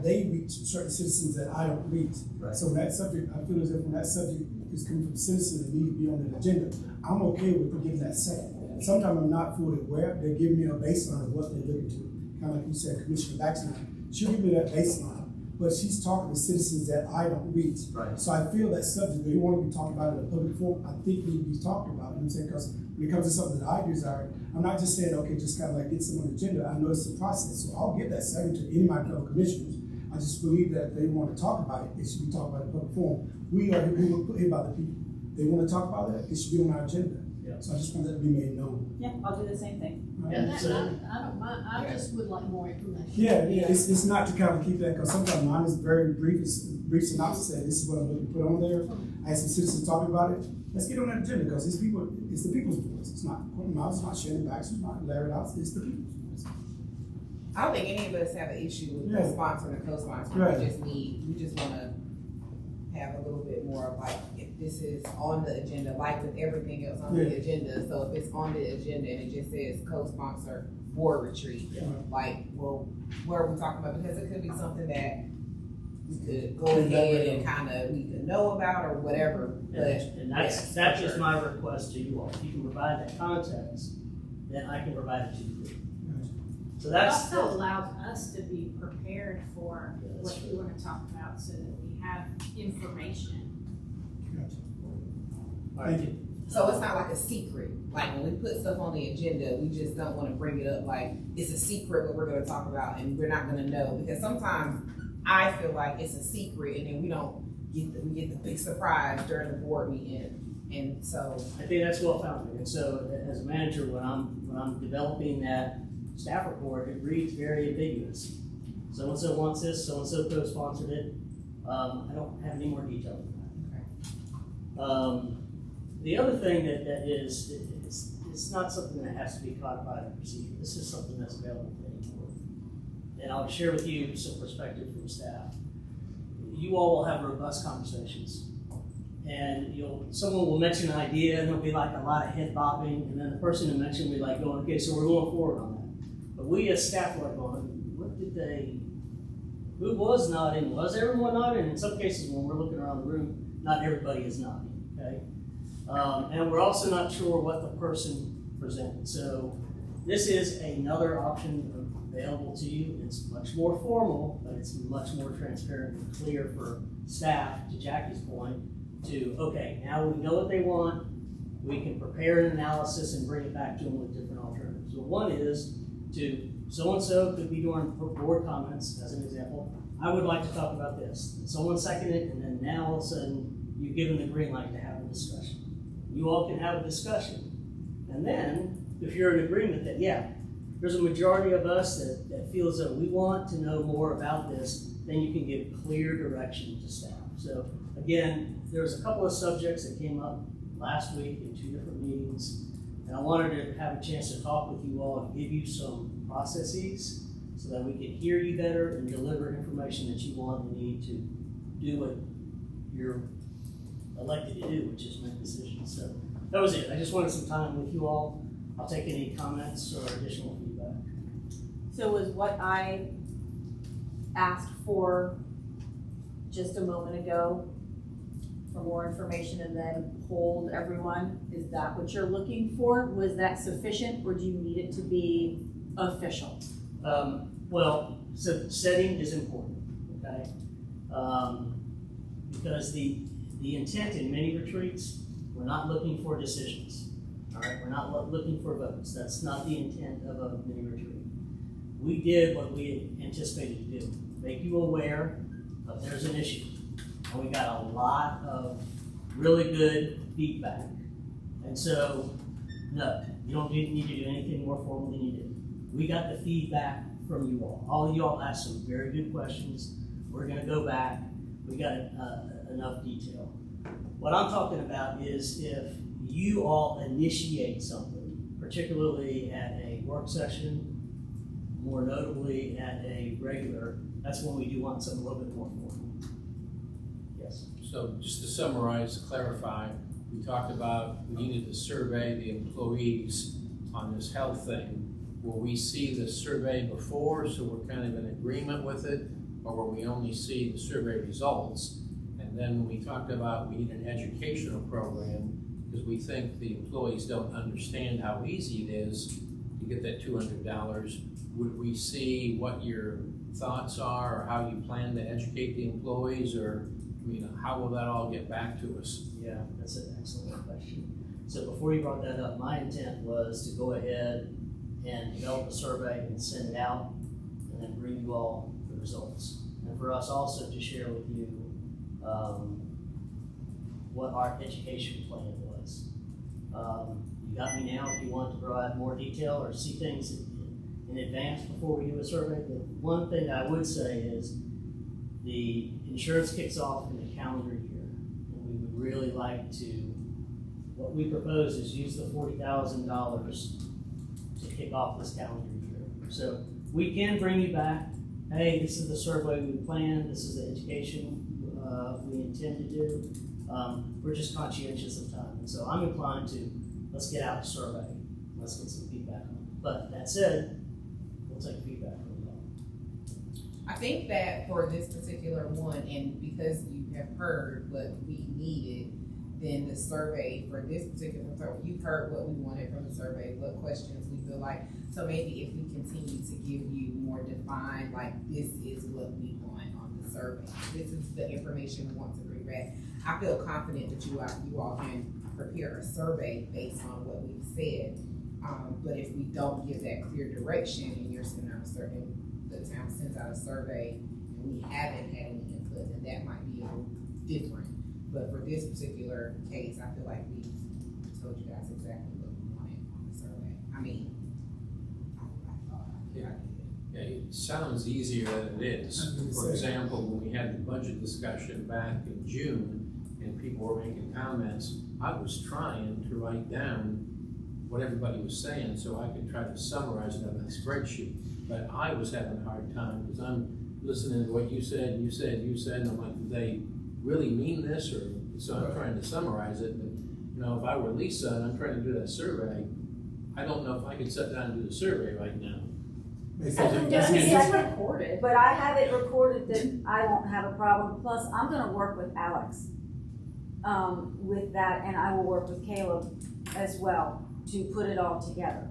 They reach certain citizens that I don't reach. Right. So that subject, I feel as if when that subject is coming from citizens that need to be on the agenda, I'm okay with giving that second. Sometimes I'm not fully aware. They give me a baseline of what they're looking to. Kind of like you said, Commissioner Baxter, she'll give me that baseline, but she's talking to citizens that I don't reach. Right. So I feel that subject, they want to be talking about it in a public forum, I think need to be talked about. You know what I'm saying? Because when it comes to something that I desire, I'm not just saying, okay, just kind of like get someone on the agenda. I know it's a process. So I'll give that second to any of my fellow commissioners. I just believe that if they want to talk about it, it should be talked about in a public forum. We were put here by the people. They want to talk about it, it should be on our agenda. Yeah. So I just want that to be made known. Yeah, I'll do the same thing. Right. And that, I don't mind, I just would like more information. Yeah, it's not to kind of keep that, because sometimes mine is very brief, it's brief synopsis, saying this is what I'm looking to put on there. I had some citizens talking about it. Let's get on that agenda, because these people, it's the people's voice. It's not Miles, it's not Shannon Baxter, it's not Larry House, it's the people's voice. I don't think any of us have an issue with the sponsor and co-sponsor. Right. We just wanna have a little bit more of like, if this is on the agenda, like with everything else on the agenda. So if it's on the agenda and it just says co-sponsor board retreat, like, well, what are we talking about? Because it could be something that we could go ahead and kind of, we could know about or whatever. But And that's just my request to you all. If you can provide that context, then I can provide it to you. So It that's also allows us to be prepared for what we want to talk about so that we have information. all right. So it's not like a secret. Like when we put stuff on the agenda, we just don't want to bring it up like it's a secret what we're going to talk about and we're not going to know. Because sometimes I feel like it's a secret and then we get the big surprise during the board meeting. And so I think that's well founded. And so as a manager, when I'm developing that staff report, it reads very ambiguous. So-and-so wants this, so-and-so co-sponsored it. I don't have any more detail than that. okay. The other thing that is, it's not something that has to be codified in procedure. This is something that's available to any board. And I'll share with you some perspective from staff. You all will have robust conversations. And someone will mention an idea and there'll be like a lot of head bobbing, and then the person who mentioned will be like going, okay, so we're going forward on that. But we as staff are going, who was nodding? Was everyone nodding? In some cases, when we're looking around the room, not everybody is nodding, okay? And we're also not sure what the person presented. So this is another option available to you. It's much more formal, but it's much more transparent and clear for staff, to Jackie's point, to, okay, now we know what they want, we can prepare an analysis and bring it back to them with different alternatives. So one is to, so-and-so could be doing board comments, as an example. I would like to talk about this. And someone seconded it, and then now all of a sudden, you've given the green light to have a discussion. You all can have a discussion. And then, if you're in agreement that, yeah, there's a majority of us that feels that we want to know more about this, then you can give clear direction to staff. So again, there's a couple of subjects that came up last week in 2 different meetings, and I wanted to have a chance to talk with you all and give you some processes so that we can hear you better and deliver information that you want and need to do what you're elected to do, which is make decisions. So that was it. I just wanted some time with you all. I'll take any comments or additional feedback. So was what I asked for just a moment ago for more information and then polled everyone, is that what you're looking for? Was that sufficient, or do you need it to be official? Well, so setting is important, okay? Because the intent in many retreats, we're not looking for decisions, all right? We're not looking for votes. That's not the intent of a mini retreat. We did what we anticipated to do, make you aware that there's an issue. And we got a lot of really good feedback. And so, no, you don't need to do anything more formal than you did. We got the feedback from you all. All of you all asked some very good questions. We're gonna go back. We got enough detail. What I'm talking about is if you all initiate something, particularly at a work session, more notably at a regular, that's when we do want something a little bit more formal. Yes. So just to summarize, clarify, we talked about we needed to survey the employees on this health thing. Will we see the survey before, so we're kind of in agreement with it, or will we only see the survey results? And then we talked about we need an educational program because we think the employees don't understand how easy it is to get that $200. Would we see what your thoughts are or how you plan to educate the employees, or how will that all get back to us? Yeah, that's an excellent question. So before you brought that up, my intent was to go ahead and develop a survey and send it out and then bring you all the results. And for us also to share with you what our education plan was. You got me now if you want to provide more detail or see things in advance before we do a survey. The one thing I would say is the insurance kicks off in the calendar year, and we would really like to, what we propose is use the $40,000 to kick off this calendar year. So we can bring you back, hey, this is the survey we planned, this is the education we intend to do. We're just conscientious of time. And so I'm inclined to, let's get out a survey, let's get some feedback on it. But that said, we'll take feedback from you all. I think that for this particular one, and because you have heard what we needed, then the survey for this particular survey, you've heard what we wanted from the survey, what questions we feel like. So maybe if we continue to give you more defined, like this is what we want on the survey, this is the information we want to bring feedback. I feel confident that you all can prepare a survey based on what we've said. But if we don't give that clear direction and you're sending out a survey, the town sends out a survey and we haven't had any input, then that might be a little different. But for this particular case, I feel like we told you guys exactly what we wanted on the survey. I mean, Yeah, it sounds easier than it is. For example, when we had the budget discussion back in June and people were making comments, I was trying to write down what everybody was saying so I could try to summarize it on that spreadsheet. But I was having a hard time because I'm listening to what you said, and I'm like, do they really mean this? Or so I'm trying to summarize it. But if I were Lisa and I'm trying to do that survey, I don't know if I could sit down and do the survey right now. It's recorded. But I have it recorded that I won't have a problem. Plus, I'm gonna work with Alex with that, and I will work with Caleb as well to put it all together.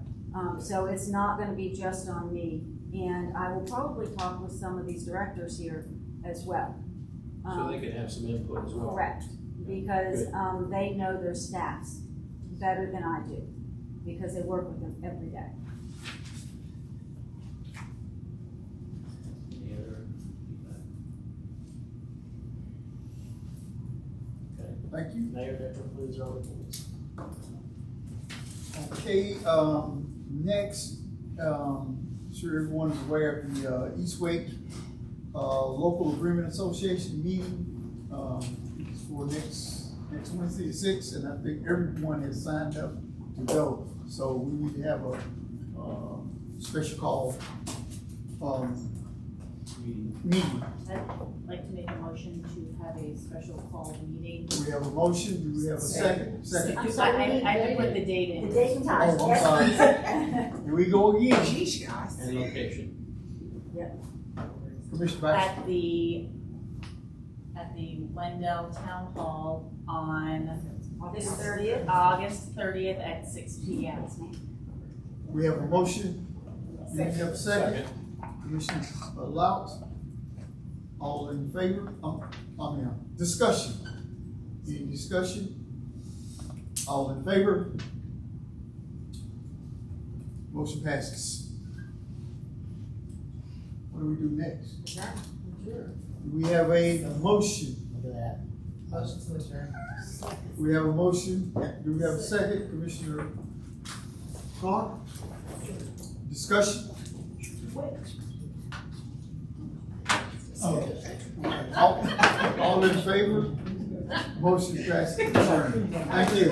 So it's not gonna be just on me. And I will probably talk with some of these directors here as well. So they could have some input as well. Correct, because they know their staffs better than I do, because they work with them every day. Any other feedback? Okay. Thank you. Mayor, that concludes our reports. Okay, next, sure everyone is aware of the East Wake Local Agreement Association meeting. It's for next Wednesday the 6th, and I think everyone has signed up to go. So we need to have a special call meeting. I'd like to make a motion to have a special call meeting. Do we have a motion? Do we have a second? Second. I'm sorry, I have to put the date in. The date and time. Oh, I'm sorry. Here we go again. Jeez, guys. And location. Yep. Commissioner Vice. At the Wendell Town Hall on August 30th. August 30th at 6 p.m. We have a motion. Do we have a second? Commissioner Louts. All in favor? Discussion. Any discussion? All in favor? Motion passes. What do we do next? We have a motion. Look at that. Motion to adjourn. We have a motion. Do we have a second? Commissioner Clark? Discussion? All in favor? Motion passes. Thank you.